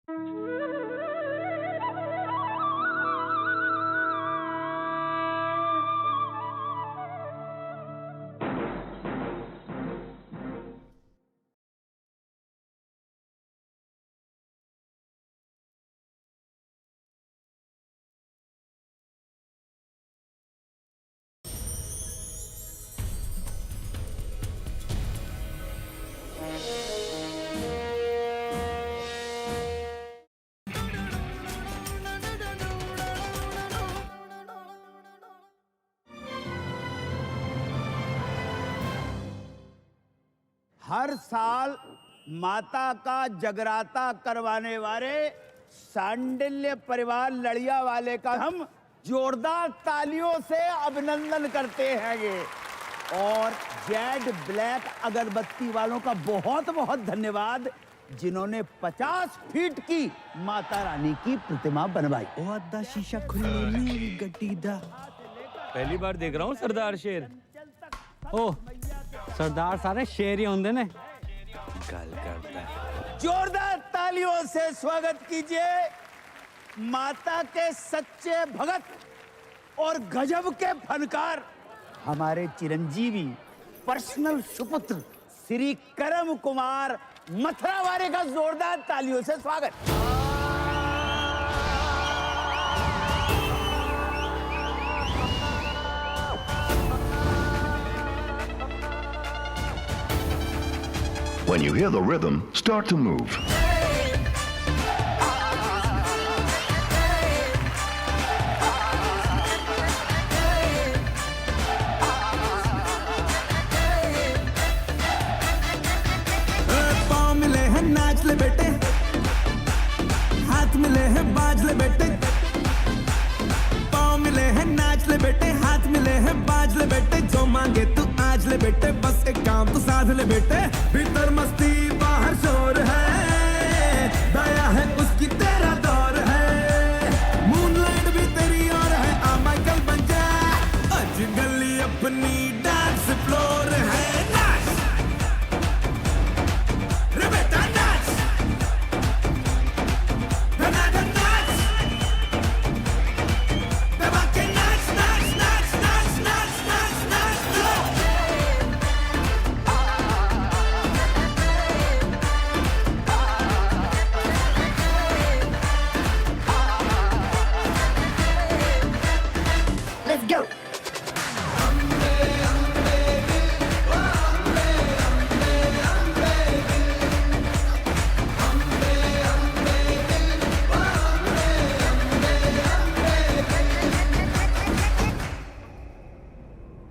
हर साल माता का जगराता करवाने वाले सांडिल्य परिवार लड़िया वाले का हम जोरदार तालियों से अभिनंदन करते हैं ये। और जेड ब्लैक अगरबत्ती वालों का बहुत बहुत धन्यवाद जिन्होंने 50 फीट की माता रानी की प्रतिमा बनवाई। शीशा खुली गड्डी दा। पहली बार देख रहा हूँ सरदार शेर। ओ सरदार सारे शेर ही होंगे ने। गल करता है। जोरदार तालियों से स्वागत कीजिए माता के सच्चे भगत और गजब के फनकार हमारे चिरंजीवी पर्सनल सुपुत्र श्री करम कुमार मथुरावारे का जोरदार तालियों से स्वागत। When you hear the rhythm, start to move. पाँव मिले हैं नाच ले बेटे, हाथ मिले हैं बाज ले बेटे। पाँव मिले हैं नाच ले बेटे, हाथ मिले हैं बाज ले बेटे। जो मांगे तू आज ले बेटे, बस एक काम तू साध ले बेटे। भीतर मस्ती बाहर शोर है, दया है उसकी तेरा दौर है। मूनलाइट भी तेरी और है, आ माइकल बन जा। आज गली अपनी डांस फ्लोर है। नाच रे बेटा नाच, धनाधन नाच, दबा के नाच नाच नाच नाच नाच नाच नाच लो। Let's go.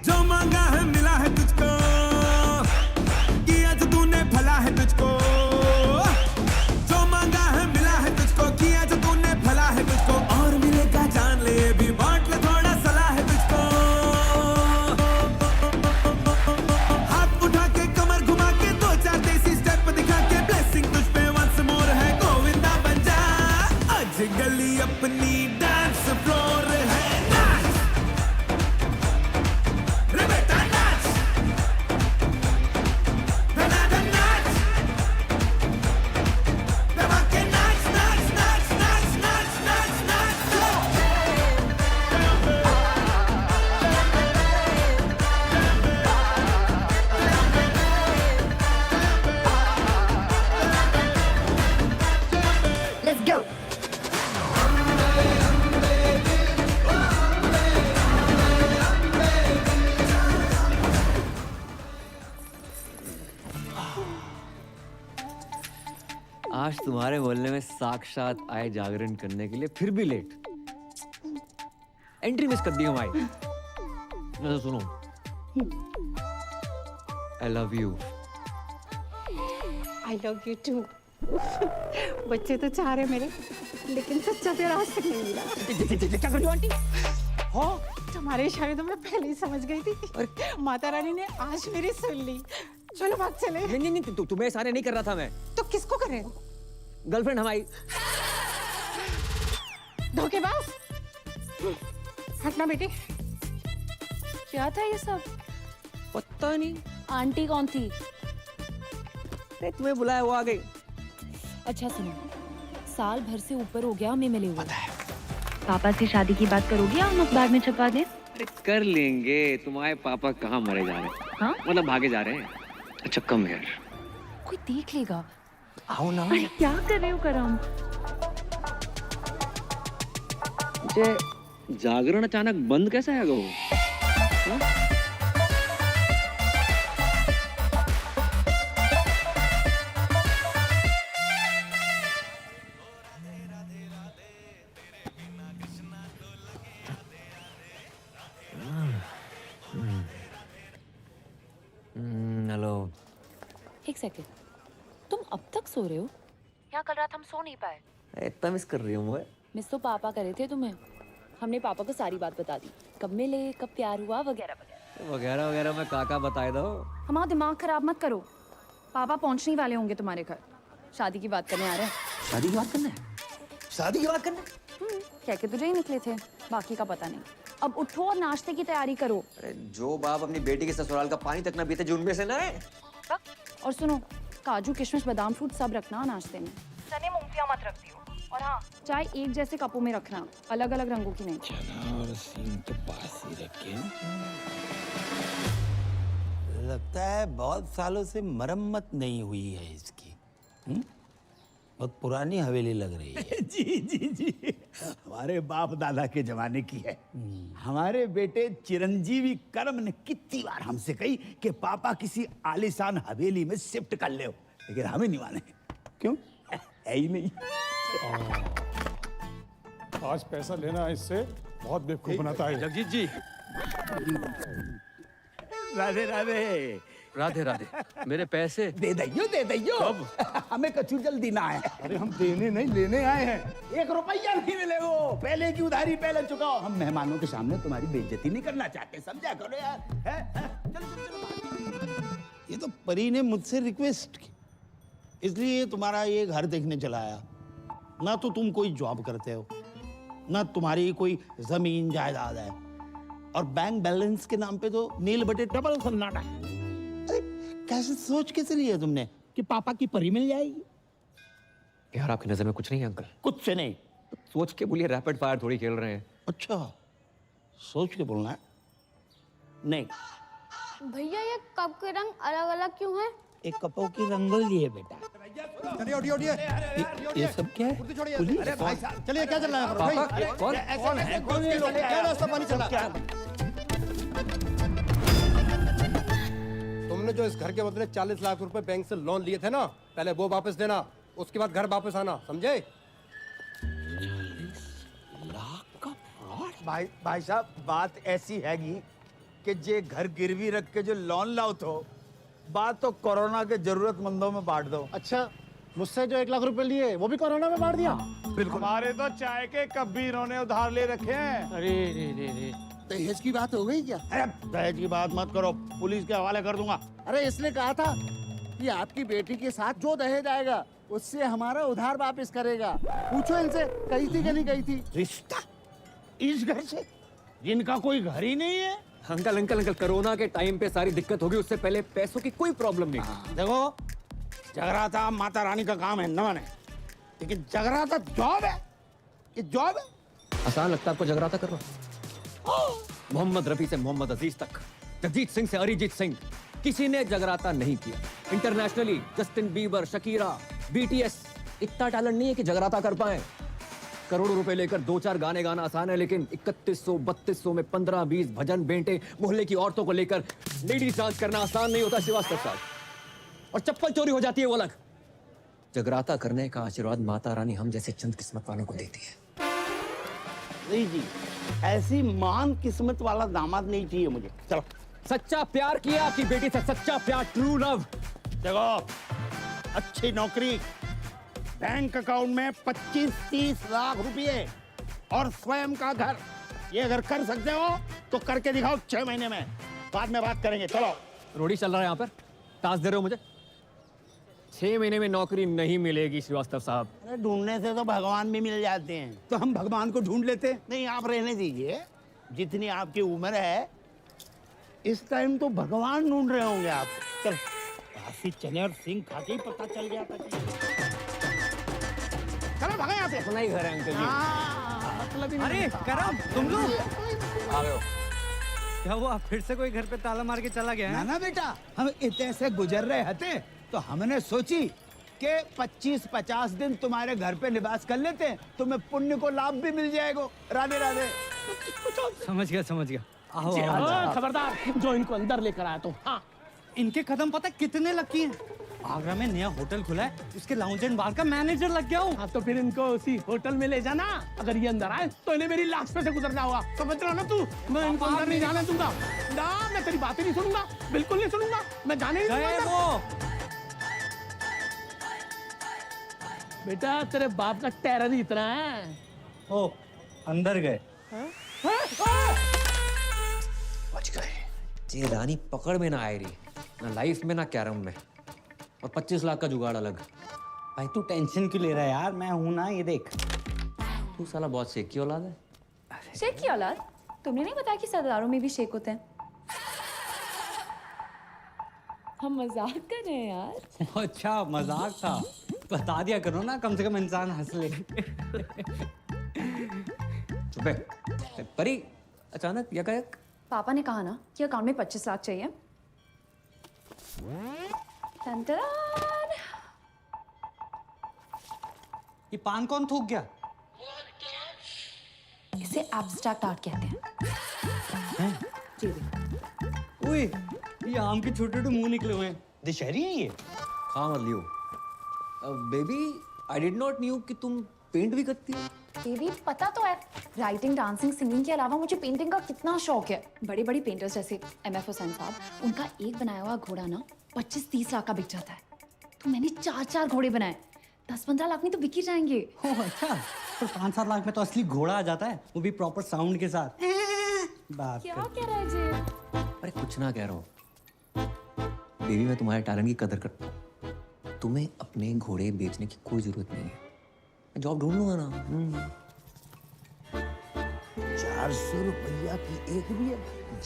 जो मांगा है मिला है तुझको, किया जो तूने भला है तुझको। जो मांगा है मिला है तुझको, किया जो तूने भला है तुझको। और मिलेगा जान ले, ये भी बांट ले थोड़ा सलाह है तुझको। हाथ उठा के कमर घुमा के दो चार देसी स्टेप दिखा के ब्लेसिंग तुझ पे वंस मोर है। गोविंदा बन जा, आज गली अपनी डांस फ्लोर है। नाच रे बेटा नाच, धनाधन नाच, दबा के नाच नाच नाच नाच नाच नाच नाच लो। Let's go. आज तुम्हारे मोहल्ले में साक्षात आए जागरण करने के लिए, फिर भी लेट। एंट्री मिस कर दी हमारी। तो सुनो, I love you. I love you too. बच्चे तो चाह रहे मेरे, लेकिन सच्चा प्यार आज तक नहीं मिला। क्या कर रही हो आंटी? हाँ, तुम्हारे इशारे तो मैं पहले ही समझ गई थी। माता रानी ने आज मेरी सुन ली। चलो भाग चले। नहीं नहीं नहीं, तुम्हें इशारे नहीं कर रहा था मैं। तो किसको कर रहे हो? गर्लफ्रेंड हमारी। धोखेबाज। हटना बेटी। क्या था ये सब? पता नहीं। आंटी कौन थी? तुम्हें बुलाया वो आ गई। अच्छा सुनो, साल भर से ऊपर हो गया हमें मिले हुए। पापा से शादी की बात करोगे या हम अखबार में छपवा दें? अरे कर लेंगे, तुम्हारे पापा कहाँ मरे जा रहे हैं? हाँ? मतलब भागे जा रहे हैं। अच्छा कम यार। कोई देख लेगा। आओ ना। अरे क्या कर रहे हो करम? मुझे जागरण अचानक बंद कैसे है गो? हेलो। एक सेकंड, तुम अब तक सो रहे हो? यहाँ कल रात हम सो नहीं पाए। इतना मिस कर रही हूँ मुझे। मिस तो पापा करे थे तुम्हें। हमने पापा को सारी बात बता दी, कब मिले, कब प्यार हुआ, वगैरह वगैरह। वगैरह वगैरह मैं काका बताए दो। हमारा दिमाग खराब मत करो। पापा पहुंचने वाले होंगे तुम्हारे घर, शादी की बात करने आ रहे हैं। शादी की बात करना है? शादी की बात करना है? कह के तुझे ही निकले थे, बाकी का पता नहीं। अब उठो और नाश्ते की तैयारी करो। अरे जो बाप अपनी बेटी के ससुराल का पानी तक ना पीते, जो उनमें से ना है। और सुनो, काजू किशमिश बादाम फ्रूट सब रखना नाश्ते में। सने मूंगफलियां मत रख दियो। और हाँ, चाय एक जैसे कपों में रखना, अलग अलग रंगों की नहीं। चना और सींग तो पास ही रखे। लगता है बहुत सालों से मरम्मत नहीं हुई है इसकी। बहुत पुरानी हवेली लग रही है। जी जी जी, हमारे बाप दादा के जमाने की है। हमारे बेटे चिरंजीवी करम ने कितनी बार हमसे कही कि पापा किसी आलीशान हवेली में शिफ्ट कर ले, लेकिन हमें नहीं माने। क्यों? है ही नहीं। आज पैसा लेना है इससे बहुत बेवकूफ बनाता है। जगजीत जी, राधे राधे। राधे राधे। मेरे पैसे दे दइयो दे दइयो। हमें कछु जल्दी ना है। अरे हम देने नहीं लेने आए हैं। 1 रुपया नहीं मिलेगा, पहले की उधारी पहले चुकाओ। हम मेहमानों के सामने तुम्हारी बेइज्जती नहीं करना चाहते, समझा करो यार। चलो चलो चलो। ये तो परी ने मुझसे रिक्वेस्ट की, इसलिए तुम्हारा ये घर देखने चला आया। ना तो तुम कोई जॉब करते हो, ना तुम्हारी कोई जमीन जायदाद है, और बैंक बैलेंस के नाम पे तो नील बटे डबल सन्नाटा। अरे कैसे सोच कैसे लिया तुमने कि पापा की परी मिल जाएगी? यार आपकी नजर में कुछ नहीं है अंकल? कुछ से नहीं। सोच के बोलिए, रैपिड फायर थोड़ी खेल रहे हैं। अच्छा, सोच के बोलना है। नहीं, भैया ये कप के रंग अलग अलग क्यों हैं? एक कपों की रंगोली है बेटा। ये सब क्या है? पुलिस? अरे भाई साहब, चलिए क्या चल रहा है? भाई कौन है? कौन ये लोग? क्या रास्ता पानी चल रहा है? तुमने जो इस घर के बदले 40 लाख रुपए बैंक से लोन लिए थे ना, पहले वो वापस देना, उसके बाद घर वापस आना, समझे? 40 लाख का फ्रॉड? भाई साहब, बात ऐसी हैगी कि जे घर गिरवी रख के जो लोन लाओ तो बात तो कोरोना के जरूरतमंदों में बांट दो। अच्छा, मुझसे जो 1 लाख रुपए लिए वो भी कोरोना में बांट दिया? बिल्कुल। हमारे तो चाय के कप भी इन्होंने उधार ले रखे हैं। अरे रे रे रे। दहेज की बात हो गई क्या? अरे दहेज की बात मत करो, पुलिस के हवाले कर दूंगा। अरे इसने कहा था कि आपकी बेटी के साथ जो दहेज आएगा उससे हमारा उधार वापस करेगा। पूछो इनसे, कही थी कि नहीं कही थी? रिश्ता इस घर से, जिनका कोई घर ही नहीं है। अंकल अंकल अंकल, कोरोना के टाइम पे सारी दिक्कत होगी, उससे पहले पैसों की कोई प्रॉब्लम नहीं। देखो, जगराता माता रानी का काम है, न माने, लेकिन जगराता जॉब है। ये जॉब है। आसान लगता है आपको जगराता करना? मोहम्मद रफी से मोहम्मद अजीज तक, जगजीत सिंह से अरिजीत सिंह, किसी ने जगराता नहीं किया। Internationally Justin Bieber, Shakira, BTS, इतना टैलेंट नहीं है कि जगराता कर पाए। करोड़ों रुपए लेकर 2-4 गाने गाना आसान है, लेकिन 3100-3200 में 15-20 भजन बेंटे मोहल्ले की औरतों को लेकर लेडीज डांस करना आसान नहीं होता श्रीवास्तव साहब। और चप्पल चोरी हो जाती है वो अलग। जगराता करने का आशीर्वाद माता रानी हम जैसे चंद किस्मत वालों को देती है। नहीं जी, ऐसी महान किस्मत वाला दामाद नहीं चाहिए मुझे। चलो। सच्चा प्यार किया आपकी बेटी से, सच्चा प्यार, ट्रू लव। देखो, अच्छी नौकरी, बैंक अकाउंट में 25-30 लाख रुपए और स्वयं का घर, ये अगर कर सकते हो तो करके दिखाओ 6 महीने में, बाद में बात करेंगे। चलो। रोडी चल रहा है यहाँ पर, टास्क दे रहे हो मुझे? 6 महीने में नौकरी नहीं मिलेगी श्रीवास्तव साहब। अरे ढूंढने से तो भगवान भी मिल जाते हैं। तो हम भगवान को ढूंढ लेते। नहीं, आप रहने दीजिए, जितनी आपकी उम्र है इस टाइम तो भगवान ढूंढ रहे होंगे आप। चल, बासी चने और सिंह खा के ही पता चल गया था। चलो भागे। अपना ही घर है अंकल जी। मतलब ही अरे करम, तुम लोग क्या हुआ? फिर से कोई घर पे ताला मार के चला गया ना है? ना बेटा, हम इतने से गुजर रहे थे तो हमने सोची कि 25-50 दिन तुम्हारे घर पे निवास कर लेते हैं, तुम्हें पुण्य को लाभ भी मिल जाएगा। राधे राधे। समझ गया। आओ, आओ, आओ। हाँ, खबरदार जो इनको अंदर लेकर आया तो। हाँ इनके कदम पता कितने लकी हैं? आगरा में नया होटल खुला है, उसके लाउंज एंड बार का मैनेजर लग गया हूँ। हाँ तो फिर इनको उसी होटल में ले जाना। अगर ये अंदर आए तो इन्हें मेरी लाश पे से गुजरना होगा, समझ रहा हो ना तू? मैं इनको अंदर नहीं जाने दूंगा ना, मैं तेरी बातें नहीं सुनूंगा, बिल्कुल नहीं सुनूंगा, मैं जाने नहीं गए दूंगा। वो। बेटा तेरे बाप का टेरर ही इतना है। ओ, अंदर गए। बच गए। ये रानी पकड़ में ना आए रही, ना लाइफ में ना कैरम में, और 25 लाख का जुगाड़ अलग। भाई तू टेंशन क्यों ले रहा है यार? मैं हूं ना, ये देख। तू साला बहुत शेख की औलाद है। शेख की औलाद? तुमने नहीं बताया कि सरदारों में भी शेख होते हैं? हम मजाक कर रहे हैं यार। अच्छा मजाक था, बता दिया करो ना, कम से कम इंसान हंस ले। चुप है। परी अचानक यकायक पापा ने कहा ना कि अकाउंट में 25 लाख चाहिए। टन-टन-टन। ये पान कौन थूक गया? इसे एब्स्ट्रैक्ट आर्ट कहते हैं। जी देखो। ओए, ये आम के छोटे छोटे मुंह निकले हुए हैं, दशहरी है ये। खा मत लियो। Baby I did not knew कि तुम पेंट भी करती हो। बेबी पता तो है, राइटिंग, डांसिंग, सिंगिंग के अलावा मुझे पेंटिंग का कितना शौक है। बड़े बड़े पेंटर्स जैसे MF हुसैन साहब, उनका एक बनाया हुआ घोड़ा ना 25-30 लाख का बिक जाता है। तो मैंने 4 घोड़े बनाए, 10-15 लाख में तो बिक ही जाएंगे। ओह अच्छा, तो 5-7 लाख में तो असली घोड़ा आ जाता है, वो भी प्रॉपर साउंड के साथ। बात क्या कर। कह रहा है जी? अरे कुछ ना कह रहा हूँ बेबी, मैं तुम्हारे टैलेंट की कदर करता हूँ। तुम्हें अपने घोड़े बेचने की कोई जरूरत नहीं है, मैं जॉब ढूंढ लूंगा ना। 400 रुपया की एक बियर?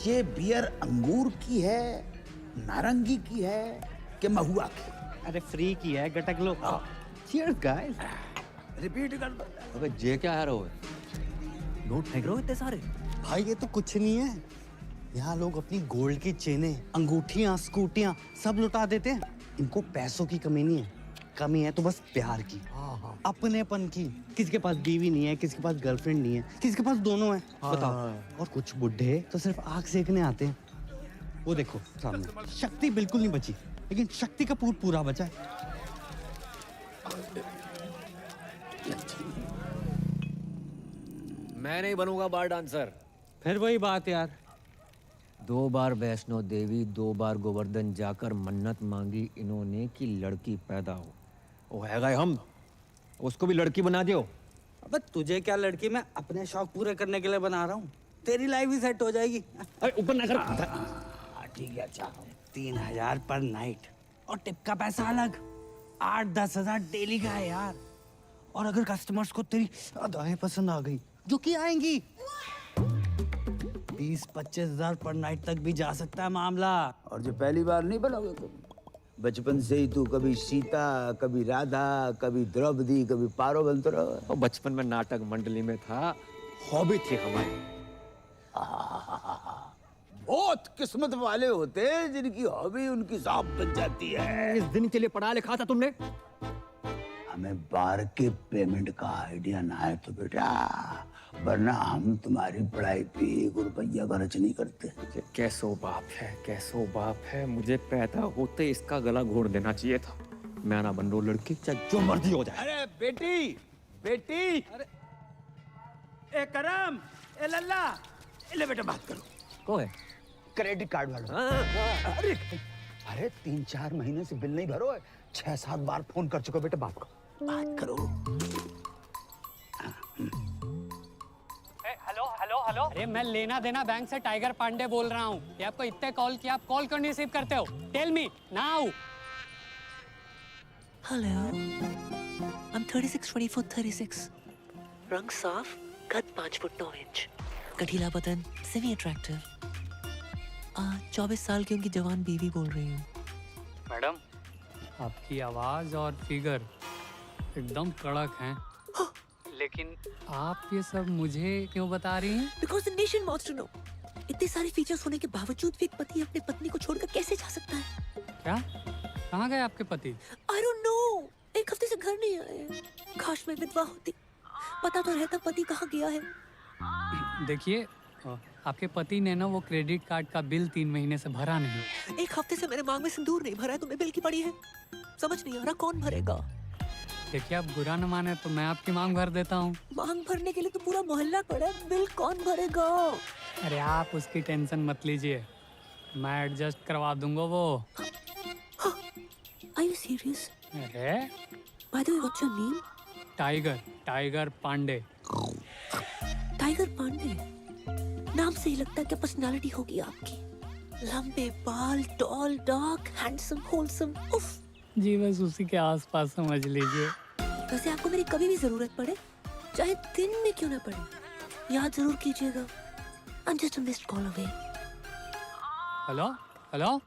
ये बियर अंगूर की है, नारंगी की है कि महुआ की? अरे फ्री की है, गटक लो। Cheers guys. रिपीट कर दो। अबे जे क्या है रहो, नोट फेंक रहे हो इतने सारे। भाई ये तो कुछ नहीं है, यहाँ लोग अपनी गोल्ड की चेनें, अंगूठियाँ, स्कूटियाँ सब लुटा देते हैं। इनको पैसों की कमी नहीं है, कमी है तो बस प्यार की, अपनेपन की। किसी के पास बीवी नहीं है, किसी के पास गर्लफ्रेंड नहीं है, किसी के पास दोनों है। बताओ। और कुछ बुढ़े तो सिर्फ आग सेकने आते हैं। वो देखो सामने, शक्ति बिल्कुल नहीं बची, लेकिन शक्ति कपूर पूरा बचा है। मैं नहीं बनूंगा बार डांसर। फिर वही बात यार। 2 बार वैष्णो देवी, 2 बार गोवर्धन जाकर मन्नत मांगी इन्होंने कि लड़की पैदा हो। वो है गए हम, उसको भी लड़की बना दियो। अबे तुझे क्या लड़की, मैं अपने शौक पूरे करने के लिए बना रहा हूँ। तेरी लाइफ भी सेट हो जाएगी। अरे ऊपर ना कर। ठीक है अच्छा। 3000 पर नाइट और टिप का पैसा अलग। 8-10 हजार डेली का है यार। और अगर कस्टमर्स को तेरी अदाएं पसंद आ गई, जो कि आएंगी, 20-25 हजार पर नाइट तक भी जा सकता है मामला। और जो पहली बार नहीं बनोगे तुम, बचपन से ही तू कभी सीता, कभी राधा, कभी द्रौपदी, कभी पारो बनते रहो। और बचपन में नाटक मंडली में था, हॉबी थी हमारी। बहुत किस्मत वाले होते हैं जिनकी हॉबी उनकी जॉब बन जाती है। इस दिन के लिए पढ़ा लिखा था तुमने। हमें बार के पेमेंट का आइडिया ना है तो बेटा, वरना हम तुम्हारी पढ़ाई पे 1 रुपया खर्च नहीं करते। कैसो बाप है, मुझे पैदा होते इसका गला घोड़ देना चाहिए था। मैं ना बन रो लड़की, चाहे जो मर्जी हो जाए। अरे बेटी, अरे ए करम, ए लल्ला, ले बेटा बात करो। कौन है? क्रेडिट कार्ड वाला। अरे 3-4 महीने से बिल नहीं भरो है, 6-7 बार फोन कर चुका बेटा, बात करो। हेलो। अरे मैं लेना देना बैंक से टाइगर पांडे बोल रहा हूँ। ये आपको इतने कॉल किया, आप कॉल क्यों नहीं रिसीव करते हो? Tell me now. Hello, I'm 36-24-36. रंग साफ, कद 5 फुट 9 इंच, गठीला बदन, सेमी अट्रैक्टिव। 24 साल की उनकी जवान बीवी बोल रही हूँ। मैडम, आपकी आवाज और फिगर एकदम कड़क हैं। लेकिन आप ये सब मुझे क्यों बता रही हैं? Because the nation wants to know. इतने सारे फीचर्स होने के बावजूद भी एक पति अपने पत्नी को छोड़कर कैसे जा सकता है? क्या? कहाँ गए आपके पति? I don't know. एक हफ्ते से घर नहीं आए। काश मैं विधवा होती, पता तो रहता पति कहाँ गया है। देखिए, आपके पति ने ना वो क्रेडिट कार्ड का बिल 3 महीने से भरा नहीं। एक हफ्ते से मेरे मांग में सिंदूर नहीं भरा है, तुम्हें बिल की पड़ी है। समझ नहीं आ रहा कौन भरेगा। देखिए, आप बुरा न माने तो मैं आपकी मांग भर देता हूँ। मांग भरने के लिए तो पूरा मोहल्ला खड़ा है, बिल कौन भरेगा? अरे आप उसकी टेंशन मत लीजिए, मैं एडजस्ट करवा दूंगा वो। Are you serious? अरे By the way, what's your name? Tiger Pandey. Tiger Pandey नाम से ही लगता है कि पर्सनालिटी होगी आपकी। लंबे बाल, टॉल, डार्क, हैंडसम, होलसम। उफ। जी बस उसी के आसपास समझ लीजिए। वैसे आपको मेरी कभी भी जरूरत पड़े, चाहे दिन में क्यों ना पड़े, याद जरूर कीजिएगा। I'm just a missed call away. Hello hello.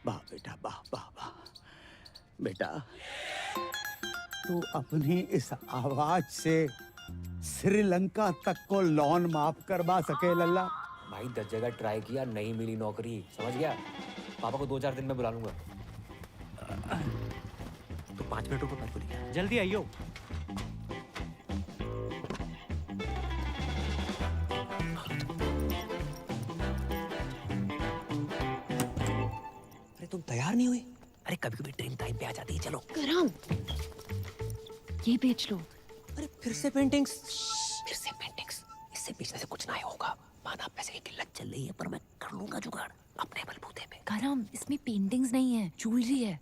वाह बेटा, वाह वाह वाह बेटा, तू अपनी इस आवाज से श्रीलंका तक को लोन माफ करवा सके लल्ला। भाई 10 जगह ट्राई किया, नहीं मिली नौकरी, समझ गया? पापा को 2-4 दिन में बुला लूंगा। तो 5 मिनट रुको, मत बोलिए। जल्दी आइयो। अरे तुम तैयार नहीं हुई? अरे कभी कभी ट्रेन टाइम पे आ जाती है। चलो करम, ये बेच लो। अरे फिर से पेंटिंग्स? फिर से पेंटिंग्स? इससे बेचने से कुछ ना होगा। माना पैसे की किल्लत चल रही है, पर मैं कर लूंगा जुगाड़ अपने बलबूते पे। करम, इसमें पेंटिंग्स नहीं है, ज्वेलरी है।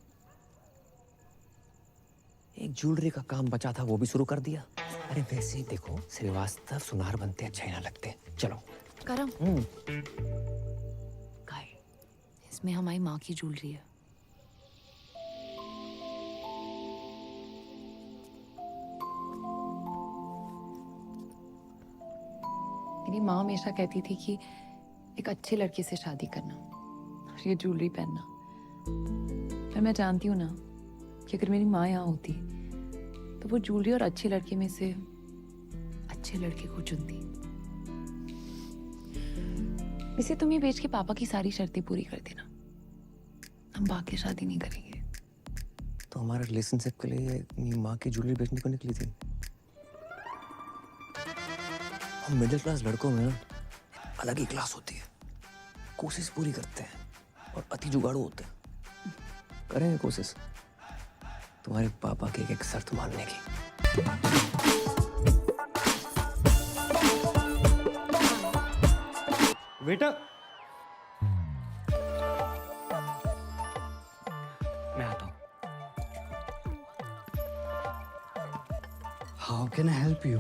एक ज्वेलरी का काम बचा था, वो भी शुरू कर दिया। अरे वैसे ही देखो, श्रीवास्तव सुनार बनते अच्छे ना लगते। चलो करम, गाय, इसमें हमारी माँ की ज्वेलरी है। मेरी माँ हमेशा कहती थी कि एक अच्छे लड़के से शादी करना और ये ज्वेलरी पहनना। पर मैं जानती हूँ ना कि अगर मेरी माँ यहाँ होती तो वो ज्वेलरी और अच्छे लड़के में से अच्छे लड़के को चुनती। वैसे तुम ये बेच के पापा की सारी शर्तें पूरी कर देना, हम बाकी शादी नहीं करेंगे। तो हमारे रिलेशनशिप के लिए अपनी माँ की ज्वेलरी बेचने को निकली थी। हम मिडिल क्लास लड़कों में अलग ही क्लास होती है, कोशिश पूरी करते हैं और अति जुगाड़ू होते हैं। करेंगे कोशिश तुम्हारे पापा की एक शर्त मानने की। बेटा मैं आता हूँ। How can I help you?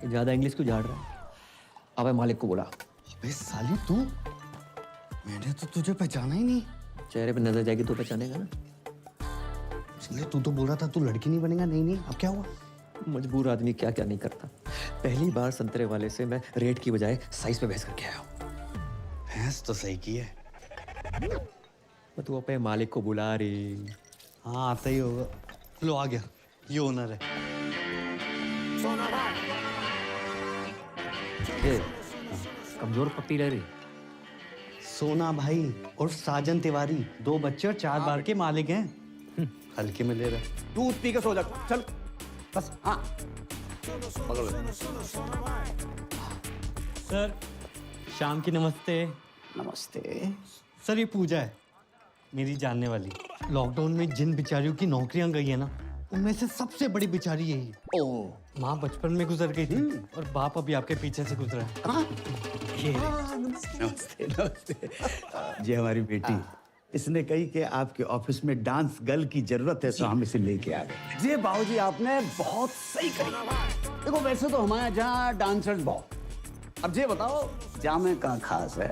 ज्यादा इंग्लिश क्यों झाड़ रहा है? अबे मालिक को बोला। अबे साली तू, मैंने तो तुझे पहचाना ही नहीं। चेहरे पे नजर जाएगी तो पहचानेगा ना। इसलिए तू तो बोल रहा था तू लड़की नहीं बनेगा। नहीं अब क्या हुआ? मजबूर आदमी क्या क्या नहीं करता। पहली बार संतरे वाले से मैं रेट की बजाय साइज पे बहस करके आया हूँ। भैंस तो सही की है। तू अपने मालिक को बुला रही। हाँ आता ही होगा। लो आ गया, ये ओनर है। कमजोर पप्पी ले रही। सोना भाई और साजन तिवारी 2 बच्चे और 4 बार के मालिक हैं। हल्के में ले रहा। दूध पी के सो जा, चल बस। हाँ पकड़ लो। सर शाम की नमस्ते। नमस्ते सर, ये पूजा है मेरी जानने वाली। लॉकडाउन में जिन बिचारियों की नौकरियां गई है ना, उनमें से सबसे बड़ी बिचारी यही है। ओ, माँ बचपन में गुजर गई थी और बाप अभी आपके पीछे से गुजरा है। ये नमस्ते नमस्ते। ये हमारी बेटी, इसने कही कि आपके ऑफिस में डांस गर्ल की जरूरत है, तो हम इसे लेके आ गए। जी बाबूजी, आपने बहुत सही कही। देखो वैसे तो हमारे यहाँ डांसर्स बहुत, अब ये बताओ जामे का खास है।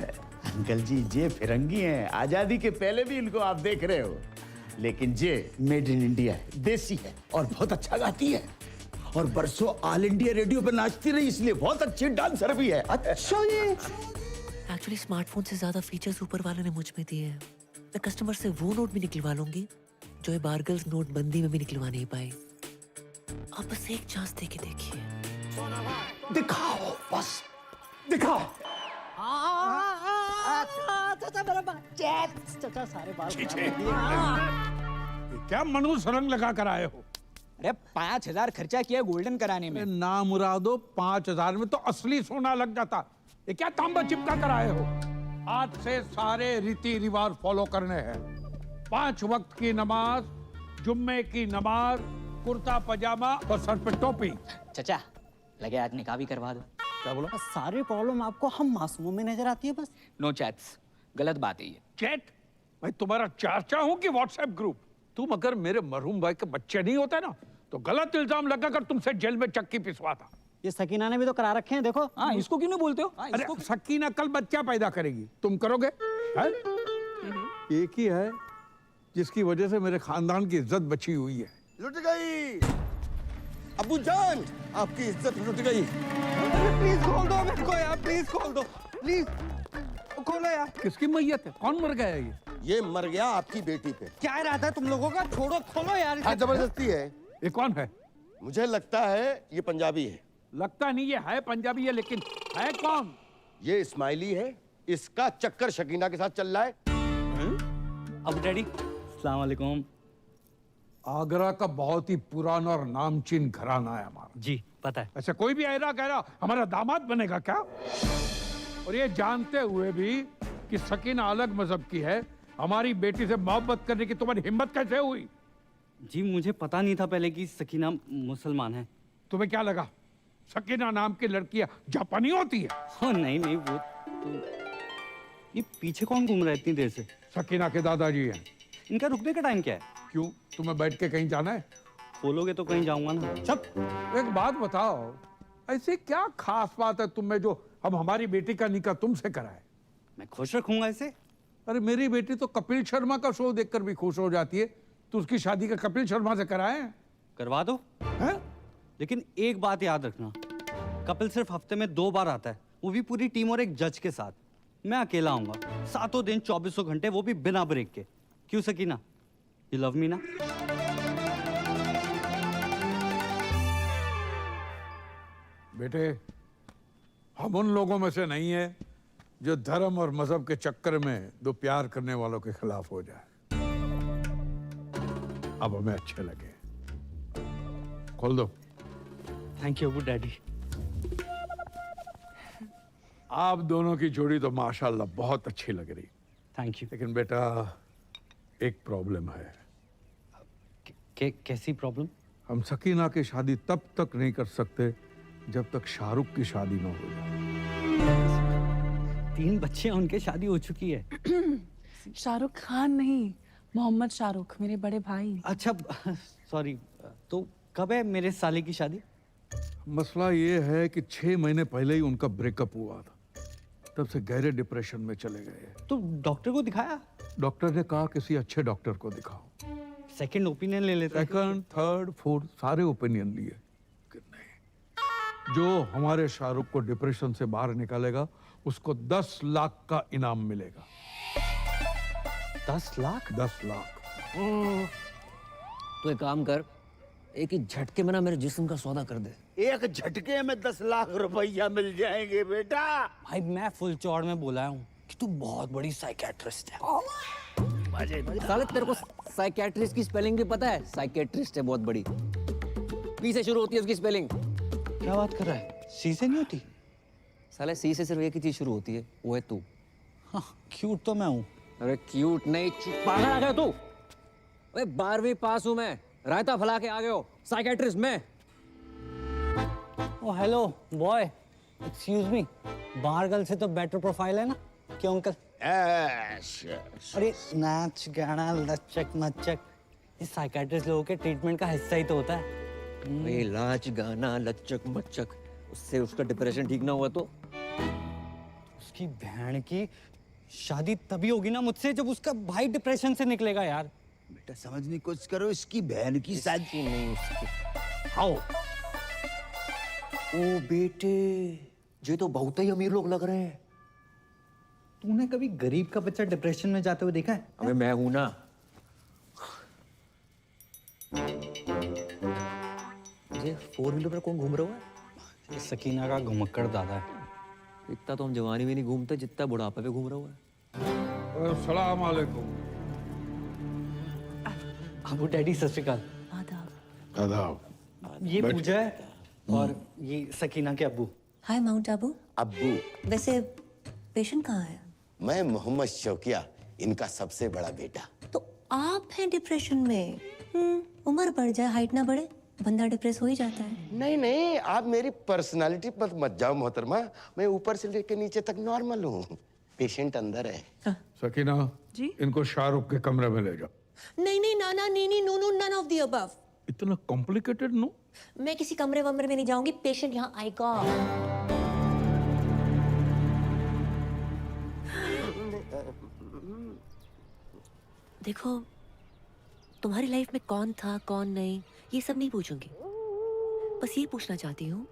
अंकल जी ये फिरंगी हैं, आजादी के पहले भी इनको आप देख रहे हो, लेकिन ये मेड इन इंडिया है, देसी है और बहुत अच्छा गाती है और बरसों ऑल इंडिया रेडियो पे नाचती रही, इसलिए बहुत अच्छी डांसर भी है। अच्छा ये एक्चुअली स्मार्टफोन से ज्यादा फीचर्स ऊपर वाले ने मुझ में दिए हैं। मैं कस्टमर से वो नोट भी निकलवा लूंगी जो ये बारगर्ल्स नोटबंदी में भी निकलवा नहीं पाई। आप बस एक चांस दे के देखिए। दिखाओ बस, दिखाओ। चाचा मेरा चाचा सारे बाल क्या मनुष्य रंग लगा कर आए हो? अरे 5,000 खर्चा किया गोल्डन कराने में। ना मुरादो, 5,000 में तो असली सोना लग जाता। ये क्या तांबा चिपका कर आए हो? आज से सारे रीति रिवाज फॉलो करने हैं। 5 वक्त की नमाज, जुम्मे की नमाज, कुर्ता पजामा और सर पे टोपी। चाचा लगे आज निकाह भी करवा दो। क्या बोला? सारी प्रॉब्लम आपको हम मासूमों में नजर आती है बस। नो चैट्स, गलत बात है ये। चैट? भाई तुम्हारा चाचा हूँ कि व्हाट्सएप ग्रुप? तुम अगर मेरे मरहूम भाई के बच्चे नहीं होते ना तो गलत इल्जाम लगाकर तुमसे जेल में चक्की पिसवाता। ये सकीना ने भी तो करा रखे हैं, देखो। हाँ, इसको क्यों नहीं बोलते हो? हाँ, अरे सकीना कल बच्चा पैदा करेगी, तुम करोगे? है? एक ही है जिसकी वजह से मेरे खानदान की इज्जत बची हुई है। लुट गई अबू जान, आपकी इज्जत लुट गई। प्लीज खोल दो मेरे को यार, प्लीज खोल दो, प्लीज खोलो यार। किसकी मैयत है? कौन मर गया है ये मर गया आपकी बेटी पे। क्या इरादा है तुम लोगों का? छोड़ो, खोलो यार। हाँ, जबरदस्ती है। ये कौन है? मुझे लगता है ये पंजाबी है। लगता नहीं ये है पंजाबी है, लेकिन है कौन? ये इस्माइली है। इसका चक्कर शकीना के साथ चल रहा है। अब डैडी, अस्सलाम वालेकुम। आगरा का बहुत ही पुराना और नामचीन घराना है हमारा। जी पता है। ऐसे कोई भी ऐरा कह रहा हमारा दामाद बनेगा क्या? और ये जानते हुए भी कि सकीना अलग मजहब की है, हमारी बेटी से मोहब्बत करने की तुम्हारी हिम्मत कैसे हुई? जी मुझे पता नहीं था पहले कि सकीना मुसलमान है। तुम्हें क्या लगा सकीना नाम की लड़कियां जापानी होती है? oh, नहीं नहीं, वो तो ये पीछे कौन घूम रहा है इतनी देर से? सकीना के दादाजी हैं। इनका रुकने का टाइम क्या है? क्यों, तुम्हें बैठ के कहीं जाना है? बोलोगे तो कहीं जाऊंगा ना। चुप। एक बात बताओ, ऐसी क्या खास बात है तुम में जो हम हमारी बेटी का निकाह तुमसे कराए? मैं खुश रखूंगा इसे। अरे मेरी बेटी तो कपिल शर्मा का शो देखकर भी खुश हो जाती है, तो उसकी शादी का कपिल शर्मा से कराए? करवा दो। है? लेकिन एक बात याद रखना, कपिल सिर्फ हफ्ते में 2 बार आता है, वो भी पूरी टीम और एक जज के साथ। मैं अकेला आऊंगा, 7 दिन 24 घंटे, वो भी बिना ब्रेक के। क्यों सकीना, यू लव मी ना? बेटे, हम उन लोगों में से नहीं है जो धर्म और मजहब के चक्कर में दो प्यार करने वालों के खिलाफ हो जाए। अब हमें अच्छे लगे। खोल दो। Thank you Abu daddy. आप दोनों की जोड़ी तो माशाल्लाह बहुत अच्छी लग रही। Thank you. लेकिन बेटा एक प्रॉब्लम है। कैसी प्रॉब्लम? हम सकीना की शादी तब तक नहीं कर सकते जब तक शाहरुख की शादी न हो जाए। 3 बच्चे हैं, उनके शादी हो चुकी है। शाहरुख खान नहीं, मोहम्मद शाहरुख, मेरे बड़े भाई। अच्छा सॉरी, तो कब है मेरे साले की शादी? मसला ये है कि 6 महीने पहले ही उनका ब्रेकअप हुआ था, तब से गहरे डिप्रेशन में चले गए। तो डॉक्टर को दिखाया? डॉक्टर ने कहा किसी अच्छे डॉक्टर को दिखाओ। सेकंड ओपिनियन ले लेते। सेकंड, थर्ड, फोर्थ सारे ओपिनियन लिए कि नहीं, जो हमारे शाहरुख को डिप्रेशन से बाहर निकालेगा उसको 10 लाख का इनाम मिलेगा। 10 लाख? 10 लाख। तो एक काम कर, एक ही झटके में ना मेरे जिस्म का सौदा कर दे। एक झटके में 10 लाख रुपया मिल जाएंगे बेटा। भाई मैं फुल चौड़ में बोला हूँ कि तू बहुत बड़ी साइकियाट्रिस्ट है। साले तेरे को साइकियाट्रिस्ट की स्पेलिंग भी पता है? साइकियाट्रिस्ट है बहुत बड़ी, पी से शुरू होती है उसकी स्पेलिंग। क्या बात कर रहा है? सी से नहीं होती? साले सी से सिर्फ एक ही चीज शुरू होती है, वो है तू। हाँ, क्यूट तो मैं हूँ। अरे क्यूट नहीं, पागल आ गया तू। अरे 12वीं पास हूँ मैं, रायता फैला के आ गए हो। साइकियाट्रिस्ट मैं। ओ हेलो बॉय, एक्सक्यूज मी, बाहर गर्ल से तो बेटर प्रोफाइल है ना? क्यों अंकल? अरे नाच गाना लचक मचक, ये साइकियाट्रिस्ट लोगों के ट्रीटमेंट का हिस्सा ही तो होता है। ये लाच गाना लचक मचक, उससे उसका डिप्रेशन ठीक ना हुआ तो? उसकी बहन की शादी तभी होगी ना मुझसे जब उसका भाई डिप्रेशन से निकलेगा यार। बेटा समझने की कोशिश करो, इसकी बहन की शादी नहीं उसकी। आओ। ओ बेटे, ये तो बहुत ही अमीर लोग लग रहे हैं। तूने कभी गरीब का बच्चा डिप्रेशन में जाते हुए देखा है? अबे मैं हूं ना। ये 4 व्हीलर पर कौन घूम रहा है? ये सकीना का घुमक्कड़ दादा है। इतना तो हम जवानी में नहीं घूमते जितना बुढ़ापे में घूम रहा हुआ है। अस्सलाम वालेकुम। अबू डैडी सत श्री अकाल। आदाब। ये पूजा है और ये सकीना के अब्बू। हाय माउंट आबू। अब्बू, वैसे पेशेंट कहाँ है? मैं मोहम्मद शौकिया, इनका सबसे बड़ा बेटा। तो आप हैं डिप्रेशन में? उम्र बढ़ जाए हाइट ना बढ़े, बंदा डिप्रेस हो ही जाता है। नहीं नहीं, आप मेरी पर्सनालिटी पर मत जाओ मोहतरमा, मैं ऊपर से लेकर नीचे तक नॉर्मल हूँ। पेशेंट अंदर है। सकीना जी? इनको शाहरुख के कमरे में ले जाओ। नहीं नहीं नाना नीनी नूनू नन ऑफ द अबव। इतना कॉम्प्लिकेटेड नो? मैं किसी कमरे वमरे में नहीं जाऊंगी, पेशेंट यहाँ आएगा। देखो, तुम्हारी लाइफ में कौन था कौन नहीं ये सब नहीं पूछूंगी, बस ये पूछना चाहती हूँ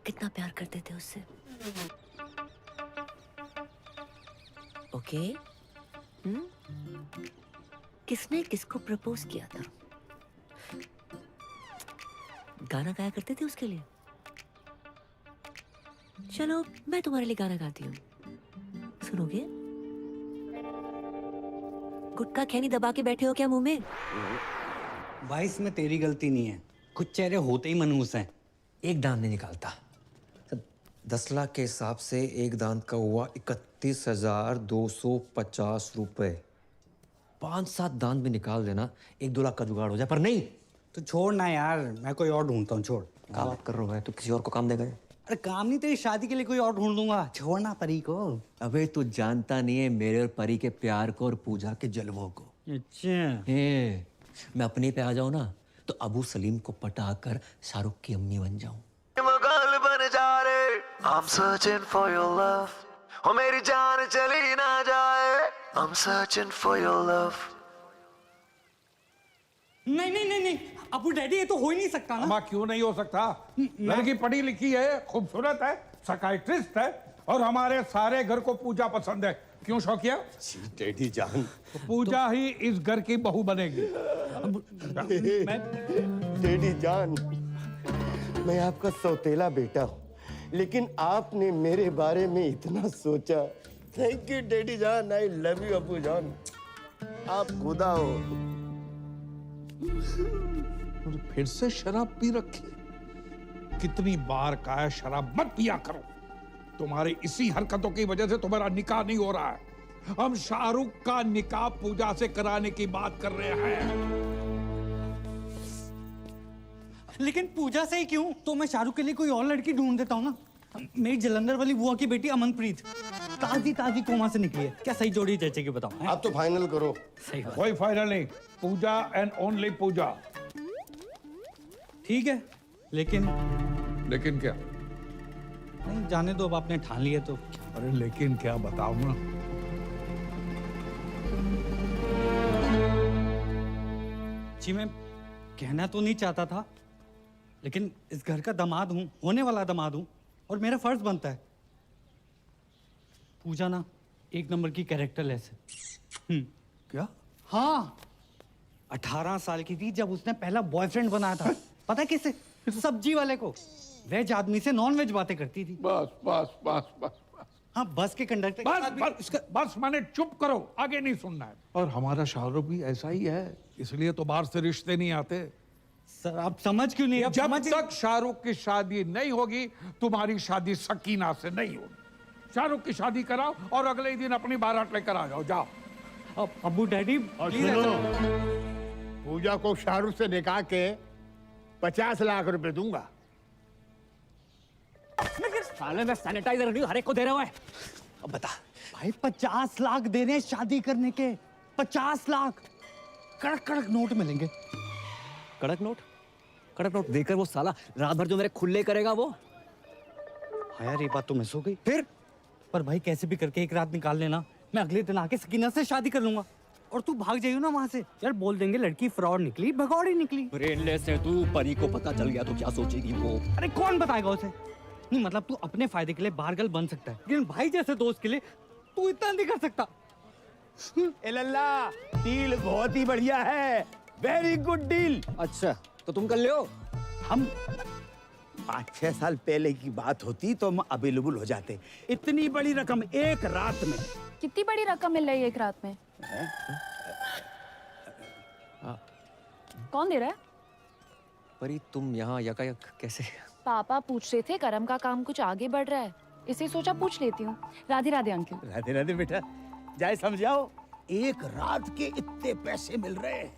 कितना प्यार करते थे उससे। ओके? किसने किसको प्रपोज किया था? गाना गाया करते थे उसके लिए? चलो मैं तुम्हारे लिए गाना गाती हूँ, सुनोगे? गुटखा खैनी दबा के बैठे हो क्या मुंह में? भाई इसमें तेरी गलती नहीं है, कुछ चेहरे होते ही मनहूस हैं। एक दांत नहीं निकालता। 10 लाख के हिसाब से एक दांत का हुआ 31,250 रुपए। 5-7 दांत भी निकाल देना 1-2 लाख का जुगाड़ हो जाए, पर नहीं। तो छोड़ ना यार, मैं कोई और ढूंढता हूँ। छोड़। क्या बात कर रहा है? तो किसी और को काम देगा? अरे काम नहीं, तेरी शादी के लिए कोई और ढूंढ दूंगा। छोड़ना परी को। अबे तू जानता नहीं है मेरे और परी के प्यार को और पूजा के जलवों को। अच्छा। मैं अपने पे आ जाऊं ना तो अबू सलीम को पटाकर शाहरुख की अम्मी बन जाऊं। मगाल बन जा रे, I'm searching for your love, हो मेरी जान चली ना जाए, I'm searching for your love। नहीं नहीं नहीं नहीं अबू डैडी, ये तो हो ही नहीं सकता ना। माँ क्यों नहीं हो सकता? लड़की पढ़ी लिखी है, खूबसूरत है, साइकियाट्रिस्ट है और हमारे सारे घर को पूजा पसंद है। क्यों शौकिया? डैडी जान, तो पूजा ही इस घर की बहू बनेगी। डैडी जान, मैं आपका सौतेला बेटा हूँ, लेकिन आपने मेरे बारे में इतना सोचा। थैंक यू डैडी जान, आई लव यू अबू जान, आप खुदा हो। फिर से शराब पी रखी? कितनी बार कहा है शराब मत पिया करो। तुम्हारी इसी हरकतों की वजह से तुम्हारा निकाह नहीं हो रहा है। हम शाहरुख का निकाह पूजा से कराने की बात कर रहे हैं। लेकिन पूजा से ही क्यों? तो मैं शाहरुख के लिए कोई और लड़की ढूंढ देता हूँ ना। मेरी जलंधर वाली बुआ की बेटी अमनप्रीत ताजी ताजी कोमा से निकली है। क्या सही जोड़ी जचेगी बताओ? आप तो फाइनल करो। सही बात। कोई फाइनल नहीं, पूजा एंड ओनली पूजा। ठीक है, लेकिन क्या? नहीं जाने दो, अब आपने ठान लिया तो। अरे लेकिन क्या बताओ ना। जी मैं कहना तो नहीं चाहता था, लेकिन इस घर का दामाद हूं, होने वाला दामाद हूं, और मेरा फर्ज बनता है। पूजा ना 1 नंबर की कैरेक्टरलेस है। क्या? हाँ, 18 साल की थी जब उसने पहला बॉयफ्रेंड बनाया था। पता है किसे? सब्जी वाले को। वेज आदमी से नॉन वेज बातें करती थी। बस बस बस बस बस। हाँ, बस के कंडक्टर बस मैंने चुप करो, आगे नहीं सुनना है। और हमारा शाहरुख भी ऐसा ही है, इसलिए तो बाहर से रिश्ते नहीं आते। सर आप समझ क्यों नहीं? जब तक शाहरुख की शादी नहीं होगी, तुम्हारी शादी सकीना से नहीं होगी। शाहरुख की शादी कराओ और अगले ही दिन अपनी बारात लेकर आ जाओ। जाओ। अबू डैडी पूजा को शाहरुख से निकाह के 50 लाख रुपए दूंगा। साले में सैनिटाइजर नहीं हर एक को दे रहा है। अब बता भाई, 50 लाख देने हैं शादी करने के। 50 लाख कड़क कड़क नोट मिलेंगे। कड़क नोट? कड़क नोट देकर वो साला रात भर जो मेरे खुले करेगा वो। हाँ यार, ये बात तो मिस हो गई। फिर पर भाई कैसे भी करके एक रात निकाल लेना, मैं अगले दिन आके सकीना से शादी कर लूंगा। और तू भाग जाइयो ना वहां से। यार बोल देंगे लड़की फ्रॉड निकली, भगौड़ी निकली। ब्रेनलेस है तू, परी को पता चल गया तो क्या सोचेगी वो? अरे कौन बताएगा उसे? नहीं मतलब तू अपने फायदे के लिए बारगल बन सकता है, लेकिन भाई जैसे दोस्त के लिए तू इतना नहीं कर सकता। ए लल्ला, डील बहुत ही बढ़िया है। Very good deal. अच्छा तो तुम कर लियो। हम 5-6 साल पहले की बात होती तो हम अवेलेबल हो जाते। इतनी बड़ी रकम एक रात में। कितनी बड़ी रकम मिल रही है एक रात में? कौन दे रहा है? परी तुम यहाँ यकायक कैसे? पापा पूछ रहे थे करम का काम कुछ आगे बढ़ रहा है, इसे सोचा पूछ लेती हूँ। राधे राधे अंकल। राधे राधे बेटा, जाए समझाओ। एक रात के इतने पैसे मिल रहे हैं,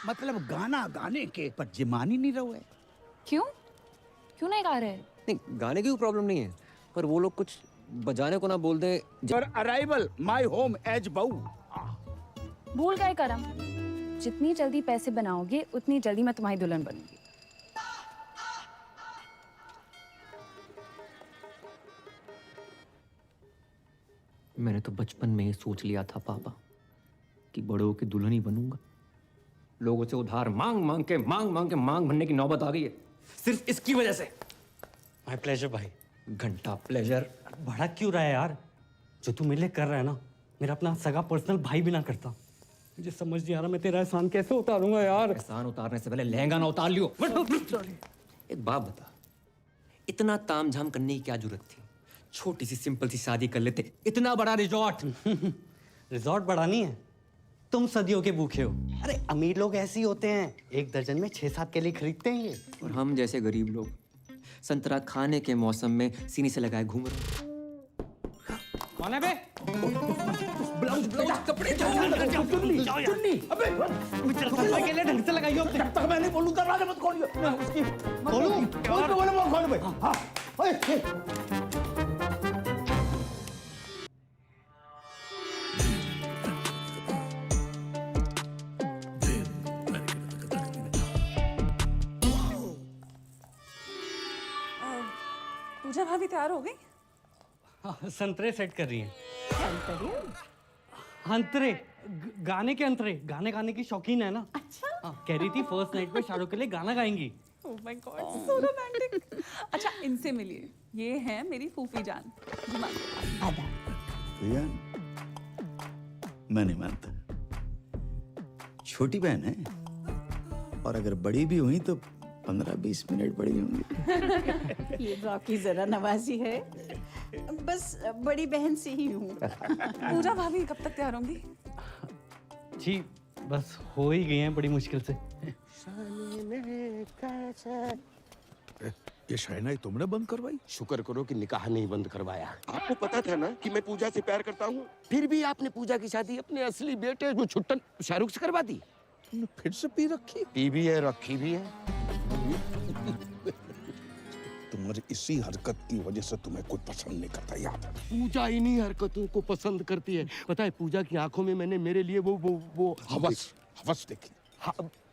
मतलब गाना गाने के, पर जे मान ही नहीं रहे। क्यों क्यों नहीं गा रहे? नहीं, गाने की कोई प्रॉब्लम नहीं है, पर वो लोग कुछ बजाने को ना बोल दे। पर अराइवल माय होम एज बहू। भूल गए करम, जितनी जल्दी पैसे बनाओगे उतनी जल्दी मैं तुम्हारी दुल्हन बनूंगी। मैंने तो बचपन में ही सोच लिया था पापा कि बड़े होकर दुल्हन ही बनूंगा। लोगों से उधार मांग मांग के मांग भरने की नौबत आ गई है, सिर्फ इसकी वजह से। माय प्लेजर भाई। घंटा प्लेजर। बड़ा क्यों रहा है यार? जो तू मेरे लिए कर रहा है ना, मेरा अपना सगा पर्सनल भाई भी ना करता। मुझे समझ नहीं आ रहा मैं तेरा एहसान कैसे उतारूंगा यार। एहसान उतारने से पहले लहंगा ना उतार लियो। एक बात बता, इतना तामझाम करने की क्या जरूरत थी? छोटी सी सिंपल सी शादी कर लेते। इतना बड़ा रिजॉर्ट। रिजॉर्ट बड़ा नहीं है, तुम सदियों के भूखे हो। अरे अमीर लोग ऐसे ही होते हैं, 1 दर्जन में 6-7 केले खरीदते हैं ये। और हम जैसे गरीब लोग संतरा खाने के मौसम में सीने से लगाए घूम रहे। कौन है बे? ब्लाउज कपड़े चुन्नी। अबे के लिए ढंग से लगाइयो। जब तक मैं नहीं बोलूं दरवाजा मत खोलियो। खोल भाई। हाँ। पूजा भाभी तैयार हो गई? हाँ, संतरे सेट कर रही हैं। अंतरे गाने के अंतरे, गाने गाने की शौकीन है ना। अच्छा। हाँ, कह रही थी फर्स्ट नाइट पे शाहरुख के लिए गाना गाएंगी। Oh my god, so romantic. अच्छा, इनसे मिलिए, ये है मेरी फूफी जान। भैया मैं नहीं मानता, छोटी बहन है, और अगर बड़ी भी हुई तो 15-20 मिनट बड़ी होंगी। ये रॉकी जरा नवाजी है, बस बड़ी बहन से ही हूँ। पूजा भाभी कब तक तैयार होंगी? जी बस हो ही गई हैं बड़ी मुश्किल से। ये शहनाई तुमने बंद करवाई? शुक्र करो कि निकाह नहीं बंद करवाया। आपको पता था ना कि मैं पूजा से प्यार करता हूँ, फिर भी आपने पूजा की शादी अपने असली बेटे जो छुट्टन शाहरुख से करवा दी। तुमने फिर से पी रखी? पी भी है, रखी भी है। तुम्हारी इसी हरकत की वजह से तुम्हें कोई पसंद नहीं करता याद है? पूजा इन्हीं हरकतों को पसंद करती है। पता है, पूजा की आंखों में मैंने मेरे लिए वो हवस देखी।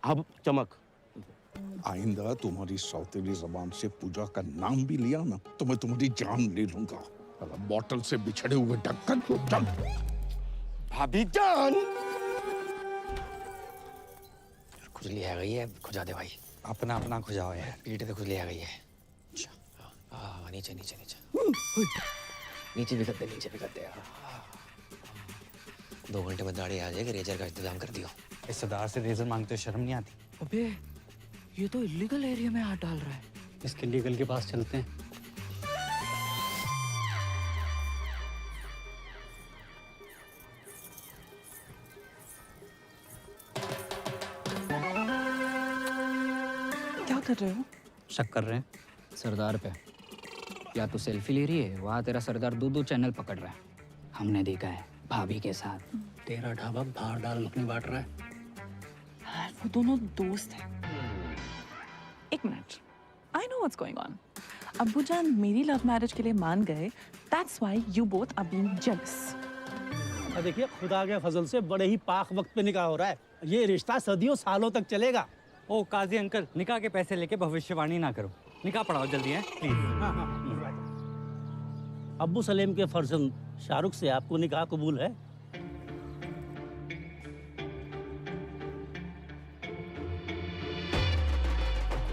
अब चमक। आइंदा तुम्हारी सौतेली जबान से पूजा का नाम भी लिया ना तो मैं तुम्हारी जान ले लूंगा। बोतल से बिछड़े हुए ढक्कन को चल। भाभी जान, खुजली आ गई है, खुजा दे भाई। अपना अपना खुजाओ यार। पीठ पे खुजली आ गई है। हाँ, नीचे नीचे नीचे नीचे भी करते, नीचे भी करते। 2 घंटे में दाढ़ी आ जाएगी, रेजर का इंतजाम कर दियो। इस सरदार से रेजर मांगते शर्म नहीं आती? अबे ये तो इलीगल एरिया में हाथ डाल रहा है। इसके लीगल के पास चलते हैं। क्या कर रहे हो? शक कर रहे हैं सरदार पे। या तो सेल्फी ले रही है, वहाँ तेरा सरदार 2-2 चैनल पकड़ रहा है। हमने देखा है भाभी के साथ। तेरा ढाबा बाहर डाल मखनी बांट रहा है। वो दोनों दोस्त हैं। एक minute, I know what's going on. अब्बू जान मेरी लव मैरिज के लिए मान गए, that's why you both are being jealous. देखिए, खुदा के फजल से बड़े ही पाक वक्त पे निकाह हो रहा है। ये रिश्ता सदियों सालों तक चलेगा। ओ काजी अंकल, निकाह के पैसे लेके भविष्यवाणी ना करो। निकाह पढ़ाओ जल्दी है प्लीज। अब्बू सलेम के फर्जंद शाहरुख से आपको निकाह कबूल है?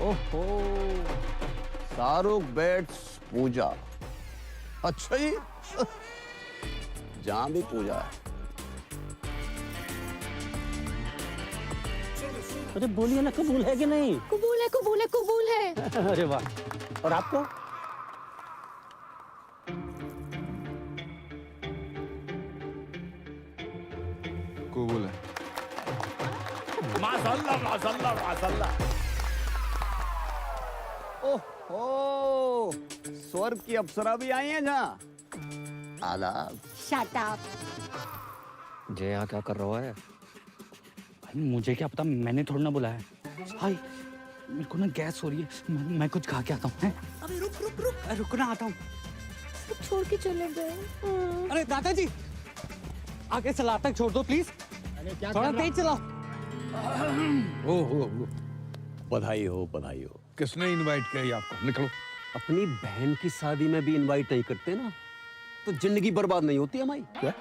ओहो, शाहरुख बेट्स पूजा। अच्छा ही जहाँ भी पूजा है। अरे बोलिए ना, कबूल है कि नहीं? कबूल है, कबूल है, कबूल है। अरे वाह, और आपको? कबूल है। माशाल्लाह माशाल्लाह माशाल्लाह। ओह स्वर्ग की अप्सरा भी आई हैं जहाँ। आदाब। Shut up. जय यहाँ क्या कर रहा है? भाई मुझे क्या पता, मैंने थोड़ा ना बुलाया। भाई मेरे को ना गैस हो रही है, मैं कुछ खा के आता हूँ। अबे रुक रुक रुक, रुकना, आता हूँ। छोड़ के चले गए। अरे दादाजी आगे सलाद तक छोड़ दो प्लीज, थोड़ा तेज चलाओ। ओहो, बधाई हो बधाई हो। किसने इनवाइट किया ये आपको? निकलो। अपनी बहन की शादी में भी इनवाइट नहीं करते ना, तो जिंदगी बर्बाद नहीं होती हमारी। क्या?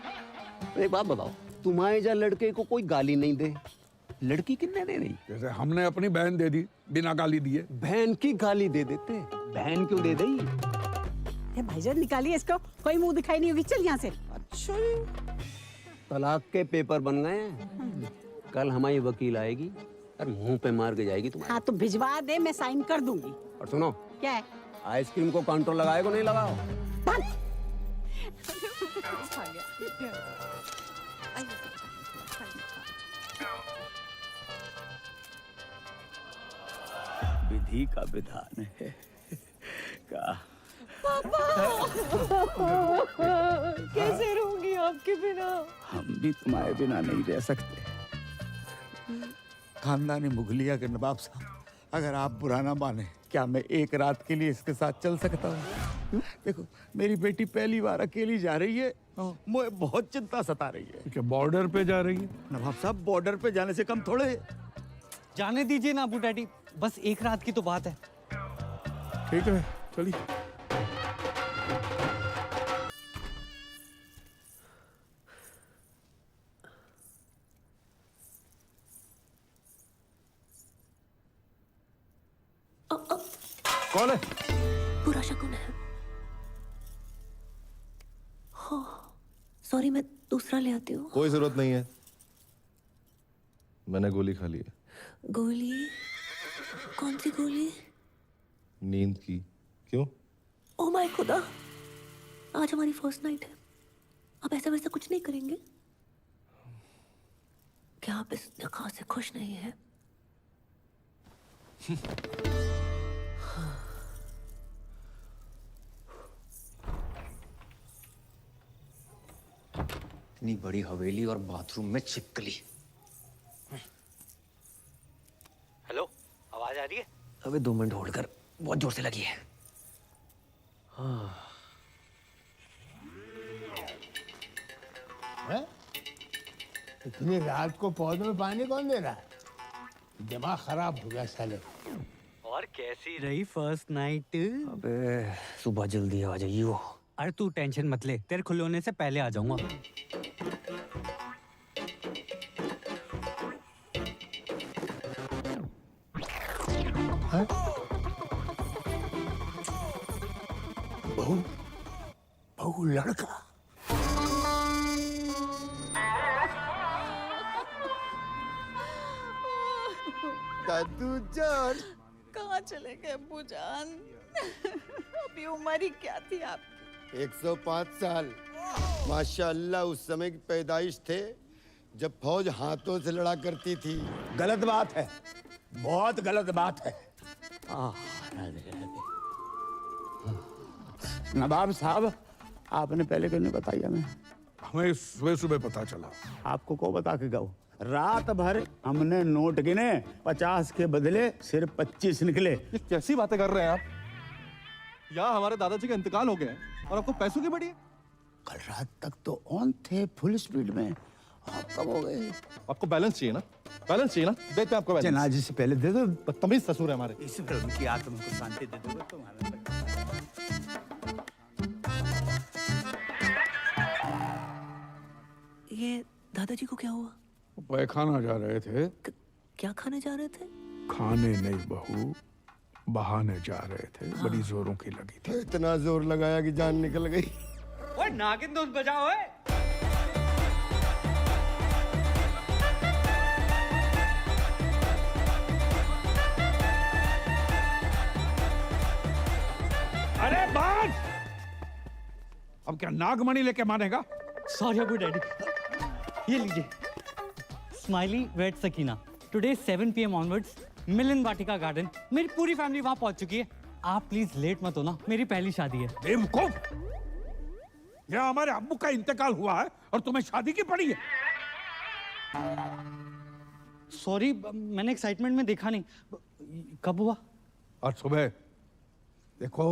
एक बात बताओ, तुम्हारे जहाँ लड़के को कोई गाली नहीं दे, लड़की कितने दे रही? जैसे हमने अपनी बहन दे दी बिना गाली दिए। बहन की गाली दे देते, बहन क्यों दे दी? भाईजान निकालिए इसको, कोई मुंह दिखाई नहीं होगी, चल यहाँ से। अच्छा, तलाक के पेपर बन गए हैं। कल हमारी वकील आएगी और मुंह पे मार के जाएगी तुम्हारे। हाँ तो भिजवा दे, मैं साइन कर दूंगी। और सुनो, क्या है? आइसक्रीम को कंट्रोल लगाएगा नहीं लगाओ? विधि का विधान है का। कैसे रहूंगी आपके बिना? हम भी तुम्हारे बिना नहीं रह सकते। खानदानी मुगलिया के नवाब साहब, अगर आप बुरा ना माने, क्या मैं एक रात के लिए इसके साथ चल सकता हूँ? देखो मेरी बेटी पहली बार अकेली जा रही है, मुझे बहुत चिंता सता रही है। क्या बॉर्डर पे जा रही है? नवाब साहब बॉर्डर पे जाने से कम थोड़े। जाने दीजिए ना अबू डैडी, बस एक रात की तो बात है। ठीक है चलिए। कौन है? पूरा शकुन है। हो सॉरी, मैं दूसरा ले आती हूँ। कोई जरूरत नहीं है, मैंने गोली खा ली है। गोली? कौन सी गोली? नींद की। क्यों? ओह माय खुदा, आज हमारी फर्स्ट नाइट है। अब ऐसा वैसा कुछ नहीं करेंगे? क्या आप इस निकाह से खुश नहीं है? इतनी बड़ी हवेली और बाथरूम में छिपकली। हेलो, आवाज आ रही है? अबे 2 मिनट होल्ड कर, बहुत जोर से लगी है। इतनी रात को पौधे में पानी कौन दे रहा है? दिमाग खराब हो गया साले। और कैसी रही फर्स्ट नाइट? अबे सुबह जल्दी आ जाइयो। अरे तू टेंशन मत ले, तेरे खुले होने से पहले आ जाऊंगा। बहू, बहू लड़का। दादू जान, कहाँ चले गए अब्बू जान? अभी उम्र ही क्या थी आपकी? 105 साल। माशाअल्लाह उस समय की पैदाइश थे जब फौज हाथों से लड़ा करती थी। गलत बात है, बहुत गलत बात है। नवाब साहब, आपने पहले क्यों नहीं बताया? हमें सुबह सुबह पता चला। आपको को बता के गए? रात भर हमने नोट गिने, 50 के बदले सिर्फ 25 निकले। ये कैसी बातें कर रहे हैं आप? यहाँ हमारे दादाजी का इंतकाल हो गया है और आपको पैसों की बड़ी है। कल रात तक तो ऑन थे फुल स्पीड में, आप कब हो गए? आपको बैलेंस चाहिए ना? बैलेंस चाहिए ना? देते हैं आपको बैलेंस। जनाजे से पहले दे दो। बदतमीज ससुर है हमारे। इस पर उनकी आत्मा को शांति दे दो तुम्हारा। ये दादाजी को क्या हुआ? पैखाना जा रहे थे। क्या खाने जा रहे थे? खाने नहीं बहू, बहाने जा रहे थे। बड़ी जोरों की लगी थी। इतना जोर लगाया कि जान निकल गई। ओए नागिन दोस्त बजाओ। बस! अब क्या नागमणि लेके मानेगा? सॉरी अबू डैडी, ये लीजिए smiley wed Sakina. Today 7 PM onwards Milan Vatika garden. मेरी पूरी फैमिली वहां पहुंच चुकी है। आप प्लीज लेट मत होना, मेरी पहली शादी है। बेवकूफ! यह हमारे अब्बू का इंतकाल हुआ है और तुम्हें शादी की पड़ी है। सॉरी, मैंने एक्साइटमेंट में देखा नहीं। कब हुआ? और सुबह देखो,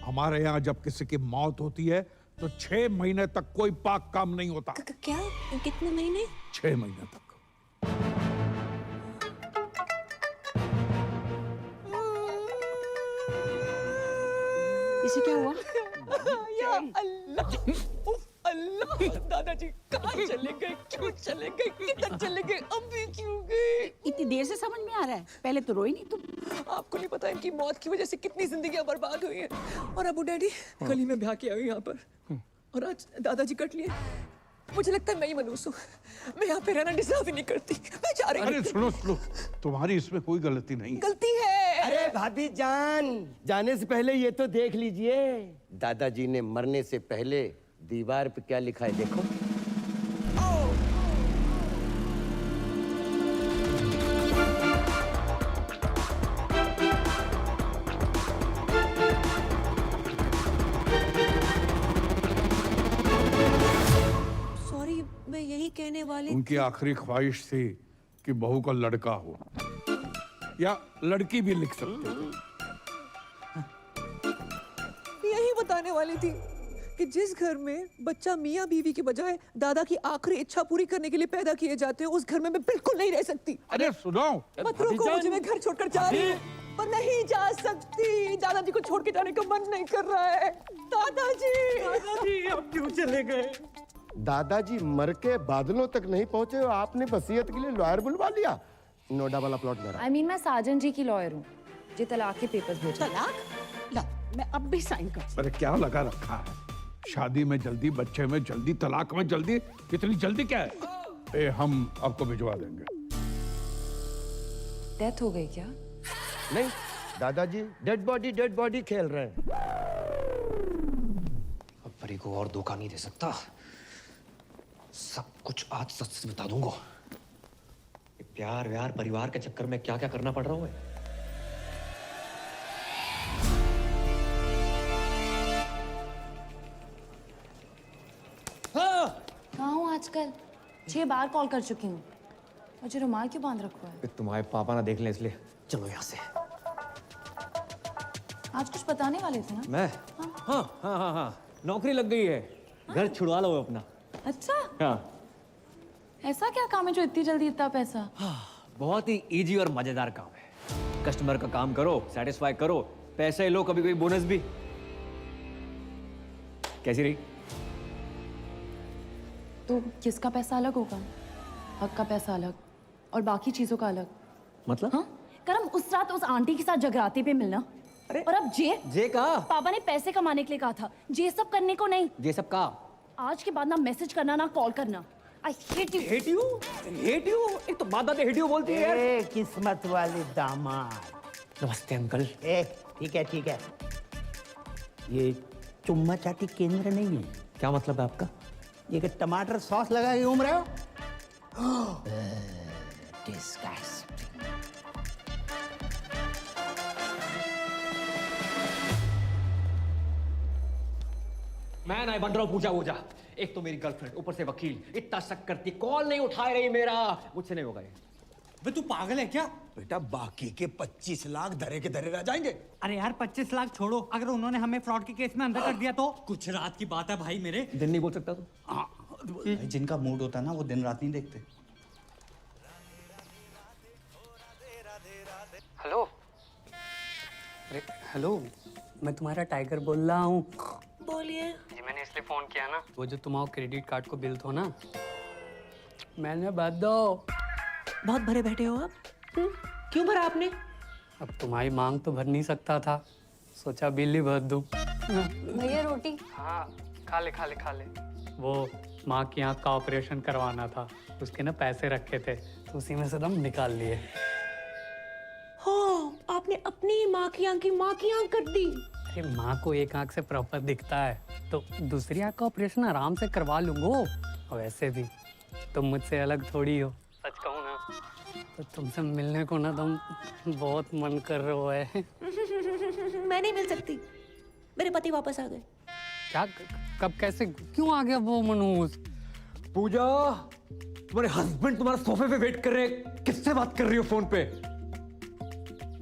हमारे यहाँ जब किसी की मौत होती है तो 6 महीने तक कोई पाक काम नहीं होता। क्या? कितने महीने? 6 महीने तक। इसे क्या हुआ? या अल्लाह, उफ अल्लाह, दादाजी कहाँ चले गए? क्यों चले गए? किधर चले गए? अभी क्यों गए? इतनी देर से समझ में आ रहा है, पहले तो रोई नहीं तुम। आपको नहीं पता इनकी मौत की वजह से कितनी जिंदगियां बर्बाद हुई हैं। और अबू डैडी कल ही मैं ब्याह के आई हूँ यहाँ पर, और आज दादाजी कट लिए। मुझे लगता है मैं ही मनूस हूँ। मैं यहाँ पे रहना डिजर्व ही नहीं करती। मैं जा रही हूँ। अरे सुनो सुनो, तुम्हारी इसमें कोई गलती नहीं है। गलती है। अरे भाभी जान, जाने से पहले ये तो देख लीजिए, दादाजी ने मरने से पहले दीवार पे क्या लिखा है, देखो। सॉरी, मैं यही कहने वाली उनकी आखिरी ख्वाहिश थी कि बहू का लड़का हो, या लड़की भी लिख सकते थे। यही बताने वाली थी कि जिस घर में बच्चा मियाँ बीवी के बजाय दादा की आखिरी इच्छा पूरी करने के लिए पैदा किए जाते हैं, उस घर में मैं बिल्कुल नहीं रह सकती। अरे सुनो, मत रोको मुझे, मैं घर छोड़कर जा रही हूँ। पर नहीं जा सकती, दादाजी को छोड़ के जाने का मन नहीं कर रहा है। दादाजी अब क्यों चले गए? दादाजी मर के बादलों तक नहीं पहुंचे और आपने वसीयत के लिए लॉयर बुलवा लिया। नोएडा वाला प्लॉट मेरा। I mean, मैं साजन जी की लॉयर हूँ, जो तलाक के पेपर्स भेज। तलाक? ला, मैं अब भी साइन कर। अरे क्या लगा रखा है? शादी में जल्दी, बच्चे में जल्दी, तलाक में जल्दी। इतनी जल्दी क्या है? हम आपको भिजवा देंगे। डेथ हो गई क्या? नहीं, दादाजी डेड बॉडी खेल रहे हैं। अब परी को और धोखा नहीं दे सकता। सब कुछ आज सच से बता दूंगा। ये प्यार व्यार परिवार के चक्कर में क्या क्या करना पड़ रहा है। कहाँ हूँ आजकल? 6 बार कॉल कर चुकी हूँ। मुझे रुमाल क्यों बांध रखा है? तुम्हारे पापा ना देख ले इसलिए। चलो यहाँ से। आज कुछ बताने वाले थे ना? मैं? हाँ, नौकरी लग गई है। घर छुड़वा लो अपना। अच्छा, हाँ। ऐसा क्या काम है जो इतनी जल्दी इतना पैसा? बहुत ही इजी और मजेदार काम है। कस्टमर का काम करो, सेटिस्फाई करो, पैसे लो, कभी कभी बोनस भी। कैसी रही? तो किसका पैसा अलग होगा? हक का पैसा अलग और बाकी चीजों का अलग। मतलब? हाँ? करम उस रात उस आंटी के साथ जगराते पे मिलना। अरे और अब जे का? पापा ने पैसे कमाने के लिए कहा था, जे सब करने को नहीं। ये सब का? आज के बाद ना मैसेज करना ना कॉल करना। I hate you. Hate you? Hate you? एक तो बात hate you बोलती है यार। किस्मत वाले दामाद। नमस्ते अंकल। ठीक है। ये चुम्मा चाटी केंद्र नहीं है। क्या मतलब है आपका? ये कि टमाटर सॉस लगा के घूम रहे हो? Disgusting. मैं नहीं बन रहा हूँ पूजा वूजा। एक तो मेरी गर्लफ्रेंड, ऊपर से वकील, इतना शक करती, कॉल नहीं उठा रही मेरा। मुझसे नहीं होगा ये। बे तू पागल है क्या? बेटा बाकी के 25 लाख धरे के धरे रह जाएंगे। अरे यार 25 लाख छोड़ो, अगर उन्होंने हमें फ्रॉड के केस में अंदर कर दिया तो? कुछ रात की बात है भाई मेरे। दिन नहीं बोल सकता तू? जिनका मूड होता है ना वो दिन रात नहीं देखते। हेलो, अरे हेलो, मैं तुम्हारा टाइगर बोल रहा हूँ। बोलिए। जी मैंने इसलिए फोन किया ना, वो जो तुम्हारा क्रेडिट कार्ड को बिल था ना, मैंने भर दो। बहुत भरे बैठे हो आप? क्यों भरा आपने? अब तुम्हारी मांग तो भर नहीं सकता था, सोचा बिल ही भर दूं। भैया रोटी। हाँ खा ले। वो माँ की आँख का ऑपरेशन करवाना था, उसके ना पैसे रखे थे तो उसी में से दम निकाल लिए। हो, आपने अपनी माँ की आँख कर दी। अरे माँ को एक आंख से प्रॉपर दिखता है तो दूसरी आंख का ऑपरेशन आराम से करवा लूंगो। और वैसे भी तुम मुझसे अलग थोड़ी हो। सच कहूँ ना तो तुमसे मिलने को ना तुम बहुत मन कर रहे है। मैं नहीं मिल सकती, मेरे पति वापस आ गए। क्या? कब? कैसे? क्यों आ गया वो मनोज? पूजा, तुम्हारे हस्बैंड तुम्हारा सोफे पे वेट कर रहे हैं। किससे बात कर रही हो फोन पे?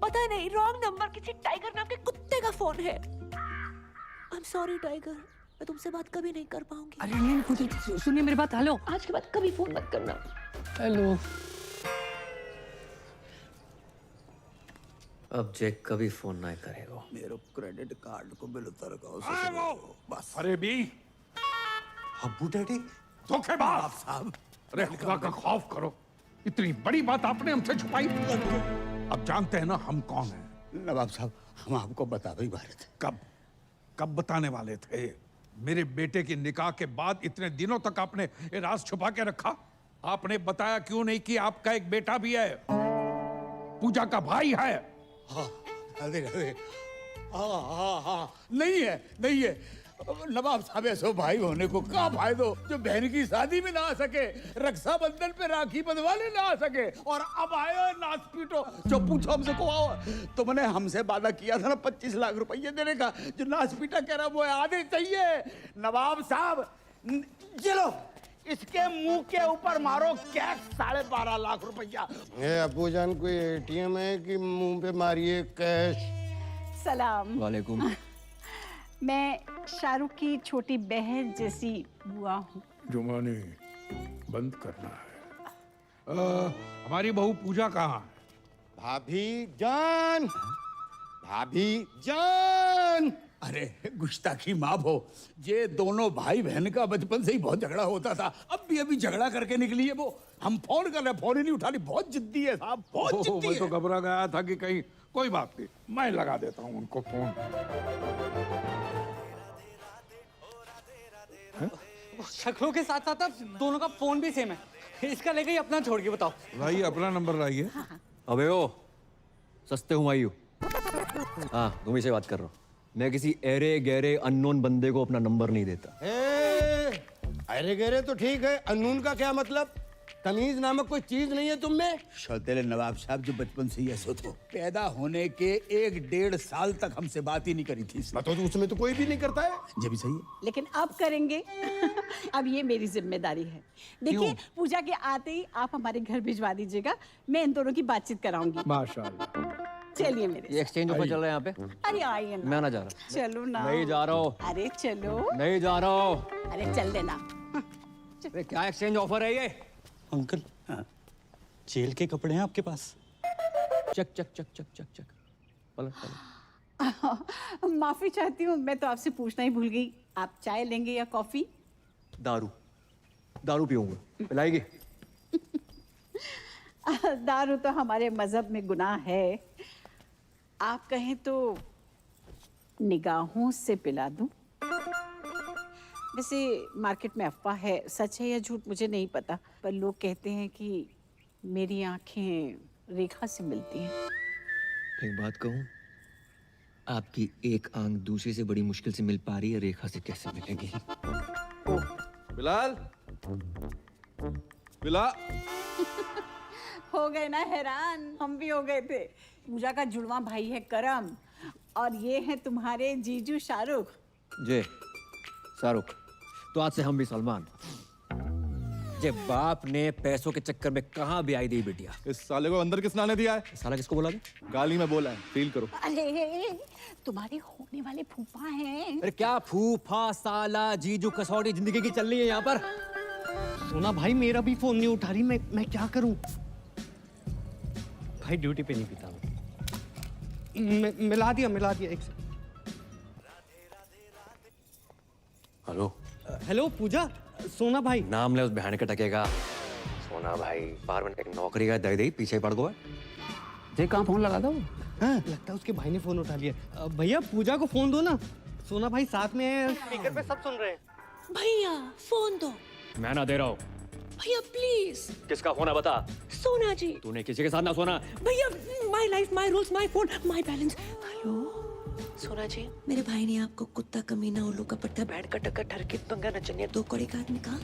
पता नहीं, रॉन्ग नंबर, किसी टाइगर नाम के कुत्ते का फोन है। आई एम सॉरी टाइगर, मैं तुमसे बात कभी नहीं कर पाऊंगी। अरे नहीं पूजा, सुनिए मेरी बात। हेलो, आज के बाद कभी फोन मत करना। हेलो। अब जैक कभी फोन ना करेगा। मेरे क्रेडिट कार्ड को बिल उतर बस। अरे भी अब्बू डैडी धोखेबाज साहब, अरे खुदा का खौफ करो, इतनी बड़ी बात आपने हमसे छुपाई। अब जानते हैं ना हम कौन हैं। नवाब साहब, हम आपको बता भी रहे थे। कब बताने वाले थे? मेरे बेटे की निकाह के बाद इतने दिनों तक आपने ये राज छुपा के रखा। आपने बताया क्यों नहीं कि आपका एक बेटा भी है, पूजा का भाई है। हाँ, नहीं है नवाब साहब, ऐसो भाई होने को क्या फायदो जो बहन की शादी में ना आ सके, रक्षाबंधन पे राखी बंधवाने ना आ सके, और अब आयो नाच पीटो। जो पूछो हमसे को आओ, तुमने हमसे वादा किया था ना 25 लाख रुपये देने का, जो नाच पीटा कह रहा वो आधे चाहिए। नवाब साहब, चलो इसके मुंह के ऊपर मारो कैश 12.5 लाख रुपया। अब्बू जान, कोई एटीएम है कि मुंह पे मारिए कैश? सलाम। वालेकुम। मैं शाहरुख की छोटी बहन जैसी बुआ हूँ। जुमानी बंद करना है। हमारी बहू पूजा कहाँ है? भाभी जान। अरे गुस्ताखी माफ हो, ये दोनों भाई बहन का बचपन से ही बहुत झगड़ा होता था। अब भी अभी झगड़ा करके निकली है वो। हम फोन कर रहे, फोन ही नहीं उठा रही। बहुत जिद्दी है साहब, बहुत जिद्दी मैं तो है। घबरा गया था कि कहीं कोई बात नहीं, मैं लगा देता हूँ उनको फोन। शक्लों के साथ साथ अब दोनों का फोन भी सेम है। इसका लेके ही अपना छोड़ के बताओ। लाइए अपना नंबर लाइए। अबे ओ, सस्ते हूँ आयु। हाँ, तुम ही से बात कर रहा हूँ। मैं किसी एरे गहरे अननोन बंदे को अपना नंबर नहीं देता। अरे गहरे तो ठीक है, अनून का क्या मतलब? तमीज नामक कोई चीज नहीं है तुम में? शौतेले नवाब साहब, जो बचपन से ही ऐसे थे, पैदा होने के 1-1.5 साल तक हमसे बात ही नहीं करी थी। तो उसमें तो कोई भी नहीं करता है। ये भी सही है, लेकिन अब करेंगे। अब ये मेरी जिम्मेदारी है। देखिए, पूजा के आते ही आप हमारे घर भिजवा दीजिएगा, मैं इन दोनों की बातचीत कराऊंगी। माशाल्लाह। चलिए मेरे। ये एक्सचेंज ऑफर चल रहा है यहाँ पे। अरे आइए ना। मैं ना जा रहा। चलो ना। नहीं जा रहा हूँ। अरे चलो। नहीं जा रहा हूँ। अरे चल देना। अरे क्या एक्सचेंज ऑफर है ये? अंकल, जेल के कपड़े हैं आपके पास? चक चक चक चक चक चक। पलट। माफी चाहती हूँ, मैं तो आपसे पूछना ही भूल गई। आप चाय लेंगे या कॉफी? दारू पीऊंगा। पिलाएगी? दारू तो हमारे मजहब में गुनाह है। आप कहें तो निगाहों से पिला दूं। वैसे मार्केट में अफवाह है, सच है या झूठ मुझे नहीं पता, पर लोग कहते हैं कि मेरी आंखें रेखा से मिलती हैं। एक बात कहूँ, आपकी एक आंख दूसरी से बड़ी मुश्किल से मिल पा रही है, रेखा से कैसे मिलेगी? बिलाल, हो गए ना हैरान? हम भी हो गए थे। पूजा का जुड़वा भाई है करम, और ये है तुम्हारे जीजू शाहरुख। जे शाहरुख, तो आज से हम भी सलमान। जे बाप ने पैसों के चक्कर में कहाँ भी आई दी बिटिया। इस साले को अंदर किसने आने दिया है? साला किसको बोला? गाली में बोला है, फील करो। अरे तुम्हारे होने वाले फूफा हैं। अरे क्या फूफा, साला, जीजू, कसौटी जिंदगी की चल रही है यहाँ पर। सोना भाई, मेरा भी फोन नहीं उठा रही। मैं क्या करूं? भाई ड्यूटी पे नहीं पीता। मिला दिया एक से। हेलो हेलो पूजा, सोना भाई। नाम ले उस बहन के टकेगा। सोना भाई बाहर में एक नौकरी का दे पीछे पड़ गया। जे कहाँ फोन लगा दो? हाँ, लगता है उसके भाई ने फोन उठा लिया। भैया पूजा को फोन दो ना, सोना भाई साथ में है, स्पीकर पे सब सुन रहे हैं। भैया फोन दो। मैं ना दे रहा हूँ। भैया प्लीज। किसका फोन है बता? सोना जी। तूने किसी के साथ ना सोना। भैया, my life, my rules, my phone, my balance. Hello सोना जी, मेरे भाई ने आपको कुत्ता, कमीना, उल्लू का पट्टा, बैठ का टक्कर, ठरकी, पंगा, नचनिया, 2 कौड़ी का आदमी कहा?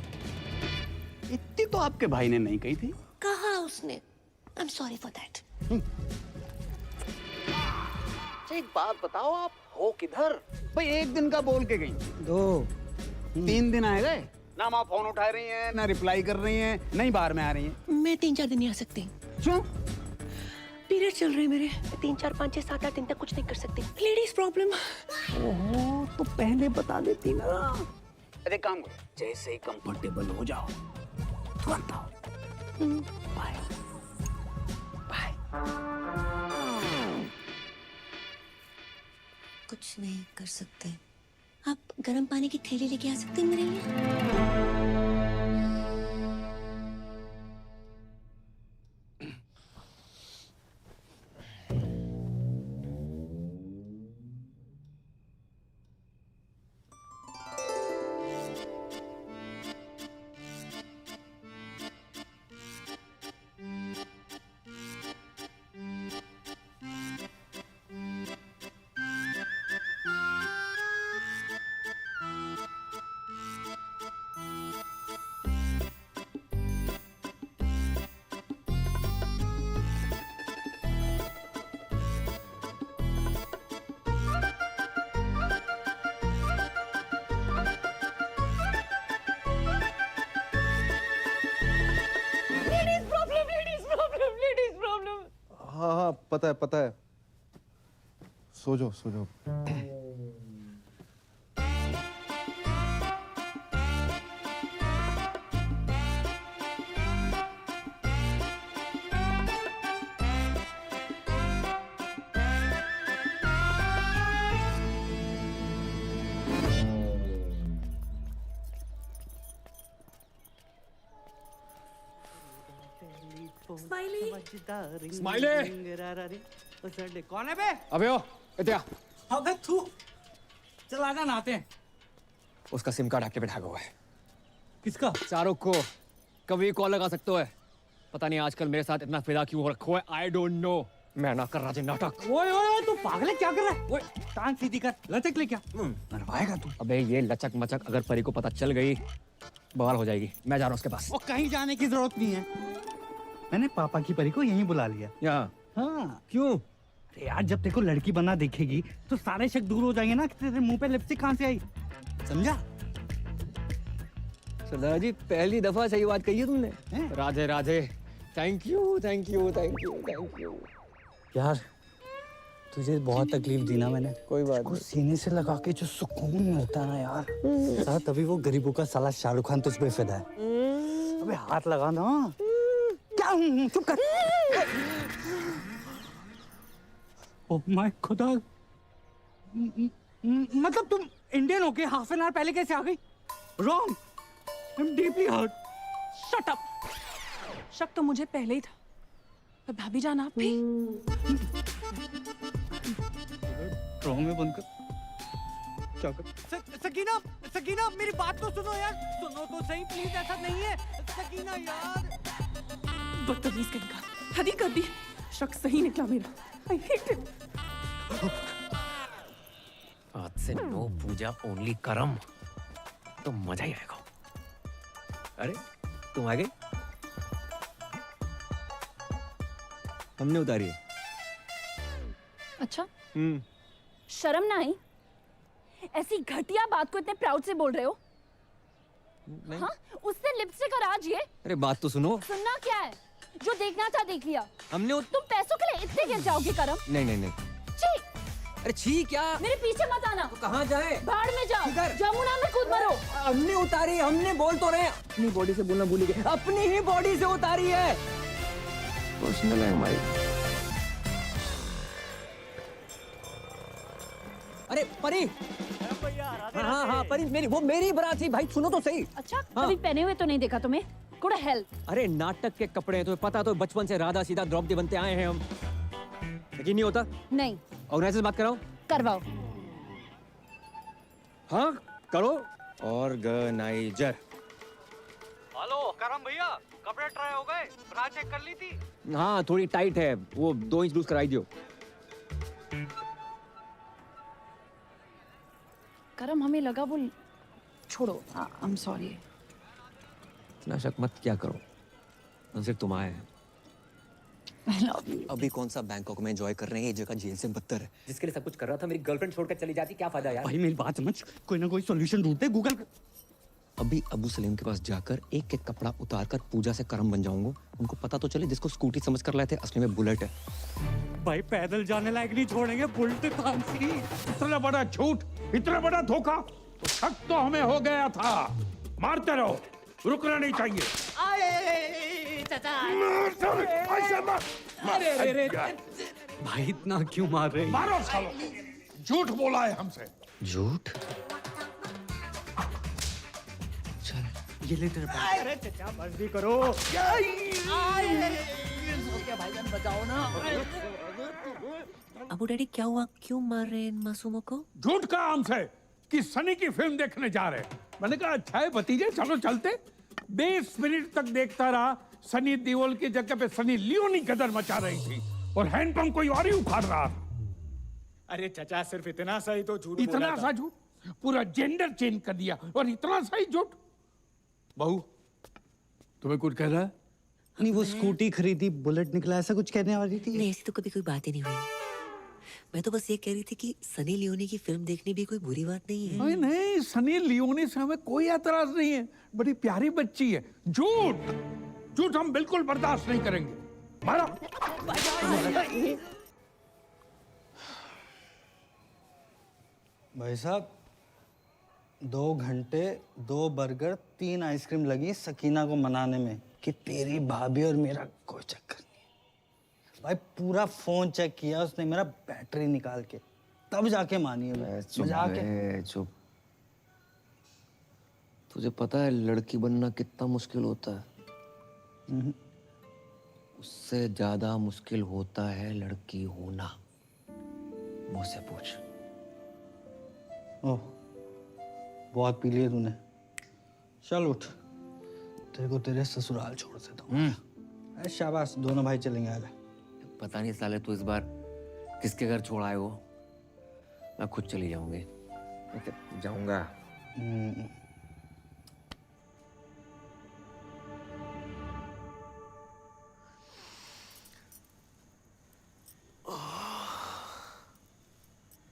इतनी तो आपके भाई ने नहीं कही थी। कहा उसने। I am sorry for that. एक बात बताओ, आप हो किधर? भाई 1 दिन का बोल के गई, 2 3 दिन आए गए ना, आप फोन उठा रही हैं ना रिप्लाई कर रही हैं, नहीं बाहर में आ रही हैं। मैं 3-4 दिन नहीं आ सकती। क्यों? पीरियड चल रहे हैं मेरे। 3, 4, 5, 6, 7, 8 दिन तक कुछ नहीं कर सकती। Ladies problem. ओहो, तो पहले बता देती ना। अरे काम करो, जैसे ही कंफर्टेबल हो जाओ तुरंत आओ। Bye bye. कुछ नहीं कर सकते। आप गर्म पानी की थैली लेके आ सकते हैं मेरे लिए? हाँ हाँ पता है। सो जाओ सो जाओ। स्माइली! कौन है बे? अबे ओ, इधर आ। अबे तू चल आजा, नहाते हैं। उसका सिम कार्ड आके बैठा हुआ है। किसका? शाहरुख को कभी कॉल लगा सकते हो। पता नहीं आजकल मेरे साथ इतना फिदा क्यों हो रखा है। I don't know. मैं ना कर रहा नाटक। ओए ओए तू पागल है, क्या कर रहा है? ओए टांग सीधी कर, लचक ले क्या? मरवाएगा तू। अबे ये लचक मचक अगर परी को पता चल गई बवाल हो जाएगी। मैं जा रहा हूँ उसके पास। वो कहीं जाने की जरूरत नहीं है, मैंने पापा की परी को यहीं बुला लिया। यहाँ? हाँ। क्यों? अरे यार जब तेरे को लड़की बना देखेगी तो सारे शक दूर हो जाएंगे ना कि तेरे मुंह पे लिपस्टिक कहाँ से आई, समझा? सरदार जी पहली दफा सही बात कही है तुमने। Radhe Radhe. Thank you thank you thank you thank you. यार तुझे बहुत तकलीफ दी ना मैंने। कोई बात नहीं। सीने से लगा के जो सुकून मिलता है ना यार, साला तभी वो गरीबों का साला शाहरुख खान तुझ पे फिदा है। अबे हाथ लगा ना। क्या? चुप कर। ओह माय खुदा, मतलब तुम इंडियन होके हाफ एन आवर पहले कैसे आ गई? Wrong, I am deeply hurt. Shut up. शक तो मुझे पहले ही था, पर भाभी जान आप भी। ड्रॉ में बंद कर। क्या कर? सकीना सकीना मेरी बात तो सुनो यार, सुनो तो सही प्लीज, ऐसा नहीं है सकीना यार। बदतमीज कहेगा, हद ही कर दी। शक सही निकला मेरा। I hate it. आज से नो पूजा ओनली करम, तो मजा ही आएगा। अरे तुम आ गए? हमने उतारी है। अच्छा शर्म ना आई? ऐसी घटिया बात को इतने प्राउड से बोल रहे हो? हाँ, उससे लिपस्टिक और आज ये। अरे बात तो सुनो। सुनना क्या है? जो देखना था देख लिया। हमने तुम पैसों के लिए इतने गिर जाओगे करम? नहीं नहीं नहीं। छी! अरे छी क्या? मेरे पीछे मत आना। तो कहाँ जाए? बाढ़ में जाओ। जमुना में कूद मरो। हमने उतारी, हमने बोल तो रहे हैं। अपनी बॉडी से बोलना भूल गए। अपनी ही बॉडी से उतारी है। पर्सनल है हमारी। अरे परी। हाँ हाँ परी, मेरी वो मेरी बारात थी भाई, सुनो तो सही। अच्छा कभी पहने हुए तो नहीं देखा तुम्हें? Good help. अरे नाटक के कपड़े हैं, तुम्हें पता तो बचपन से राधा सीधा द्रौपदी बनते आए हैं हम। यकीन नहीं होता? नहीं। ऑर्गेनाइजर से बात कराओ। करवाओ। हाँ करो। ऑर्गेनाइजर। हेलो करम भैया, कपड़े ट्राई हो गए? ब्रा चेक कर ली थी? हाँ थोड़ी टाइट है, वो 2 इंच लूज कराई दियो। करम हमें लगा वो छोड़ो, आई एम सॉरी। इतना शक मत क्या करो, सिर्फ तुम आए हैं। I love you. अभी कौन सा बैंकॉक में एंजॉय कर रहे हैं, ये जगह जेल से बदतर है। जिसके लिए सब कुछ कर रहा था, मेरी गर्लफ्रेंड छोड़कर चली जाती, क्या फायदा यार। भाई मेरी बात समझ, कोई ना कोई सॉल्यूशन ढूंढते, गूगल कर। अभी अबू सलीम के पास जाकर एक एक कपड़ा उतार कर पूजा से करम बन जाऊंगा। उनको पता तो चले जिसको स्कूटी समझ कर लाए थे असली में बुलेट है। भाई पैदल जाने लायक नहीं छोड़ेंगे, बुलेट कौन सी। इतना बड़ा झूठ, इतना बड़ा धोखा, तो शक तो हमें हो गया था। मारते रहो, रुकना नहीं चाहिए। भाई इतना क्यों मार रहे हैं? मारो सालो, झूठ बोला है हमसे। झूठ? ये ले तेरे पास। अरे चचा बस भी करो। भाईजान बचाओ ना। अबू डैडी क्या हुआ, क्यों मार रहे हैं इन मासूमों को? झूठ कहा हमसे कि सनी की फिल्म देखने जा रहे हैं। मैंने कहा अच्छा है भतीजे, चलो चलते। 20 मिनट तक देखता रहा, सनी देओल की जगह पे सनी लियोनी गदर मचा रही थी और हैंडपंप कोई और ही उखाड़ रहा था। अरे चचा सिर्फ इतना सा ही तो झूठ इतना बोला सा था। झूठ, पूरा जेंडर चेंज कर दिया और इतना सा ही झूठ। बहू तुम्हें कुछ कह रहा है? नहीं वो स्कूटी खरीदी, बुलेट निकला, ऐसा कुछ कहने वाली थी। नहीं, ऐसी तो कभी कोई बात ही नहीं हुई। मैं तो बस ये कह रही थी कि सनी लियोनी की फिल्म देखनी भी कोई बुरी बात नहीं है। नहीं नहीं, सनी लियोनी से हमें कोई एतराज नहीं है, बड़ी प्यारी बच्ची है। झूठ झूठ हम बिल्कुल बर्दाश्त नहीं करेंगे। मारो। भाई साहब 2 घंटे 2 बर्गर 3 आइसक्रीम लगी सकीना को मनाने में कि तेरी भाभी और मेरा कोई चक्कर नहीं है। भाई पूरा फोन चेक किया उसने मेरा, बैटरी निकाल के, तब जाके मानी है। मजाक है। चुप। तुझे पता है लड़की बनना कितना मुश्किल होता है? उससे ज्यादा मुश्किल होता है लड़की होना। मुझसे पूछ। ओह बहुत पी लिया तूने, चल उठ, तेरे को तेरे ससुराल छोड़ देता हूँ। शाबाश, दोनों भाई चलेंगे। आजा। पता नहीं साले तू इस बार किसके घर छोड़ आए हो। मैं खुद चली जाऊंगी। जाऊंगा।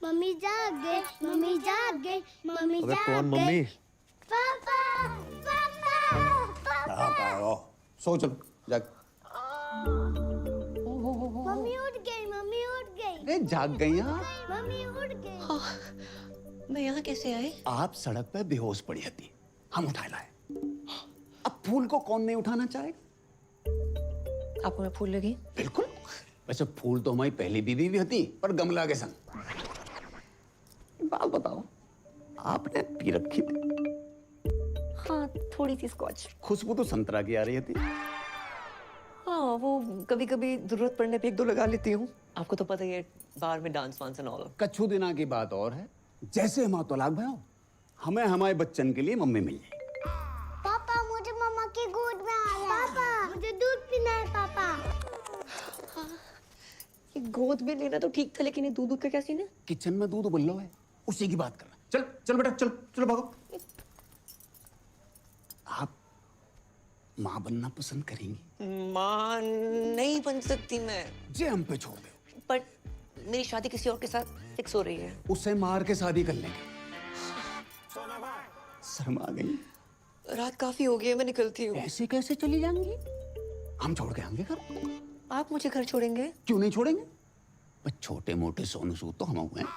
मम्मी जाग गए, मम्मी जाग गए, मम्मी अबे जाग कौन गए। मम्मी? पापा पापा पापा। सो चलो जाग। मम्मी उठ गई, मम्मी उठ गई। अरे जाग गई आप? मम्मी उठ गई। मैं यहाँ कैसे आई? आप सड़क पे बेहोश पड़ी थी, हम उठा लाए। अब फूल को कौन नहीं उठाना चाहेगा? आपको मैं फूल लगी? बिल्कुल। वैसे फूल तो हमारी पहली बीवी भी थी, पर गमला के संग। बात बताओ, आपने पी रखी थी? हाँ, थोड़ी सी स्कॉच। खुशबू तो संतरा की आ रही थी। हाँ, वो कभी कभी जरूरत पड़ने पे 1-2 लगा लेती हूँ। आपको तो पता ही है, बाहर में डांस वांस एंड ऑल। कच्छू दिना की बात और है, जैसे हम तलाक भयो, हमें हमारे बच्चन के लिए मम्मी मिल जाए। पापा मुझे मम्मा की गोद में आया। पापा मुझे दूध पीना है। पापा ये गोद में लेना तो ठीक था, लेकिन ये दूध का क्या सीन है? किचन में दूध उबल रहा है, उसी की बात करना। चल चल बेटा, चल चलो भागो। आप माँ बनना पसंद करेंगी? माँ नहीं बन सकती मैं। जे हम पे छोड़ दो। पर मेरी शादी किसी और के साथ फिक्स हो रही है। उससे मार के शादी कर लेंगे। शर्म आ गई? रात काफी हो गई है, मैं निकलती हूँ। ऐसे कैसे चली जाएंगी? हम छोड़ के आएंगे घर। आप मुझे घर छोड़ेंगे? क्यों नहीं छोड़ेंगे? पर छोटे मोटे सोनू सूद तो हम हुए हैं।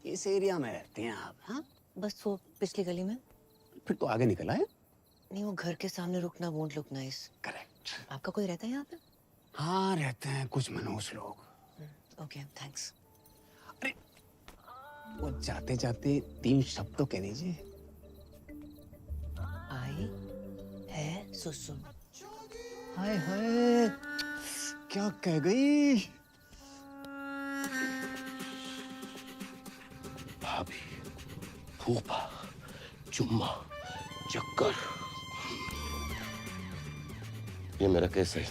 इस एरिया में रहते हैं आप? हाँ, बस वो पिछली गली में। फिर तो आगे निकला है। नहीं, वो घर के सामने रुकना वोंट लुक नाइस। करेक्ट। आपका कोई रहता है यहाँ पे? हाँ रहते हैं कुछ मनोज लोग। Okay, thanks. वो जाते जाते 3 शब्द तो कह दीजिए। आई है सुसु। हाय हाय, क्या कह गई? भाभी, फूफा, चुम्मा, चक्कर। ये मेरा केस है।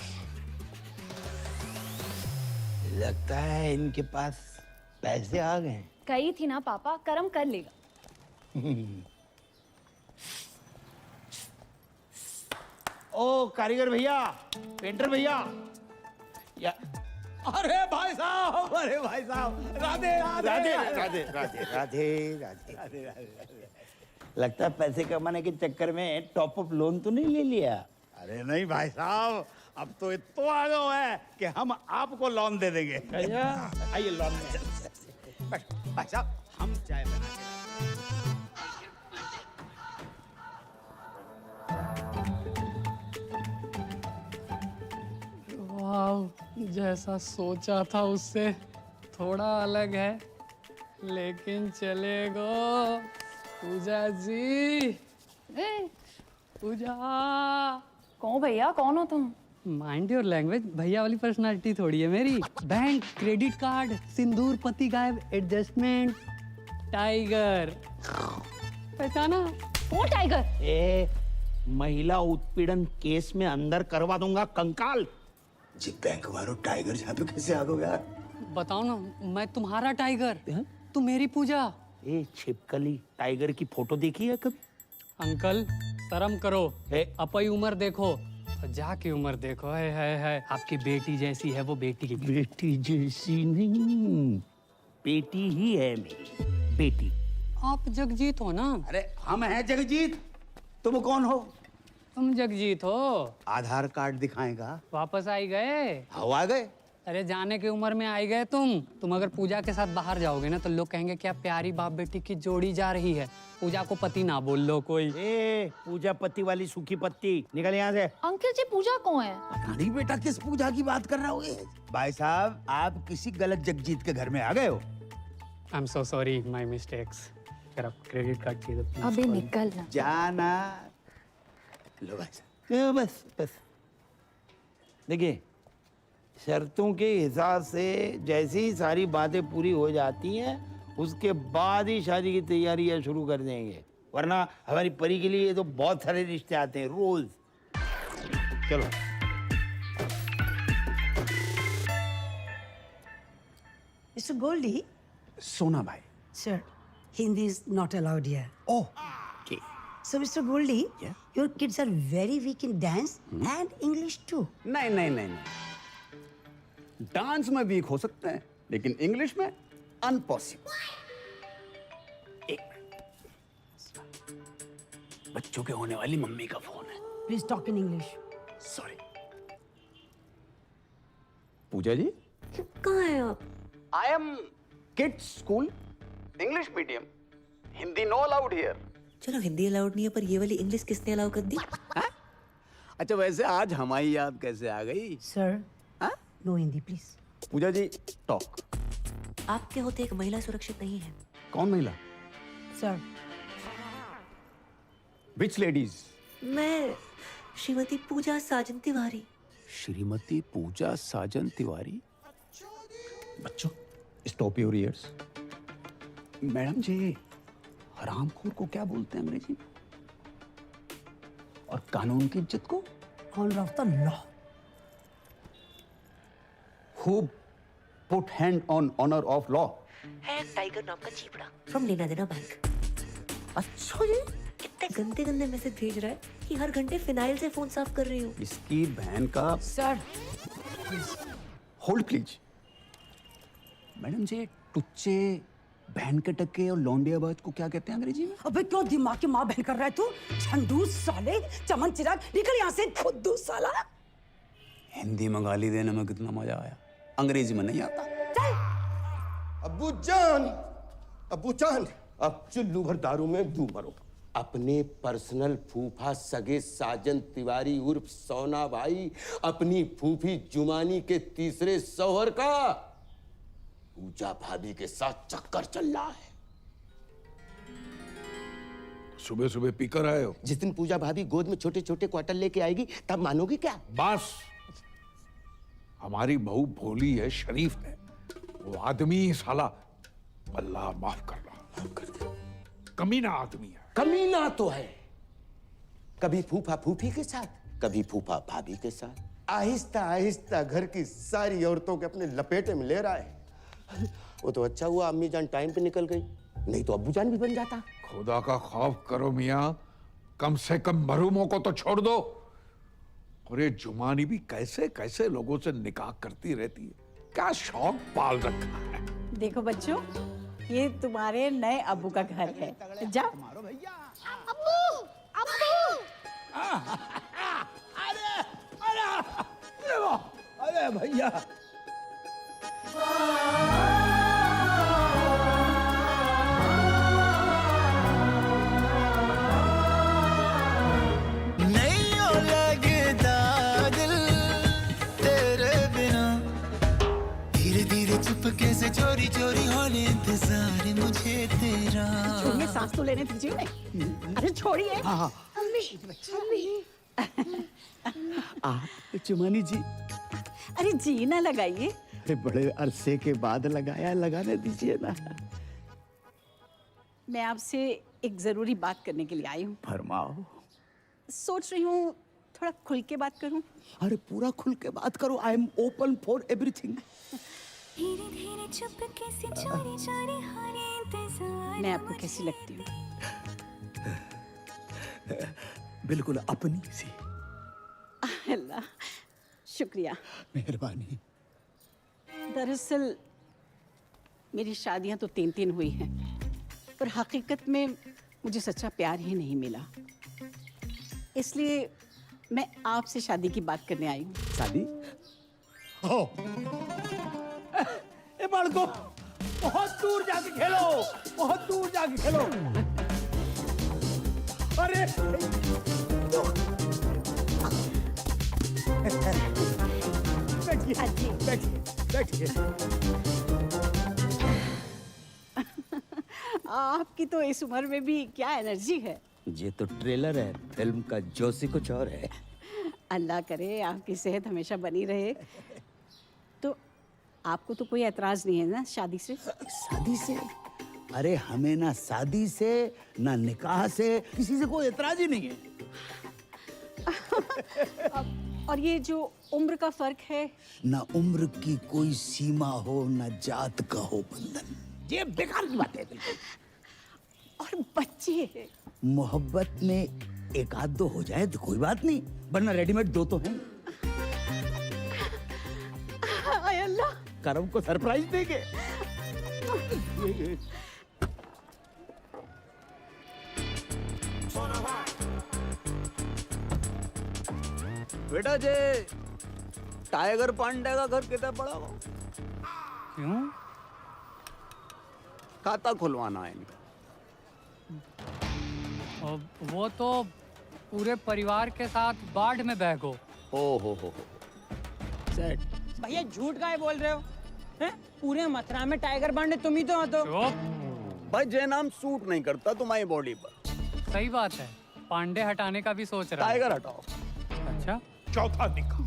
लगता है इनके पास पैसे आ गए। कही थी ना पापा, कर्म कर लेगा। ओ कारीगर भैया, पेंटर भैया, या अरे भाई साहब, अरे भाई साहब, राधे राधे राधे राधे राधे राधे राधे। लगता है पैसे कमाने के चक्कर में टॉप अप लोन तो नहीं ले लिया? अरे नहीं भाई साहब, अब तो इतना आ गया है कि हम आपको लोन दे देंगे। आइए लोन में। भाई साहब, हम चाय बना के वाह, जैसा सोचा था उससे थोड़ा अलग है, लेकिन चलेगा। पूजा जी, पूजा। कौन भैया, कौन हो तुम? माइंड योर लैंग्वेज, भैया वाली पर्सनालिटी थोड़ी है मेरी। बैंक, क्रेडिट कार्ड, सिंदूर, पति गायब, एडजस्टमेंट, टाइगर। पहचाना? वो टाइगर? ए, महिला उत्पीड़न केस में अंदर करवा दूंगा कंकाल। जी बैंक वालों, टाइगर यहाँ पे कैसे आ गए यार? बताओ ना, मैं तुम्हारा टाइगर, तुम मेरी पूजा। ए छिपकली, टाइगर की फोटो देखी है कभी? अंकल शर्म करो, अपनी उम्र देखो, तो जाके उम्र देखो। है आपकी बेटी जैसी है वो, बेटी की बेटी जैसी नहीं, बेटी ही है मेरी बेटी। आप जगजीत हो ना? अरे हम हैं जगजीत, तुम कौन हो? तुम जगजीत हो। आधार कार्ड दिखाएगा? वापस आई गए? हाँ आ गए। अरे जाने की उम्र में आई गए तुम अगर पूजा के साथ बाहर जाओगे ना तो लोग कहेंगे क्या प्यारी बाप बेटी की जोड़ी जा रही है। पूजा को पति ना बोल लो कोई। ए, पूजा पति वाली सूखी पत्ती, निकल यहाँ से। अंकल जी, पूजा कौन है? नहीं बेटा, किस पूजा की बात कर रहा हो? भाई साहब, आप किसी गलत जगजीत के घर में आ गए हो। I am so sorry, my mistakes. अगर आप क्रेडिट कार्ड चाहिए तो अबे निकल ना। जाना। लो भाई साहब, बस बस। देखिए, शर्तों के हिसाब से जैसे ही सारी बातें पूरी हो जाती हैं, उसके बाद ही शादी की तैयारियां शुरू कर देंगे, वरना हमारी परी के लिए तो बहुत सारे रिश्ते आते हैं रोज। चलो। Mr. Goldie? सोना भाई। Sir, Hindi is not allowed here. Oh, okay. So, Mr. Goldie, your kids are very weak in dance and English too. नहीं नहीं नहीं नहीं, डांस में वीक हो सकते हैं, लेकिन इंग्लिश में अनपॉसिबल। बच्चों के होने वाली मम्मी का फोन है। Please talk in English. Sorry. Pooja ji, कहाँ हैं आप? I am kids school, English medium, Hindi no allowed here. चलो हिंदी अलाउड नहीं है, पर ये वाली इंग्लिश किसने अलाउ कर दी? अच्छा, वैसे आज हमारी याद कैसे आ गई? Sir, no Hindi, please. Puja ji, talk. आपके होते एक महिला सुरक्षित नहीं है। कौन महिला? Sir. Which ladies? मैं श्रीमती पूजा साजन तिवारी। श्रीमती पूजा साजन तिवारी। बच्चों, स्टॉप योर ईयर्स। मैडम जी, हरामखोर को क्या बोलते हैं अंग्रेजी में? और कानून की इज्जत को? Honor of the law. Who put hand on honor of law? है एक टाइगर नाम का चीपड़ा फ्रॉम लेना देना बैंक। अच्छा, ये इतने गंदे गंदे मैसेज भेज रहा है कि हर घंटे फिनाइल से फोन साफ कर रही हूँ। इसकी बहन का। Sir. Hold please. मैडम जी, टुच्चे, बहन के टक्के और लौंडियाबाज को क्या कहते हैं अंग्रेजी में? अबे क्यों दिमाग की माँ बहन कर रहा है तू? झंडू साले, चमन चिराग, निकल यहाँ से खुद्दू साला। हिंदी में गाली देने में कितना मजा आया, अंग्रेजी में नहीं आता। अब्बू जान, अब्बू जान, अब चुल्लू भर दारू में डूब मरो। अपने पर्सनल फूफा सगे साजन तिवारी उर्फ सोना भाई, अपनी फूफी जुमानी के तीसरे शौहर का पूजा भाभी के साथ चक्कर चल रहा है। सुबह सुबह पीकर आए हो? जिस दिन पूजा भाभी गोद में छोटे छोटे क्वार्टर लेके आएगी, तब मानोगे क्या? बस, हमारी बहू भोली है, शरीफ है, वो आदमी साला अल्लाह माफ कर रहा, कमीना आदमी है। कमीना तो है, कभी फूफा फूफी के साथ, कभी फूफा भाभी के साथ। आहिस्ता आहिस्ता घर की सारी औरतों के अपने लपेटे में ले रहा है। वो तो अच्छा हुआ अम्मी जान टाइम पे निकल गई, नहीं तो अब्बू जान भी बन जाता। खुदा का खौफ करो मियाँ, कम से कम मरूमों को तो छोड़ दो। और ये जुमानी भी कैसे कैसे लोगों से निकाह करती रहती है, क्या शौक पाल रखा है। देखो बच्चों, ये तुम्हारे नए अब्बू का घर है। जा। अब्बू अब्बू अरे भैया नहीं हो लगता दिल तेरे बिना, धीरे धीरे चुपके से चोरी चोरी होने इंतजार मुझे तेरा। छोड़िए, सांस तो लेने दीजिए उन्हें। अरे छोड़िए। आप चुमानी जी, अरे जी ना लगाइए। अरे बड़े अरसे के बाद लगाया, लगाने दीजिए ना। मैं आपसे एक जरूरी बात करने के लिए आई हूँ। फरमाओ। सोच रही हूँ थोड़ा खुल के बात करूँ। अरे पूरा खुल के बात करो, I am open for everything. धीरे धीरे चुपके से चोरी चोरी होने इंतजार। मैं आपको कैसी लगती हूँ? बिल्कुल अपनी सी। अल्लाह, शुक्रिया। मेहरबानी। दरअसल मेरी शादियां तो 3 हुई हैं, पर हकीकत में मुझे सच्चा प्यार ही नहीं मिला। इसलिए मैं आपसे शादी की बात करने आई हूँ। शादी? हो। ए बालको, बहुत दूर जाके खेलो, बहुत दूर जाके खेलो। अरे बैठिए, बैठिए, बैठिए। आपकी तो इस उम्र में भी क्या एनर्जी है। ये तो ट्रेलर है, फिल्म का जोशी कुछ और है। अल्लाह करे आपकी सेहत हमेशा बनी रहे। तो आपको तो कोई एतराज नहीं है ना शादी से? शादी से? अरे हमें ना शादी से ना निकाह से किसी से कोई एतराज ही नहीं है। और ये जो उम्र का फर्क है? ना उम्र की कोई सीमा हो, ना जात का हो बंधन। ये बेकार की बात है बिल्कुल। और बच्चे? मोहब्बत में एक आध दो हो जाए तो कोई बात नहीं, वरना रेडीमेड 2 तो हैं। आय अल्लाह, करम को सरप्राइज देंगे। बेटा जे टाइगर पांडे का घर कितना बड़ा हो? क्यों? खाता खुलवाना है इनका। वो तो पूरे परिवार के साथ बाढ़ में बह गो। हो। सेट। भैया झूठ काहे बोल रहे हो? हैं? पूरे मथुरा में टाइगर पांडे तुम ही तो हो। तो भाई जे नाम सूट नहीं करता तुम्हारी बॉडी पर। सही बात है, पांडे हटाने का भी सोच रहा है। टाइगर हटाओ। अच्छा, चौथा निकाह।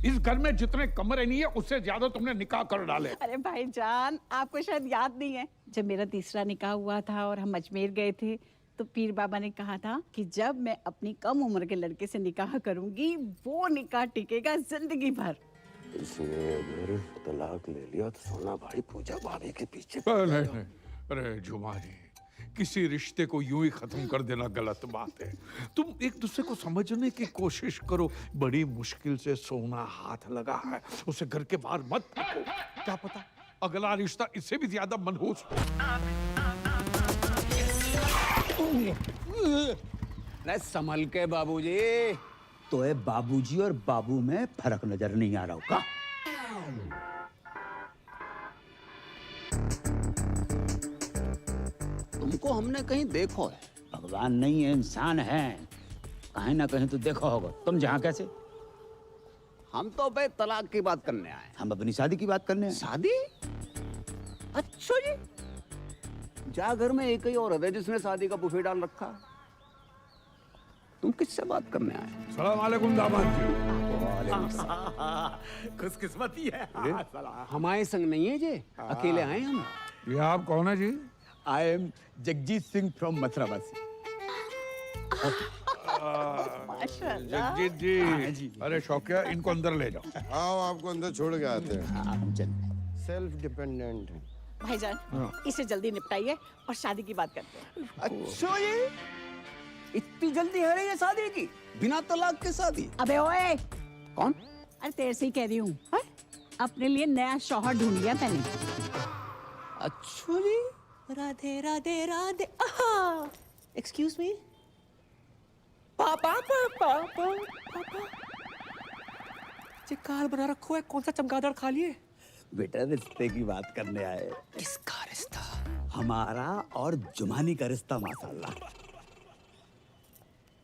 इस घर में जितने कमरे नहीं है उससे ज्यादा तुमने निकाह कर डाले। अरे भाईजान, आपको शायद याद नहीं है, जब मेरा तीसरा निकाह हुआ था और हम अजमेर गए थे तो पीर बाबा ने कहा था कि जब मैं अपनी कम उम्र के लड़के से निकाह करूंगी वो निकाह टिकेगा जिंदगी भर। इसने अगर तलाक ले लिया तो सोना भाई पूजा भाभी के पीछे। नहीं। अरे जुमानी, किसी रिश्ते को यूं ही खत्म कर देना गलत बात है। तुम एक दूसरे को समझने की कोशिश करो। बड़ी मुश्किल से सोना हाथ लगा है, उसे घर के बाहर मत फेंको। क्या पता अगला रिश्ता इससे भी ज्यादा मनहूस हो। संभल के बाबूजी। तो है बाबूजी और बाबू में फर्क नजर नहीं आ रहा होगा? तुमको हमने कहीं देखो है? भगवान नहीं है, इंसान है, कहीं ना कहीं तो देखा होगा। तुम जहाँ कैसे? हम तो भाई तलाक की बात करने आए। हम अपनी शादी की बात करने आए। शादी? अच्छा जी, जा घर में एक ही औरत है जिसने शादी का बुफे डाल रखा है। तुम किससे बात करने आए? सलाम वालेकुम दामाद जी। खुशकिस्मती है। हमारे संग नहीं है जी, अकेले आए हम। ये आप कौन है जी? I am Jagjit Singh from Mathura वासी। माशाल्लाह। जगजीत जी, अरे शौकिया इनको अंदर ले जाओ। आओ आपको अंदर छोड़ के आते हैं। सेल्फ डिपेंडेंट है। भाईजान इसे जल्दी निपटाइए और शादी की बात करते हैं। अच्छा ये इतनी जल्दी है ये शादी की, बिना तलाक के शादी? अबे ओए, कौन? अरे तेरे से ही कह रही हूँ, अपने लिए नया शौहर ढूंढ लिया मैंने। अच्छा जी। राधे राधे राधे। Excuse me. पापा पापा पापा ये कार बना रखो है, कौन सा चमगादड़ खा लिए? बेटा रिश्ते की बात करने आए। किसका रिश्ता? हमारा और जुमानी का रिश्ता माशाल्लाह।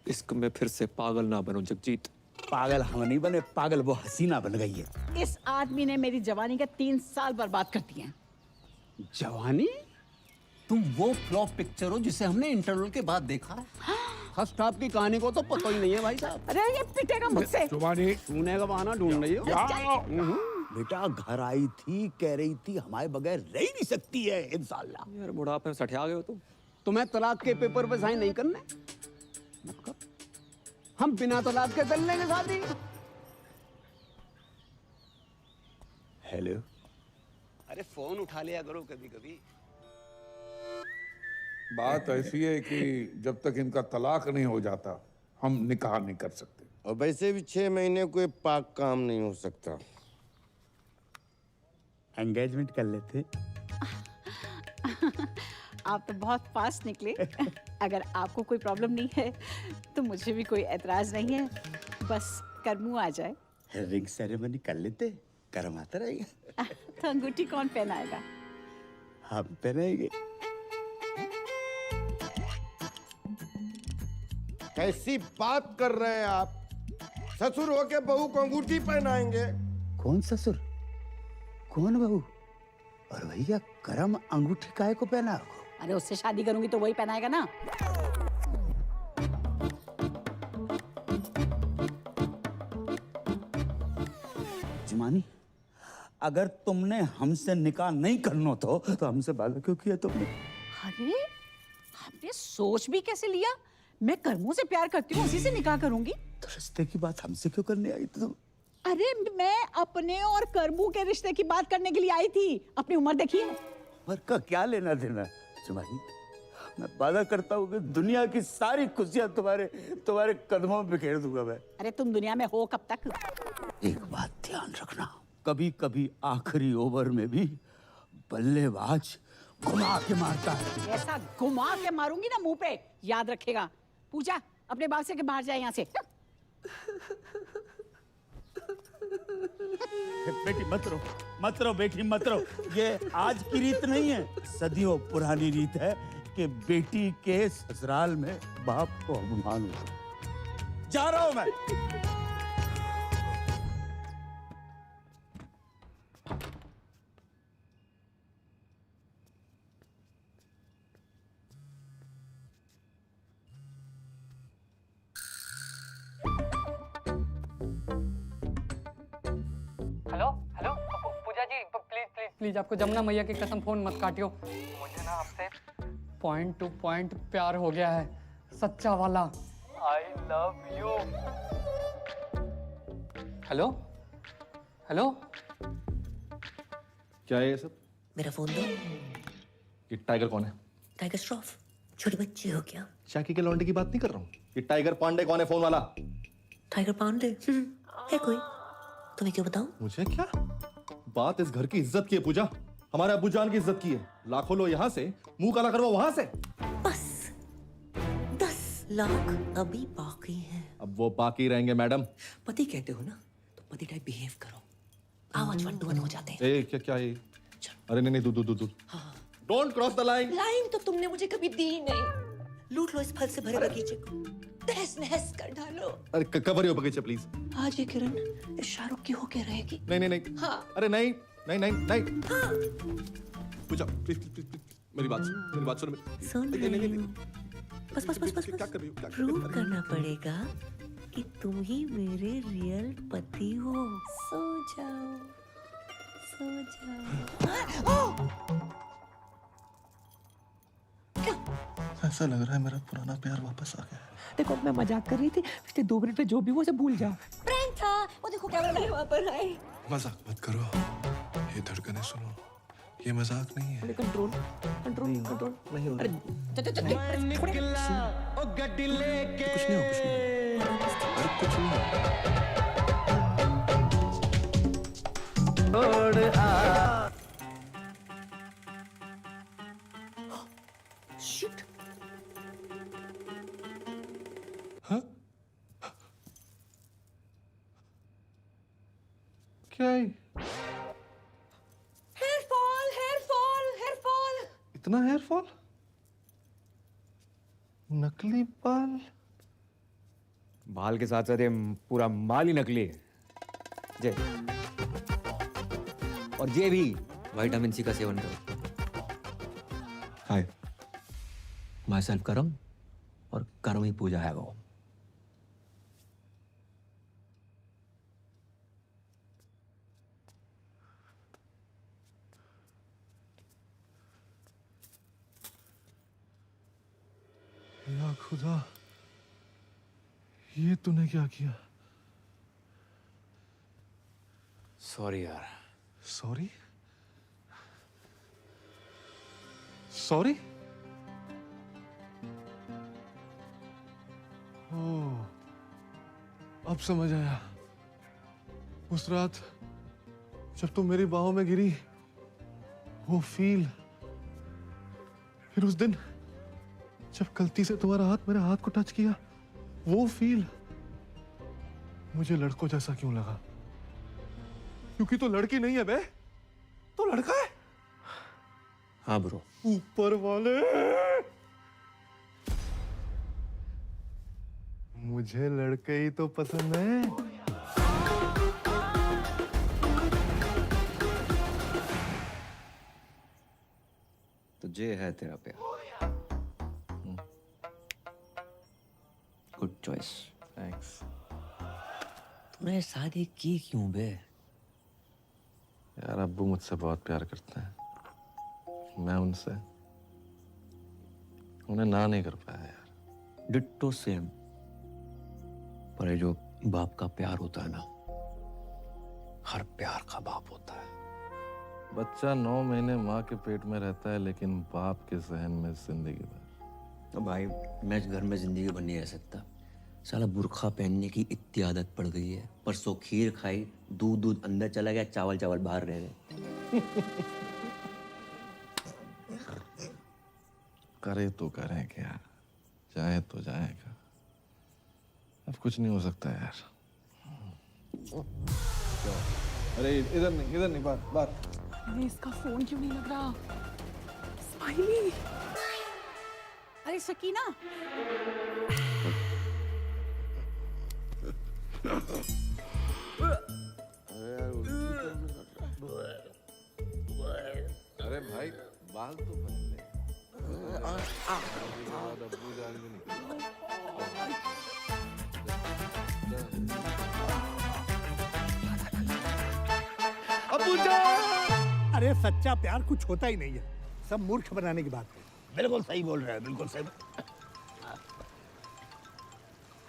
इश्क में फिर से पागल ना बनो जगजीत। पागल हम नहीं बने, पागल वो हसीना बन गई है। इस आदमी ने मेरी जवानी के 3 साल बर्बाद कर दिए हैं। जवानी? तुम वो फ्लॉप पिक्चर हो जिसे हमने इंटरवल के बाद देखा। फर्स्ट हाफ की कहानी को तो पता ही नहीं है भाई साहब। अरे ये पिटेगा मुझसे। छूने का बहाना ढूंढ रही हो। बेटा घर आई थी, कह रही थी हमारे बगैर रह ही नहीं सकती है इंशाल्लाह। यार बुढ़ापे में सठिया गए हो तुम। तुम्हें तलाक के पेपर पे साइन नहीं करने? हम बिना तलाक के कर लेंगे शादी। हेलो। अरे फोन उठा लिया करो कभी कभी। बात ऐसी है कि जब तक इनका तलाक नहीं हो जाता हम निकाह नहीं कर सकते। और वैसे भी 6 महीने कोई पाक काम नहीं हो सकता। एंगेजमेंट कर लेते। आप तो बहुत फास्ट निकले। अगर आपको कोई प्रॉब्लम नहीं है तो मुझे भी कोई एतराज नहीं है, बस करमू आ जाए। रिंग सेरेमनी कर लेते, कर्म आता रहेगा। तो अंगूठी कौन पहनाएगा? हम पहनाएंगे। कैसी बात कर रहे हैं आप? ससुर होके बहू को अंगूठी पहनाएंगे? कौन ससुर, कौन बहू? और भैया करम अंगूठी काहे को पहना? अरे उससे शादी करूंगी तो वही पहनाएगा ना। जुमानी, अगर तुमने हमसे निकाह नहीं करना तो हमसे वादा क्यों किया तुमने? अरे आपने सोच भी कैसे लिया? मैं कर्मों से प्यार करती हूँ, उसी से निकाह करूंगी। तो रिश्ते की बात हमसे क्यों करने आई तुम? अरे मैं अपने और कर्मू के रिश्ते की बात करने के लिए आई थी। अपनी उम्र देखिए। उम्र का क्या लेना देना जुमानी? मैं वादा करता हूँ कि दुनिया की सारी खुशियां तुम्हारे कदमों में बिखेर दूंगा मैं। अरे तुम दुनिया में हो कब तक? एक बात ध्यान रखना, कभी कभी आखिरी ओवर में भी बल्लेबाज घुमा के मारता है। ऐसा घुमा के मारूंगी ना मुंह पे, याद रखेगा। पूजा अपने बाल से के बाहर जाए यहाँ से। बेटी मत रो बेटी मत रो। ये आज की रीत नहीं है, सदियों पुरानी रीत है कि बेटी के ससुराल में बाप को अपमान हो। जा रहा हूं मैं। Hello hello Puja ji, please please please, आपको जमुना मैया की कसम फोन मत काटियो। मुझे ना आपसे पॉइंट टू पॉइंट प्यार हो गया है, सच्चा वाला। I love you. Hello hello, क्या है ये सब? मेरा फोन दो। ये टाइगर कौन है? टाइगर श्रॉफ, छोटी बच्ची हो क्या? शाकी के लौंडे की बात नहीं कर रहा हूँ। ये टाइगर पांडे कौन है फोन वाला? टाइगर पांडे है कोई? तुम्हें क्यों बताऊं? मुझे क्या? बात इस घर की इज्जत की है पूजा, हमारे अब्बू जान की इज्जत की है। लाखों लोग यहाँ से मुंह काला करवा वहां से। बस 10 लाख अभी बाकी हैं। अब वो बाकी रहेंगे मैडम। पति कहते हो ना, तो पति टाइप बिहेव करो। आवाज 1 to 1 हो जाते हैं। ए क्या ये? अरे नहीं दूध। Don't cross the line. Line तो तुमने मुझे कभी दी नहीं। लूट लो इस फल से भरे बगीचे को, तहस नहस कर डालो। अरे कवर योर बगीचे प्लीज। आज ये किरण इस शाहरुख की होके रहेगी। नहीं। हाँ। अरे नहीं। हाँ। पूजा प्लीज मेरी बात सुन। सुन रही हूँ। बस क्या कर रही हो? प्रूव करना पड़ेगा कि तुम ही मेरे रियल पति हो। सो जाओ। क्या? ऐसा लग रहा है मेरा पुराना प्यार वापस आ गया है। देखो मैं मजाक कर रही थी, पिछले 2 मिनट में जो भी वो सब भूल जाओ। प्रैंक था। वो देखो क्या बोल रहा है वहाँ पर। हाय। मजाक मत करो, ये धड़कनें सुनो, ये मजाक नहीं है। कंट्रोल कंट्रोल कंट्रोल नहीं अरे कुछ नहीं हो, कुछ नहीं हो। अरे कुछ नहीं हो। शिट। हाँ? क्या है? Hair fall hair fall hair fall. इतना हेयर फॉल? नकली बाल? बाल के साथ साथ ये पूरा माल ही नकली है। जय। और ये भी विटामिन सी का सेवन करो। हाय, माई सेल्फ करम और कर्म ही पूजा है वो। या खुदा, ये तूने क्या किया? सॉरी यार। सॉरी? सॉरी? ओह, अब समझ आया। उस रात जब तुम मेरी बाहों में गिरी, वो फील, फिर उस दिन जब गलती से तुम्हारा हाथ मेरे हाथ को टच किया, वो फील मुझे लड़कों जैसा क्यों लगा? क्योंकि तो लड़की नहीं है बे, तो लड़का है। हाँ ब्रो। ऊपर वाले, मुझे लड़के ही तो पसंद है। तो ये है तेरा प्यार। Good choice. थैंक्स। तूने शादी की क्यों बे? यार अब्बू मुझसे बहुत प्यार करते हैं, मैं उनसे उन्हें ना नहीं कर पाया यार। Ditto same. पर ये जो बाप का प्यार होता है ना, हर प्यार का बाप होता है। बच्चा 9 महीने माँ के पेट में रहता है, लेकिन बाप के जहन में जिंदगी भर। तो भाई मैं इस घर में जिंदगी भर नहीं रह सकता। साला बुर्खा पहनने की इतनी आदत पड़ गई है। परसों खीर खाई, दूध अंदर चला गया, चावल चावल बाहर रह गए। करे तो करें क्या, जाए तो जाएगा। अब कुछ नहीं हो सकता यार। अरे इधर नहीं, बात। अरे इसका फोन क्यों नहीं लग रहा? स्माइली। अरे सकीना, अरे भाई बाल तो पहले अरे सच्चा प्यार कुछ होता ही नहीं है, सब मूर्ख बनाने की बात है। बिल्कुल सही बोल रहे हैं, बिल्कुल सही।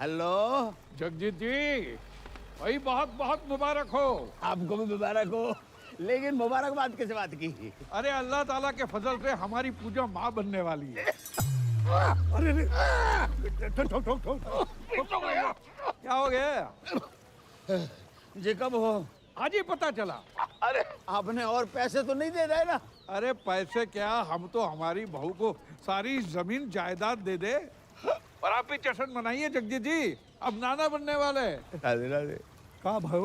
हेलो जगजीत जी, भाई बहुत बहुत मुबारक हो। आपको भी मुबारक हो, लेकिन मुबारकबाद किस बात की? अरे अल्लाह ताला के फजल से हमारी पूजा माँ बनने वाली है। अरे क्या हो गया? ये कब हो? आज ही पता चला। अरे आपने और पैसे तो नहीं दे रहे ना? अरे पैसे क्या, हम तो हमारी बहू को सारी जमीन जायदाद दे दे। और आप भी जश्न मनाइए जगजीत जी, अब नाना बनने वाले। राधे राधे। कहाँ भाई?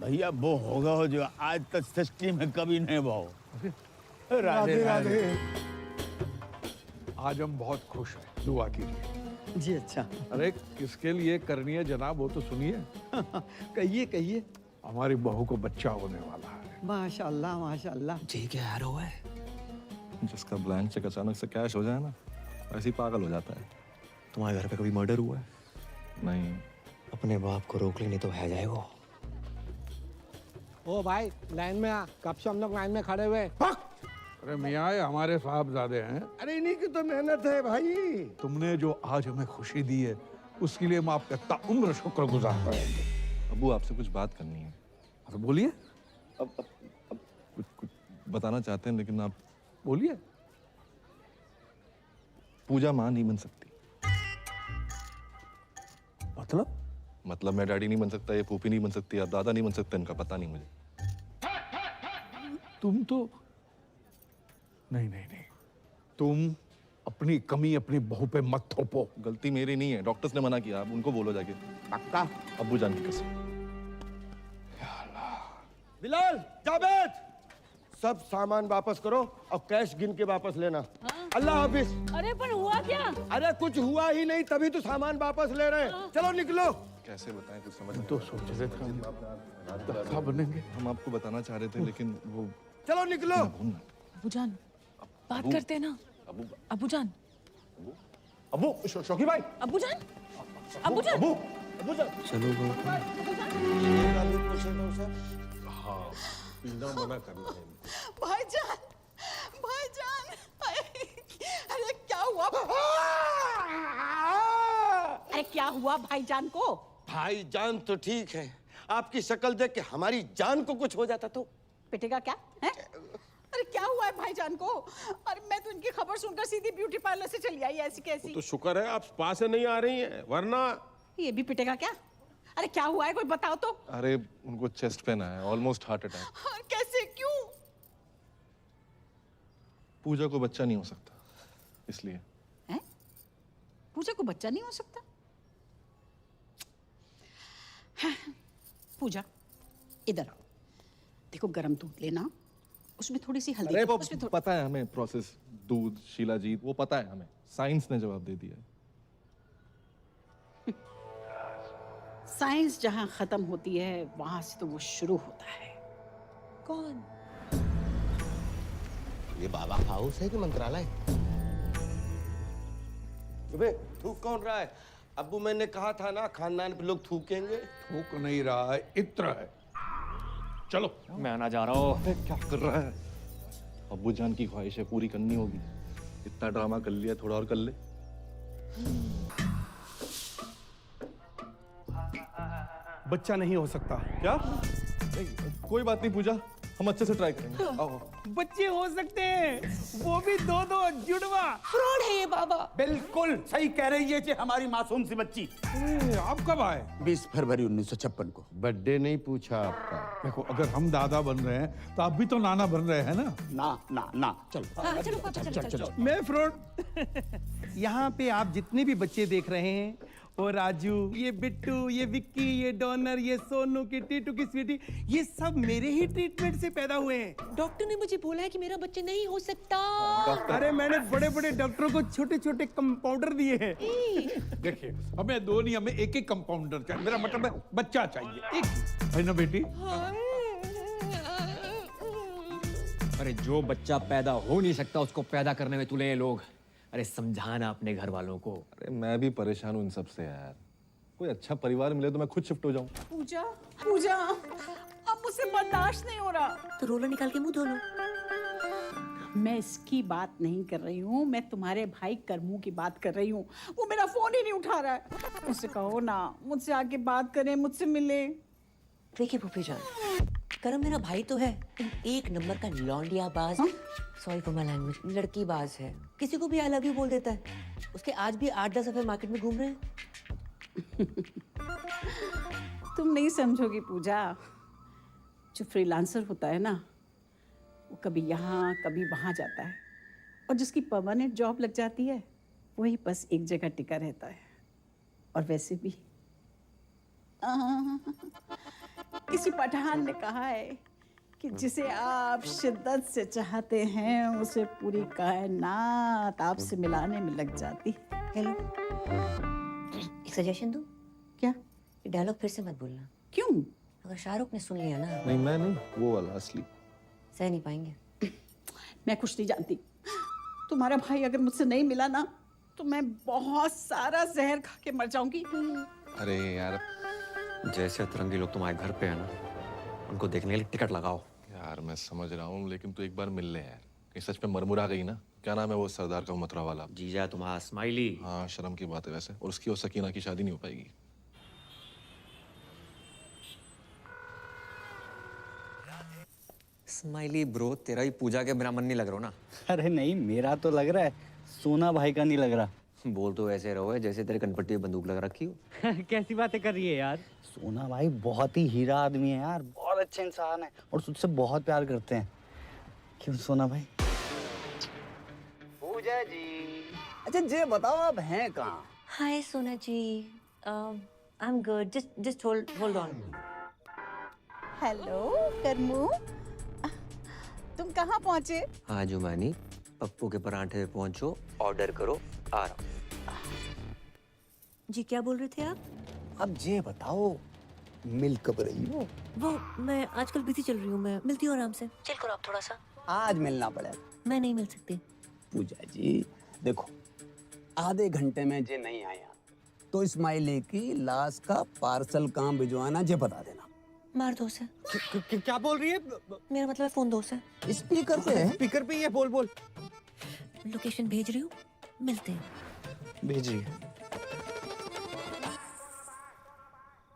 भैया वो होगा हो जो आज तक सृष्टि में कभी नहीं भाव। राधे राधे। आज हम बहुत खुश हैं, दुआ कीजिए। जी अच्छा। अरे किसके लिए करनी है जनाब, वो तो सुनिए। कहिए कहिए। हमारी बहू को बच्चा होने वाला है। माशाल्लाह माशाल्लाह। जी क्या यार हुआ है? जिसका ब्लैंक चेक अचानक से कैश हो जाए ना, ऐसे ही पागल हो जाता है। तुम्हारे घर पे कभी मर्डर हुआ है? नहीं। अपने बाप को रोक लेने तो है जाएगा। ओ भाई लाइन में आ, कब से हम लोग लाइन में खड़े हुए। अरे मियाँ, ये हमारे साहबजादे हैं। अरे इन्हीं की तो मेहनत है भाई। तुमने जो आज हमें खुशी दी है उसके लिए हम आपका ताउम्र शुक्रगुजार रहेंगे। अबू, आपसे कुछ बात करनी है। तो बोलिए। अब कुछ बताना चाहते हैं, लेकिन आप बोलिए। पूजा माँ नहीं बन सकती। मतलब मैं डैडी नहीं बन सकता, ये फूफी नहीं बन सकती, आप दादा नहीं बन सकते, इनका पता नहीं मुझे। तुम तो नहीं, तुम अपनी कमी अपनी बहू पे मत थोपो। गलती मेरी नहीं है, डॉक्टर्स ने मना किया, आप उनको बोलो जाके। पक्का? अब्बू जान की कसम। बिलाल, जावेद, सब सामान वापस करो और कैश गिन के वापस लेना। अल्लाह हाफिज। अरे पर हुआ क्या? अरे कुछ हुआ ही नहीं, तभी तो सामान वापस ले रहे हैं। चलो निकलो। कैसे बताएं, कुछ समझ तो सोच रहे थे हम दादा बनेंगे। हम आपको बताना चाह रहे थे, लेकिन वो। चलो निकलो। अबू जान, बात करते हैं ना। अबू जान। अबू, शौकी भाई। अबू जान। अबू जान। अबू जान। चलो हाँ, पीना मना करना है। भाईजान, भाईजान, अरे क्या हुआ? अरे क्या हुआ भाईजान को? भाईजान तो ठीक है, आपकी शक्ल देख के हमारी जान को कुछ हो जाता तो पिटेगा क्या है? अरे क्या हुआ है भाईजान को? अरे मैं तो इनकी खबर सुनकर सीधी ब्यूटी पार्लर से चली आई, ऐसी कैसी। तो शुक्र है आप स्पा से नहीं आ रही हैं, वरना ये भी पिटेगा क्या? अरे क्या हुआ है, कोई बताओ तो। अरे उनको चेस्ट पेन आया, ऑलमोस्ट हार्ट अटैक। और कैसे, क्यों? पूजा को बच्चा नहीं हो सकता, इसलिए। हैं? पूजा को बच्चा नहीं हो सकता? हाँ, पूजा इधर आओ, देखो गरम दूध लेना, उसमें थोड़ी सी हल्दी। अरे वो पता है हमें प्रोसेस, दूध, शीलाजीत, वो पता है हमें, साइंस ने जवाब दे दिया। साइंस जहां खत्म होती है वहां से तो वो शुरू होता है। कौन? ये बाबा हाउस है कि मंत्रालय? अबे थूक कौन रहा है? अब्बू, मैंने कहा था ना खानदान पे लोग थूकेंगे। थूक नहीं रहा है, इत्र है। चलो। मैं आना जा रहा हूँ। क्या कर रहा है? अब्बू जान की ख्वाहिश है, पूरी करनी होगी। इतना ड्रामा कर लिया, थोड़ा और कर ले। बच्चा नहीं हो सकता। क्या? नहीं, कोई बात नहीं पूजा, हम अच्छे से ट्राई करेंगे। आओ। बच्चे हो सकते हैं, वो भी दो जुड़वा। फ्रॉड है ये बाबा। बिल्कुल सही कह रही है जी हमारी मासूम सी बच्ची। आप कब आए? 20 फरवरी 1956 को। बर्थडे नहीं पूछा आपका। देखो, अगर हम दादा बन रहे हैं तो आप भी तो नाना बन रहे हैं ना। ना चलो। चलो। मैं फ्रॉड। यहाँ पे आप जितने भी बच्चे देख रहे हैं, वो राजू, ये बिट्टू, ये विक्की, ये डॉनर, ये सोनू की टीटू की स्वीटी, ये सब मेरे ही ट्रीटमेंट से पैदा हुए हैं। डॉक्टर ने मुझे बोला है कि मेरा बच्चा नहीं हो सकता। अरे मैंने बड़े बड़े डॉक्टरों को छोटे छोटे कंपाउंडर दिए हैं। देखिए, हमें दो नहीं, हमें एक कंपाउंडर चाहिए। मेरा मतलब है बच्चा चाहिए एक, है ना बेटी? अरे जो बच्चा पैदा हो नहीं सकता उसको पैदा करने में तुले ये लोग। अरे समझाना अपने घर वालों को। अरे मैं भी परेशान हूँ इन सब से यार। कोई अच्छा परिवार मिले तो मैं खुद शिफ्ट हो जाऊँ। पूजा, पूजा, अब मुझसे बर्दाश्त नहीं हो रहा। तो रोला निकाल के मुंह धो लो। मैं इसकी बात नहीं कर रही हूँ, मैं तुम्हारे भाई करमू की बात कर रही हूँ। वो मेरा फोन ही नहीं उठा रहा है। उससे कहो ना मुझसे आके बात करे, मुझसे मिले। देखिए फूफी जान, करम मेरा भाई तो है, एक नंबर का लौंडिया बाज। सॉरी फॉर माय लैंग्वेज, लड़की बाज है। किसी को भी आई लव यू बोल देता है। उसके आज भी 8-10 दफे मार्केट में घूम रहे हैं। तुम नहीं समझोगी पूजा, जो फ्रीलांसर होता है ना, वो कभी यहाँ कभी वहाँ जाता है, और जिसकी परमानेंट जॉब लग जाती है वही बस एक जगह टिका रहता है। और वैसे भी किसी पठान ने कहा है कि जिसे आप शिद्दत से चाहते हैं उसे पूरी कायनात आपसे मिलाने में लग जाती। हेलो, एक सजेशन दूं? क्या? ये डायलॉग फिर से मत बोलना। क्यों? अगर शाहरुख ने सुन लिया ना। नहीं, मैं नहीं, वो वाला असली। सह नहीं पाएंगे। मैं कुछ नहीं जानती। तुम्हारा भाई अगर मुझसे नहीं मिला ना तो मैं बहुत सारा जहर खा के मर जाऊंगी। अरे यार, जैसे अतरंगी लोग तुम्हारे घर पे है ना, उनको देखने के लिए टिकट लगाओ। यार मैं समझ रहा हूँ, लेकिन तू एक बार मिल ले यार। कहीं सच में मरमुरा गई ना। क्या नाम है वो सरदार का मथुरा वाला? जीजा तुम्हारा स्माइली। हाँ, शर्म की बात है वैसे। और उसकी और सकीना की शादी नहीं हो पाएगी। स्माइली ब्रो, तेरा ही पूजा के बिना मन नहीं लग रहा ना। अरे नहीं, मेरा तो लग रहा है, सोना भाई का नहीं लग रहा। बोल तो ऐसे रहो जैसे तेरे कनपट्टी में बंदूक लगा रखी हो। कैसी बातें कर रही है यार। सोना भाई बहुत ही हीरा आदमी है यार, बहुत अच्छे इंसान है और तुझसे बहुत प्यार करते हैं। क्यों सोना भाई? पूजा जी, अच्छा ये बताओ आप हैं कहाँ? हाय सोना जी, I am good, just hold on. Hello Karmu, तुम कहाँ पहुँचे? हाँ जुमानी, पप्पू के परांठे पे पहुंचो, ऑर्डर करो, आ रहा हूँ। जी क्या बोल रहे थे आप? अब ये बताओ मिल कब रही हो? वो मैं आजकल बिजी चल रही हूँ, मैं मिलती हूँ आराम से। चिल करो आप थोड़ा सा। आज मिलना पड़ेगा। मैं नहीं मिल सकती। पूजा जी देखो, आधे घंटे में जे नहीं आया तो इस्माइली की लाश का पार्सल कहाँ भिजवाना जे बता देना। मार दो उसे। क्या बोल रही है? मेरा मतलब है फोन दो उसे। स्पीकर पे है। स्पीकर पे ही है, बोल। लोकेशन भेज रही हूँ, मिलते हैं। भेजिए।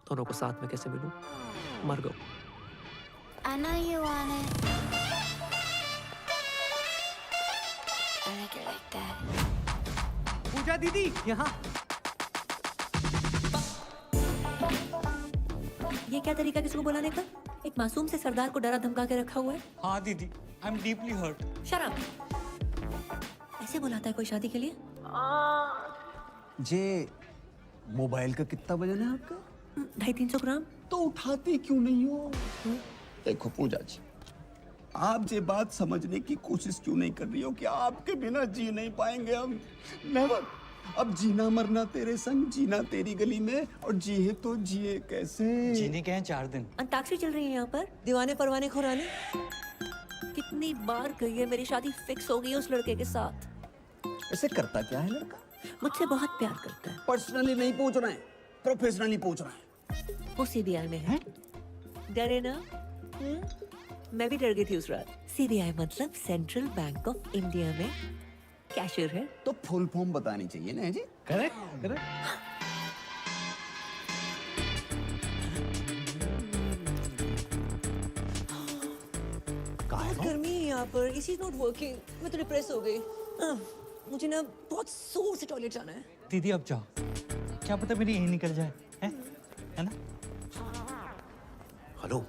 दोनों को साथ में कैसे मिलूं? मर गो। I know you want it. I like it like that. पूजा दीदी यहाँ। ये क्या तरीका किसी को बुलाने का? एक मासूम से सरदार को डरा धमका के रखा हुआ है। हाँ दीदी, आई एम डीपली हर्ट। शराब ऐसे बुलाता है कोई शादी के लिए? जे मोबाइल का कितना वजन है आपका? 250-300 ग्राम। तो उठाती क्यों नहीं हो? देखो पूजा जी, आप ये बात समझने की कोशिश क्यों नहीं कर रही हो कि आपके बिना जी नहीं पाएंगे हम। नेवर। अब जीना मरना तेरे संग, जीना तेरी गली में, और जिए तो जिए कैसे? जीने के हैं 4 दिन। अंताक्षरी चल रही है यहाँ पर, दीवाने परवाने खुराने। कितनी बार गई है, मेरी शादी फिक्स हो गई है उस लड़के के साथ। ऐसे करता क्या है लड़का? मुझसे बहुत प्यार करता है। पर्सनली नहीं पूछ रहे हैं, प्रोफेशनली पूछ रहे हैं। वो सीबीआई में है। डरे ना? मैं भी डर गई थी उस रात। सीबीआई मतलब सेंट्रल बैंक ऑफ इंडिया में कैशियर है। तो फुल फॉर्म बतानी चाहिए ना जी। करेक्ट। बहुत गर्मी है यहाँ पर, इसी इज नॉट वर्किंग। मैं तो डिप्रेस हो गई। मुझे ना बहुत जोर से टॉयलेट जाना है। दीदी अब जाओ, क्या पता मेरी यही निकल जाए, है ना? हेलो,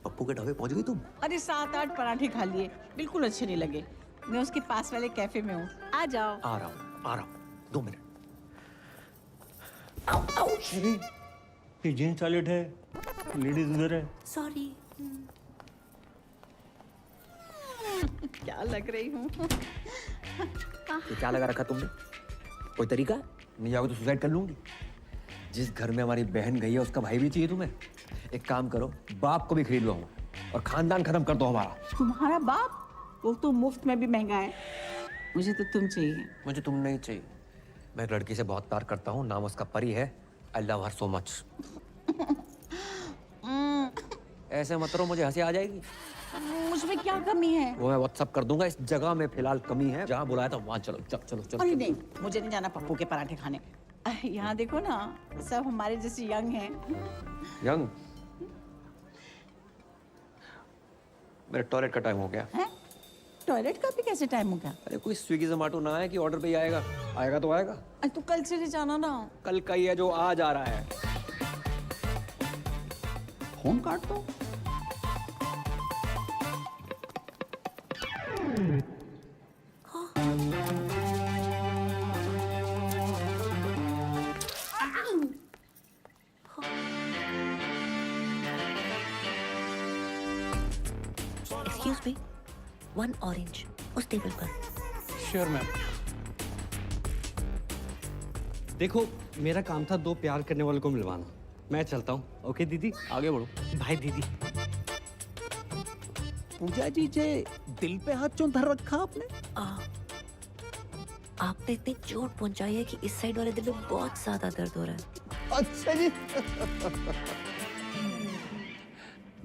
पप्पू के ढाबे पहुंच गई तुम? अरे 7-8 पराठे खा लिए, बिल्कुल अच्छे नहीं लगे। मैं उसके पास वाले कैफे में हूँ, आ जाओ। आ रहा हूँ, 2 मिनट। ये जेंट्स टॉयलेट है, लेडीज उधर है। सॉरी। क्या लग रही हूँ? ये क्या लगा रखा तुमने? कोई तरीका? नहीं जाओगे तो सुसाइड कर लूंगी। जिस घर में हमारी बहन गई है उसका भाई भी चाहिए तुम्हें। एक काम करो, बाप को भी खरीद लो और खानदान खत्म कर दो हमारा। तुम्हारा बाप? वो तो मुफ्त में भी महंगा है। मुझे तो तुम चाहिए। मुझे तुम नहीं चाहिए। मैं एक लड़की से बहुत प्यार करता हूँ, नाम उसका परी है। I love her so much. ऐसे मत करो, मुझे हंसी आ जाएगी। मुझमें क्या कमी है? वो मैं व्हाट्सअप कर दूंगा। इस जगह में फिलहाल कमी है, जहाँ बुलाया था वहाँ चलो। चलो। अरे नहीं, मुझे नहीं जाना पप्पू के पराठे खाने। यहाँ देखो ना, सब हमारे जैसे यंग हैं। यंग? मेरे टॉयलेट का टाइम हो गया। हैं? टॉयलेट का भी कैसे टाइम हो गया? अरे कोई स्विगी जोमेटो ना है कि ऑर्डर पे ही आएगा। आएगा तो आएगा। अरे तू कल चले जाना ना। कल का ही है जो आज आ रहा है। फोन काट दो। Excuse me, 1 orange उस टेबल पर। Sure ma'am. देखो, मेरा काम था 2 प्यार करने वालों को मिलवाना। मैं चलता हूँ। ओके दीदी, आगे बढ़ो। बाय दीदी। पूजा जी जे दिल पे हाथ क्यों धर रखा आपने? आपने इतनी चोट पहुंचाई है कि इस साइड वाले दिल में बहुत ज्यादा दर्द हो रहा है। अच्छा जी।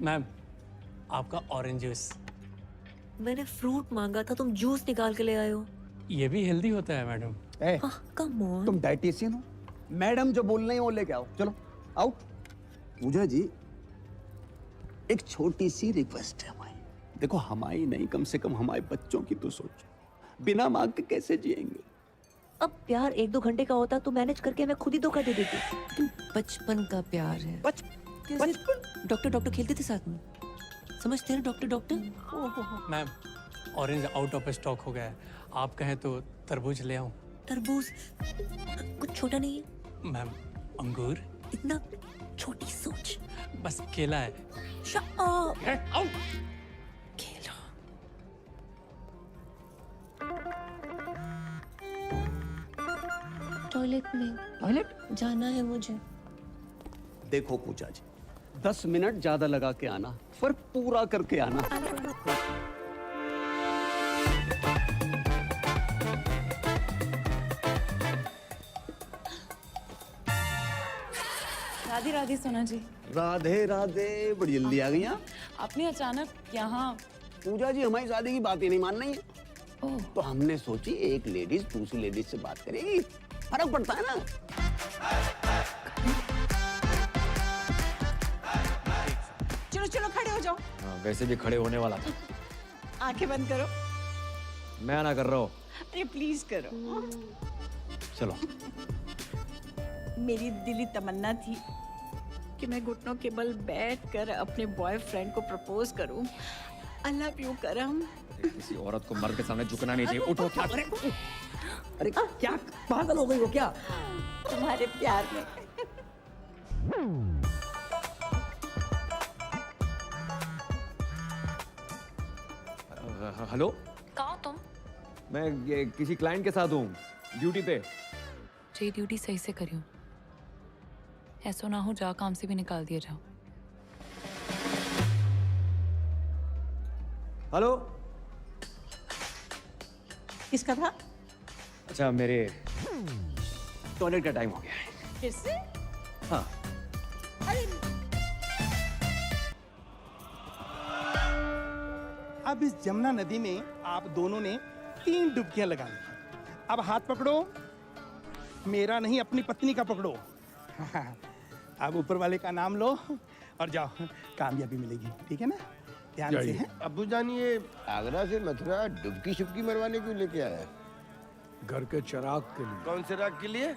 मैम, आपका ऑरेंज जूस। मैंने फ्रूट मांगा था, तुम जूस निकाल के ले आए हो। ये भी हेल्दी होता है मैडम। Come on. तुम डाइटिशियन हो, मैडम जो बोल रही है वो लेके आओ। चलो आओ। पूजा जी, एक छोटी सी रिक्वेस्ट है हमारी। देखो हमारी नहीं, कम से कम हमारे बच्चों की तो सोचो। बिना मांग के कैसे जिएंगे? अब प्यार 1-2 घंटे का होता तो मैनेज करके मैं खुद ही धोखा दे देती। तुम बचपन का प्यार है। बचपन डॉक्टर खेलते थे साथ में, समझते हैं doctor. Ma'am, orange out of stock हो गया है, आप कहें तो तरबूज ले आऊं? तरबूज कुछ छोटा नहीं है। मैम, अंगूर? इतना छोटी सोच। बस केला है। Shut up! केला। टॉयलेट में। टॉयलेट जाना है मुझे। देखो पूजा जी, 10 मिनट ज्यादा लगा के आना, पर पूरा करके आना। राधे राधे सोना जी। राधे राधे, बड़ी जल्दी आ गई आप। आपने अचानक यहाँ? पूजा जी, हमारी शादी की बात ही नहीं मान रही है, तो हमने सोची एक लेडीज दूसरी लेडीज से बात करेगी, फर्क पड़ता है ना। चलो चलो खड़े हो जाओ। वैसे भी खड़े होने वाला था। आंखें बंद करो। मैं ना कर रहा हूँ। अरे प्लीज करो। चलो। मेरी दिली तमन्ना थी कि मैं घुटनों के बल बैठकर अपने बॉयफ्रेंड को प्रपोज करूं। आई लव यू करम। किसी औरत को मर्द के सामने झुकना नहीं चाहिए। उठो। क्या? अरे क्या पागल हो गई हो क्या? तुम्हारे प्यार में। हेलो, कहाँ हो तुम? मैं ये किसी क्लाइंट के साथ हूँ, ड्यूटी पे। जी ड्यूटी सही से करियो, ऐसा ना हो जा काम से भी निकाल दिया जाओ। हेलो। किसका था? अच्छा, मेरे टॉयलेट का टाइम हो गया है। फिर से? हाँ। अरे अब इस जमुना नदी में आप दोनों ने 3 डुबकियां लगानी। अब हाथ पकड़ो, मेरा नहीं अपनी पत्नी का पकड़ो। अब ऊपर वाले का नाम लो और जाओ, कामयाबी मिलेगी। ठीक है ना? ध्यान से। है अब्बू जान, ये आगरा से मथुरा डुबकी शुबकी मरवाने क्यों लेके आया है? घर के चिराग के लिए। कौन से राग के लिए?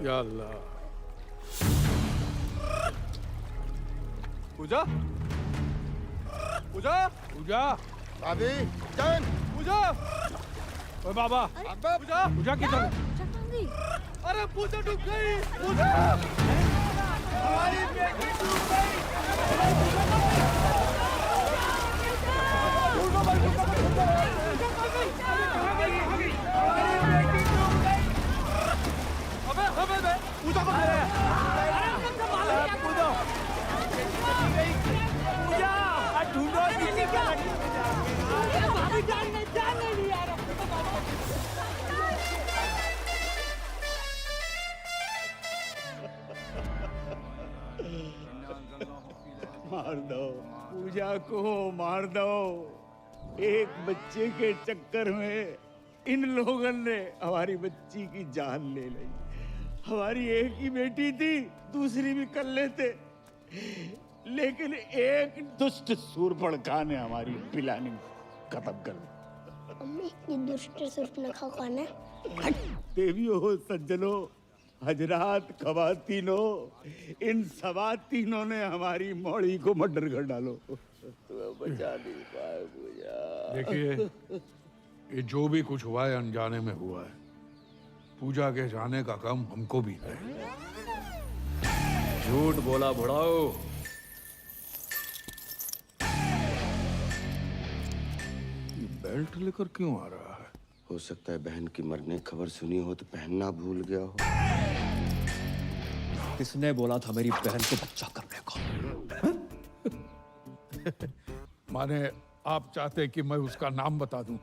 या अल्लाह। पूजा, पूजा, पूजा, भाभी जान, पूजा। ओए बाबा, पूजा, पूजा किधर? अरे पूजा डूब गई। पूजा, हमारी बेटी डूब गई। पूजा को मार दो पूजा को, मार दो। एक बच्चे के चक्कर में इन लोगों ने हमारी बच्ची की जान ले ली। हमारी एक ही बेटी थी, दूसरी भी कर लेते, लेकिन एक दुष्ट सूर्पणखा ने हमारी प्लानिंग खत्म कर दी। मम्मी, ये दुष्ट सूर्पणखा कौन है? देवियों, सज्जनों, हजरात, खवातीनों, इन सवातीनों ने हमारी मौड़ी को मर्डर कर डालो। तुम्हें बचा नहीं पाए पूजा। देखिए, ये जो भी कुछ हुआ है अनजाने में हुआ है। पूजा के जाने का काम हमको भी है। झूठ बोला बुढ़ाओ। बेल्ट लेकर क्यों आ रहा है? हो सकता है बहन की मरने की खबर सुनी हो तो पहनना भूल गया हो। किसने बोला था मेरी बहन को बच्चा करने को? माने आप चाहते हैं कि मैं उसका नाम बता दूं?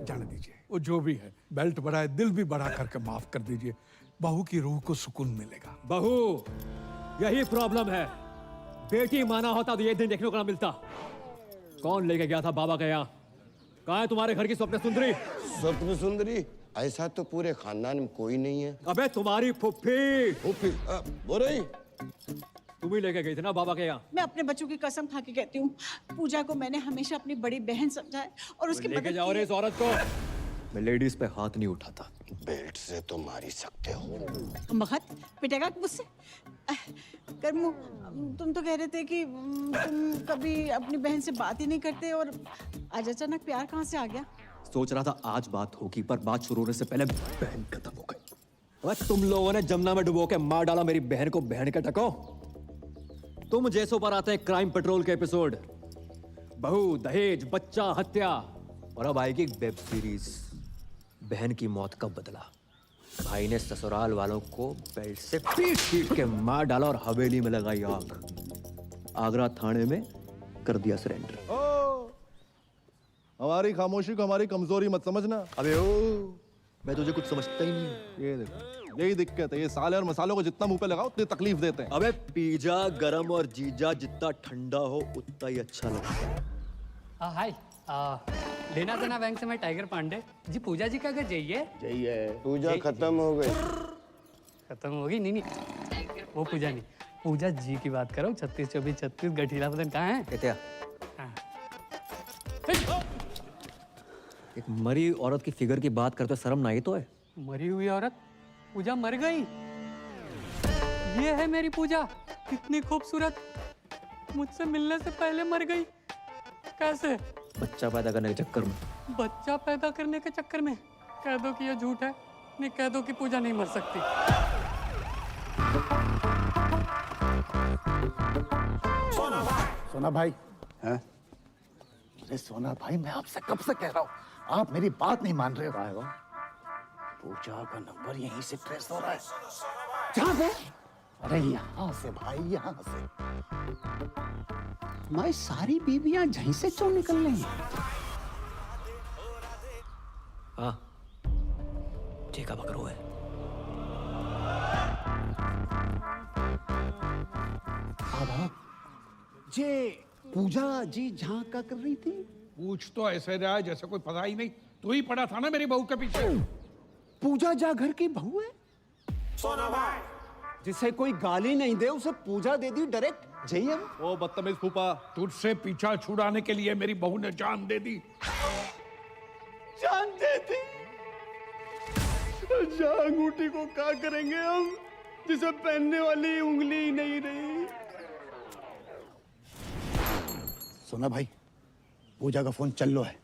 जाने दीजिए, वो जो भी है, बेल्ट बढ़ाए दिल भी बढ़ा करके माफ कर दीजिए। बहू की रूह को सुकून मिलेगा। बहू, यही प्रॉब्लम है। बेटी माना होता तो ये दिन देखने को ना मिलता। कौन लेके गया था बाबा के यहाँ? कहाँ है तुम्हारे घर की स्वप्न सुंदरी? स्वप्न सुंदरी? ऐसा तो पूरे खानदान में कोई नहीं है। अबे तुम्हारी फुफ्फी। फुफ्फी बोल रही? तुम ही लेके गई थी ना बाबा के यहाँ? मैं अपने बच्चों की कसम खा के कहती हूँ, पूजा को मैंने हमेशा अपनी बड़ी बहन समझा है और उसकी लेके मदद जाओ रे की इस औरत को। मैं लेडीज पे हाथ नहीं उठाता। बेल्ट से तो मार ही सकते हो। महत पिटेगा मुझसे? करमू, तुम तो कह रहे थे कि तुम कभी अपनी बहन से बात ही नहीं करते और आज अचानक प्यार कहाँ से आ गया? सोच रहा था आज बात होगी, पर बात शुरू होने से पहले बहन खत्म हो गई। अबे तुम लोगों ने जमुना में डुबो के मार डाला मेरी बहन को। बहन के टको तुम जैसों पर आते हैं क्राइम पेट्रोल के एपिसोड। बहू, दहेज, बच्चा, हत्या, और अब आएगी वेब सीरीज बहन की मौत का बदला। भाई ने ससुराल वालों को बेल्ट से पीट पीट के मार डाला और हवेली में लगाई आग। आगरा थाने में कर दिया सरेंडर। हमारी खामोशी को हमारी कमजोरी मत समझना। अबे ओ, मैं तुझे कुछ समझता ही नहीं हूँ। ये देखो, यही दिक्कत है। ये साले और मसालों को जितना मुंह पे लगाओ उतनी तकलीफ देते हैं। अबे पिज्जा गरम और जीजा जितना ठंडा हो उतना ही अच्छा लगता है। हाँ हाय, लेना देना बैंक से मैं टाइगर पांडे जी। पूजा जी का घर जाइए। पूजा खत्म हो गई। खत्म होगी? नहीं, वो पूजा नहीं, पूजा जी की बात करो। 36 24 36 गठीला बदन कहाँ है? क्या? एक मरी औरत की फिगर की बात करते शर्म ना आई तो है? मरी हुई औरत? पूजा मर गई? ये है मेरी पूजा, कितनी खूबसूरत। मुझसे मिलने से पहले मर गई। कैसे? बच्चा पैदा करने के चक्कर में। बच्चा पैदा करने के चक्कर में? कह दो कि ये झूठ है, नहीं कह दो कि पूजा नहीं मर सकती। सोना भाई, हैं? अरे सोना भाई, मैं आपसे कब से कह रहा हूँ, आप मेरी बात नहीं मान रहे हो। पूजा का नंबर यहीं से ट्रेस हो रहा है। जहाँ से? अरे यहाँ से भाई, यहाँ से। हमारी सारी बीवियां यहीं से क्यों निकल रही हैं? हाँ, ठीक है, पकड़ो है। अब जे पूजा जी जहाँ का कर रही थी? पूछ तो ऐसे रहा है जैसे कोई पता ही नहीं। तू ही पड़ा था ना मेरी बहू के पीछे। पूजा जा घर की बहू है? सोना भाई, जिसे कोई गाली नहीं दे उसे पूजा दे दी डायरेक्ट। जय ओ बदतमीज फूफा, तुझसे पीछा छुड़ाने के लिए मेरी बहू ने जान दे दी। जान दे दी? जा अंगूठी को क्या करेंगे हम, जिसे पहनने वाली उंगली ही नहीं रही। सोना भाई, पूजा का फोन चल लो है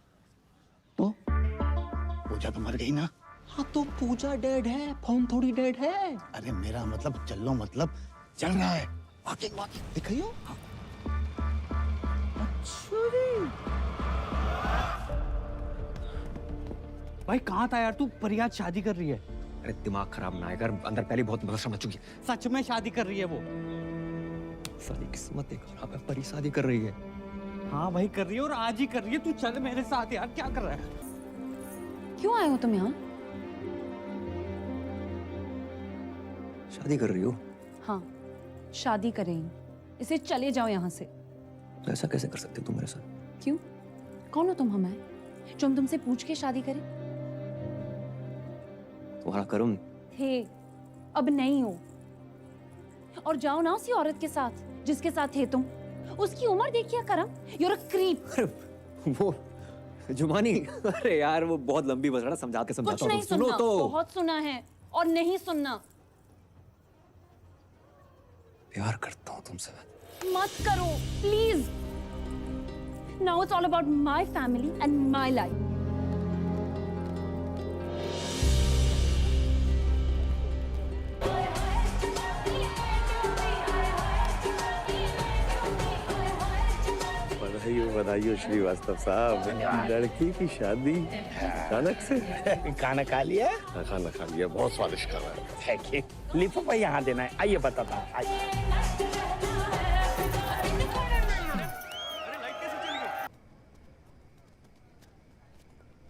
तो? पूजा तो मर गई ना? हाँ तो पूजा डेड है, फोन थोड़ी डेड है। अरे मेरा मतलब चल लो, मतलब चल रहा है। वॉकिंग वॉकिंग दिखाइयो। हाँ। अच्छा जी। भाई कहाँ था यार तू? परियाद शादी कर रही है। अरे दिमाग खराब ना कर, अंदर पहले बहुत बदमाश मच चुकी है। सच में शादी कर रही है वो? सारी किस्मत देखो, यहाँ पे परी शादी कर रही है। हाँ भाई कर रही है, और आज ही कर रही है। तू चल मेरे साथ यार, क्या कर रहा है? क्यों आए हो तुम यहाँ? शादी कर रही हो? हाँ, शादी करेंगे। इसे चले जाओ यहाँ से। ऐसा कैसे कर सकते हो तुम मेरे साथ? क्यों? कौन हो तुम हमें, जो हम तुमसे पूछ के शादी करें? तुम्हारा कर्म थे, अब नहीं हो। और जाओ ना उसी औरत के साथ जिसके साथ थे तुम। उसकी उम्र देखिए करम, you're a creep। वो जुमानी, अरे यार वो बहुत लंबी बस रहा, समझा के समझाता हूँ। सुनो तो। बहुत सुना है और नहीं सुनना। प्यार करता हूँ तुमसे। मत करो please. Now it's all about my family and my life. पढ़ाई बधाई श्रीवास्तव साहब। लड़की की शादी अचानक से। खाना खा लिया? हाँ, खाना खा लिया, बहुत स्वादिष्ट खाना है। Thank you. लिफाफा यहाँ देना है, आइए बताता हूँ, आइए।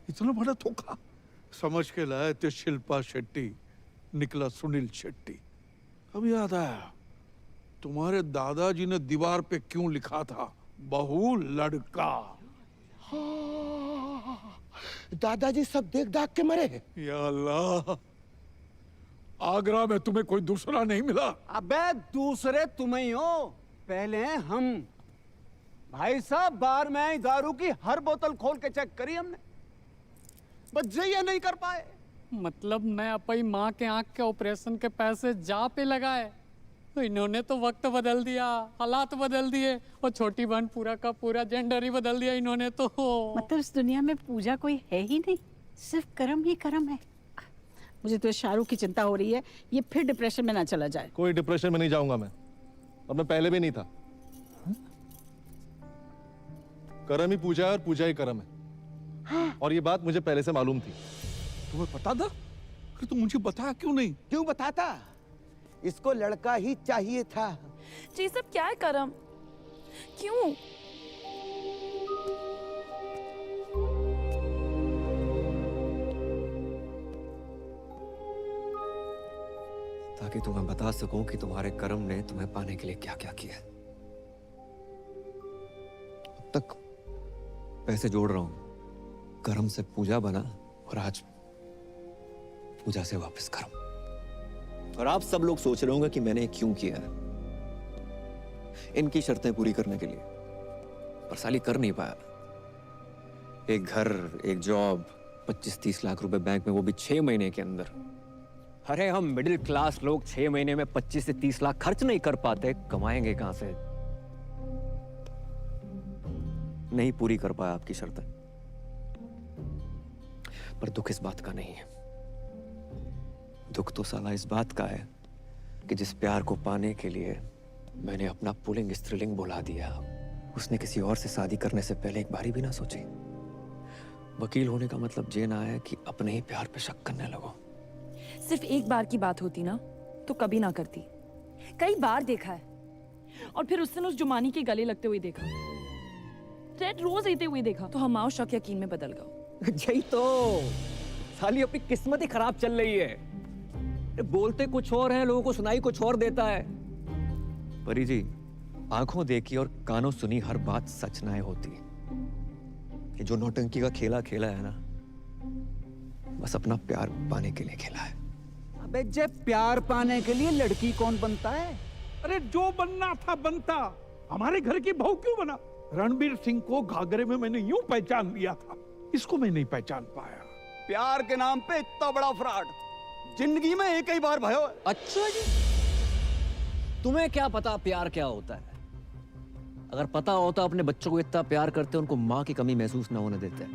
इतना बड़ा धोखा समझ के लाए थे शिल्पा शेट्टी, निकला सुनील शेट्टी। अब याद आया तुम्हारे दादाजी ने दीवार पे क्यों लिखा था बहू लड़का। दादाजी सब देख दाग के मरे। या अल्लाह, आगरा में तुम्हें कोई दूसरा नहीं मिला? अबे दूसरे तुम ही हो, पहले हम। भाई साहब, बार में आई दारू की हर बोतल खोल के चेक करी हमने, बस ये नहीं कर पाए। मतलब मैं अपनी माँ के आंख के ऑपरेशन के पैसे जा पे लगाए, तो इन्होंने तो वक्त बदल दिया, हालात बदल दिए, और छोटी बहन पूरा का पूरा जेंडर ही बदल दिया इन्होंने तो। मतलब इस दुनिया में पूजा कोई है ही नहीं, सिर्फ कर्म ही कर्म है। मुझे तो शाहरुख की चिंता हो रही है, ये फिर डिप्रेशन में ना चला जाए। कोई डिप्रेशन में नहीं जाऊंगा मैं, और मैं पहले भी नहीं था। कर्म ही पूजा है और पूजा ही कर्म है। और ये बात मुझे पहले से मालूम थी। तुम्हें पता था? अरे तुम मुझे बताया क्यों नहीं? क्यों बताता? इसको लड़का ही चाहिए था। जी सब क्या है करम? क्यों? ताकि तुम्हें बता सकूं कि तुम्हारे कर्म ने तुम्हें पाने के लिए क्या क्या किया। अब तक पैसे जोड़ रहा हूं, कर्म से पूजा बना, और आज पूजा से वापस कर्म। और आप सब लोग सोच रहे होंगे कि मैंने क्यों किया है, इनकी शर्तें पूरी करने के लिए, पर साली कर नहीं पाया। एक घर, एक जॉब, 25-30 लाख रुपए बैंक में, वो भी 6 महीने के अंदर। अरे हम मिडिल क्लास लोग 6 महीने में 25 से 30 लाख खर्च नहीं कर पाते, कमाएंगे कहां से? नहीं पूरी कर पाया आपकी शर्तें, पर दुख इस बात का नहीं है। दुख तो साला इस बात का है कि जिस प्यार को पाने के लिए मैंने अपना पुल्लिंग स्त्रीलिंग बुला दिया, उसने किसी और से शादी करने से पहले एक बारी भी ना सोची। वकील होने का मतलब ये ना है कि अपने ही प्यार पे शक करने लगो। सिर्फ एक बार की बात होती ना तो कभी ना करती। कई बार देखा है, और फिर उस दिन उस जुमानी के गले लगते हुए देखा, रेड रोज लेते हुए देखा, तो हमारा शक यकीन में बदल गया। यही तो साली अपनी किस्मत ही खराब चल रही है। बोलते कुछ और हैं, लोगों को सुनाई कुछ और देता है। परी जी, आंखों देखी और कानों सुनी हर बात सच ना होती। ये जो नौटंकी का खेला खेला है ना, बस अपना प्यार पाने के लिए खेला है। अबे जे प्यार पाने के लिए लड़की कौन बनता है? अरे जो बनना था बनता, हमारे घर की बहू क्यों बना? रणबीर सिंह को घाघरे में मैंने यूं पहचान लिया था, इसको मैं नहीं पहचान पाया। प्यार के नाम पे इतना बड़ा फ्रॉड जिंदगी में एक ही बार भयो। अच्छा जी, तुम्हें क्या पता प्यार क्या होता है? अगर पता होता अपने बच्चों को इतना प्यार करते, उनको माँ की कमी महसूस ना होने देते।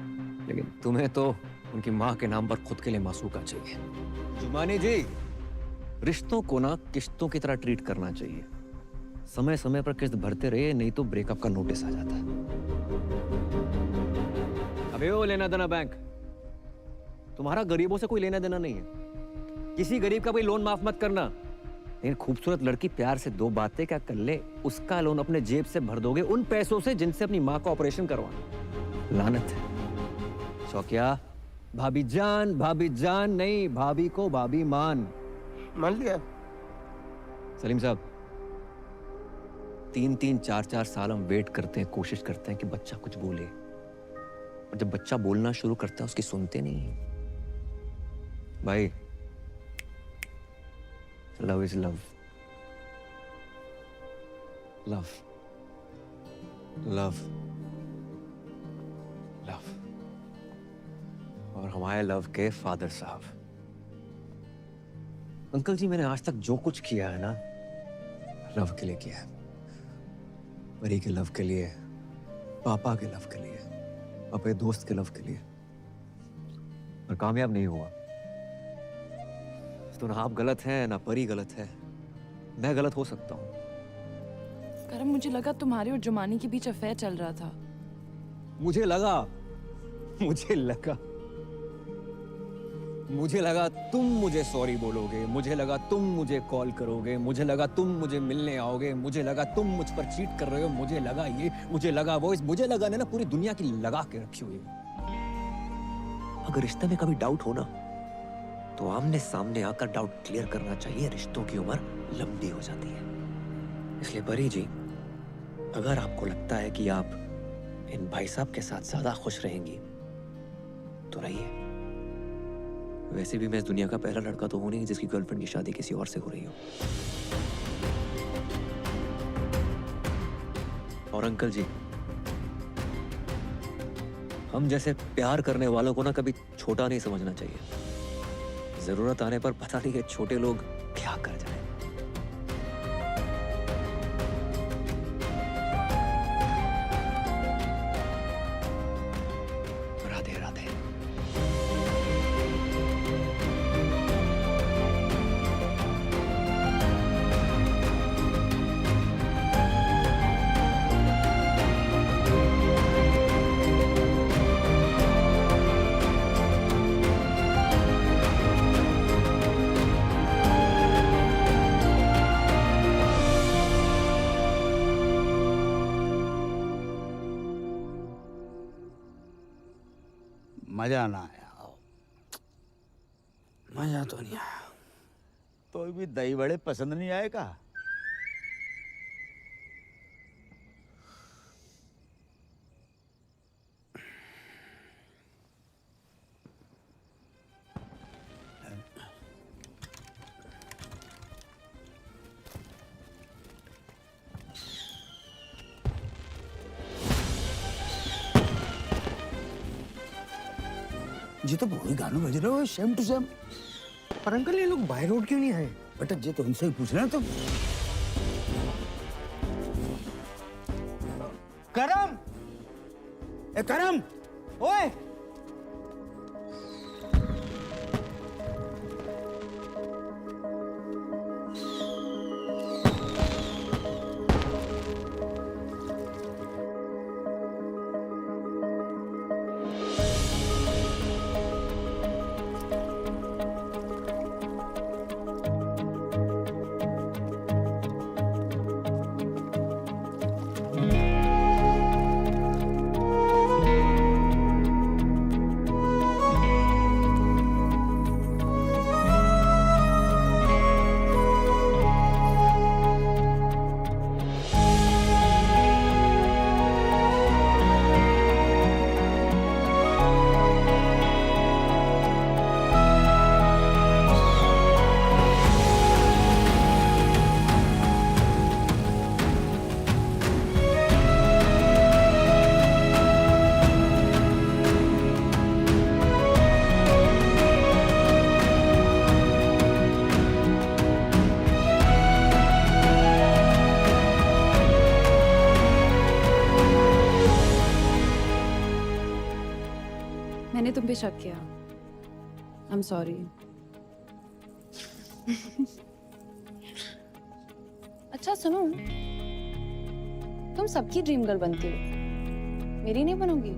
लेकिन तुम्हें तो उनकी माँ के नाम पर खुद के लिए मासूका चाहिए। जुमानी जी, रिश्तों को ना किश्तों की तरह ट्रीट करना चाहिए। समय समय पर किस्त भरते रहे, नहीं तो ब्रेकअप का नोटिस आ जाता है। अबे वो लेना देना बैंक, तुम्हारा गरीबों से कोई लेना देना नहीं है। किसी गरीब का कोई लोन माफ मत करना। लेकिन खूबसूरत लड़की प्यार से 2 बातें क्या कर ले, उसका लोन अपने जेब से भर दोगे उन पैसों से जिनसे अपनी माँ का ऑपरेशन करवाना। लानत है। शौकिया, भाभी जान नहीं, भाभी को भाभी मान लिया। सलीम साहब, 3-3, 4-4 साल हम वेट करते हैं, कोशिश करते हैं कि बच्चा कुछ बोले, और जब बच्चा बोलना शुरू करता है उसकी सुनते नहीं। भाई, love is love, love love love. और हमारे लव के फादर साहब, अंकल जी, मैंने आज तक जो कुछ किया है ना, लव के लिए किया है। परी के लव के लिए, पापा के लव के लिए, अपने दोस्त के लव के लिए, पर कामयाब नहीं हुआ। तो ना आप गलत हैं, ना परी गलत है, मैं गलत हो सकता हूँ। करम, मुझे लगा तुम्हारे और जुमानी के बीच अफेयर चल रहा था। मुझे लगा तुम मुझे सॉरी बोलोगे, मुझे लगा तुम मुझे कॉल करोगे, मुझे लगा तुम मुझे मिलने आओगे, मुझे लगा तुम मुझ पर चीट कर रहे हो, मुझे लगा ये, मुझे लगा वो, मुझे लगा ना पूरी दुनिया की लगा के रखी हुई है। अगर रिश्ते में कभी डाउट हो ना तो आमने सामने आकर डाउट क्लियर करना चाहिए। रिश्तों की उम्र लंबी हो जाती है। इसलिए परी जी, अगर आपको लगता है कि आप इन भाई साहब के साथ ज्यादा खुश रहेंगी तो रहिए। वैसे भी मैं इस दुनिया का पहला लड़का तो हूं नहीं जिसकी गर्लफ्रेंड की शादी किसी और से हो रही हो। और अंकल जी, हम जैसे प्यार करने वालों को ना कभी छोटा नहीं समझना चाहिए। जरूरत आने पर पता नहीं ये छोटे लोग क्या कर जाए। राधे राधे। मजा ना आया। मजा तो नहीं आया। तो भी दही बड़े पसंद नहीं आए का? जी तो वही गाना बज रहे हो, सेम टू सेम। पर अंकल ये लोग बाय रोड क्यों नहीं आए? बेटा जी तो उनसे ही पूछ रहे हैं तुम। करम, ए करम, ओए मैंने तुम पे शक किया। I am sorry. अच्छा सुनो, तुम सबकी ड्रीम गर्ल बनती हो, मेरी नहीं बनोगी?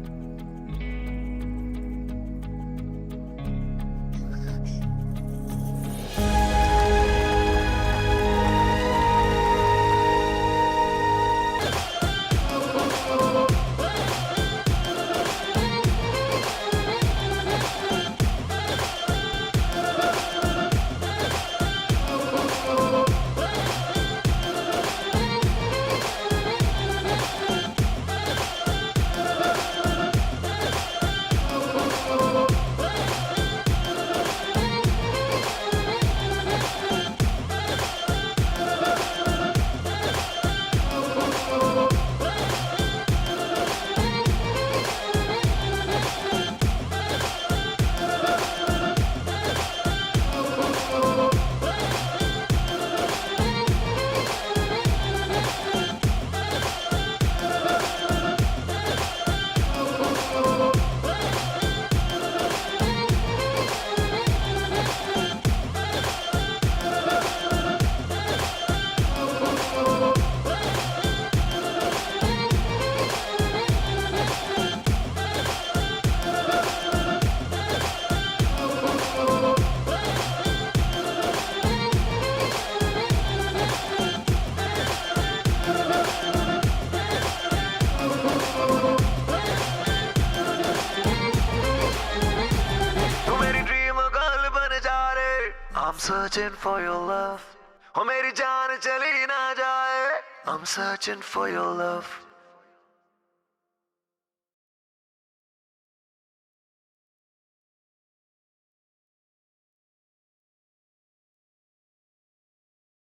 searching for your love. Oh मेरी जान चली ना जाए. I'm searching for your love.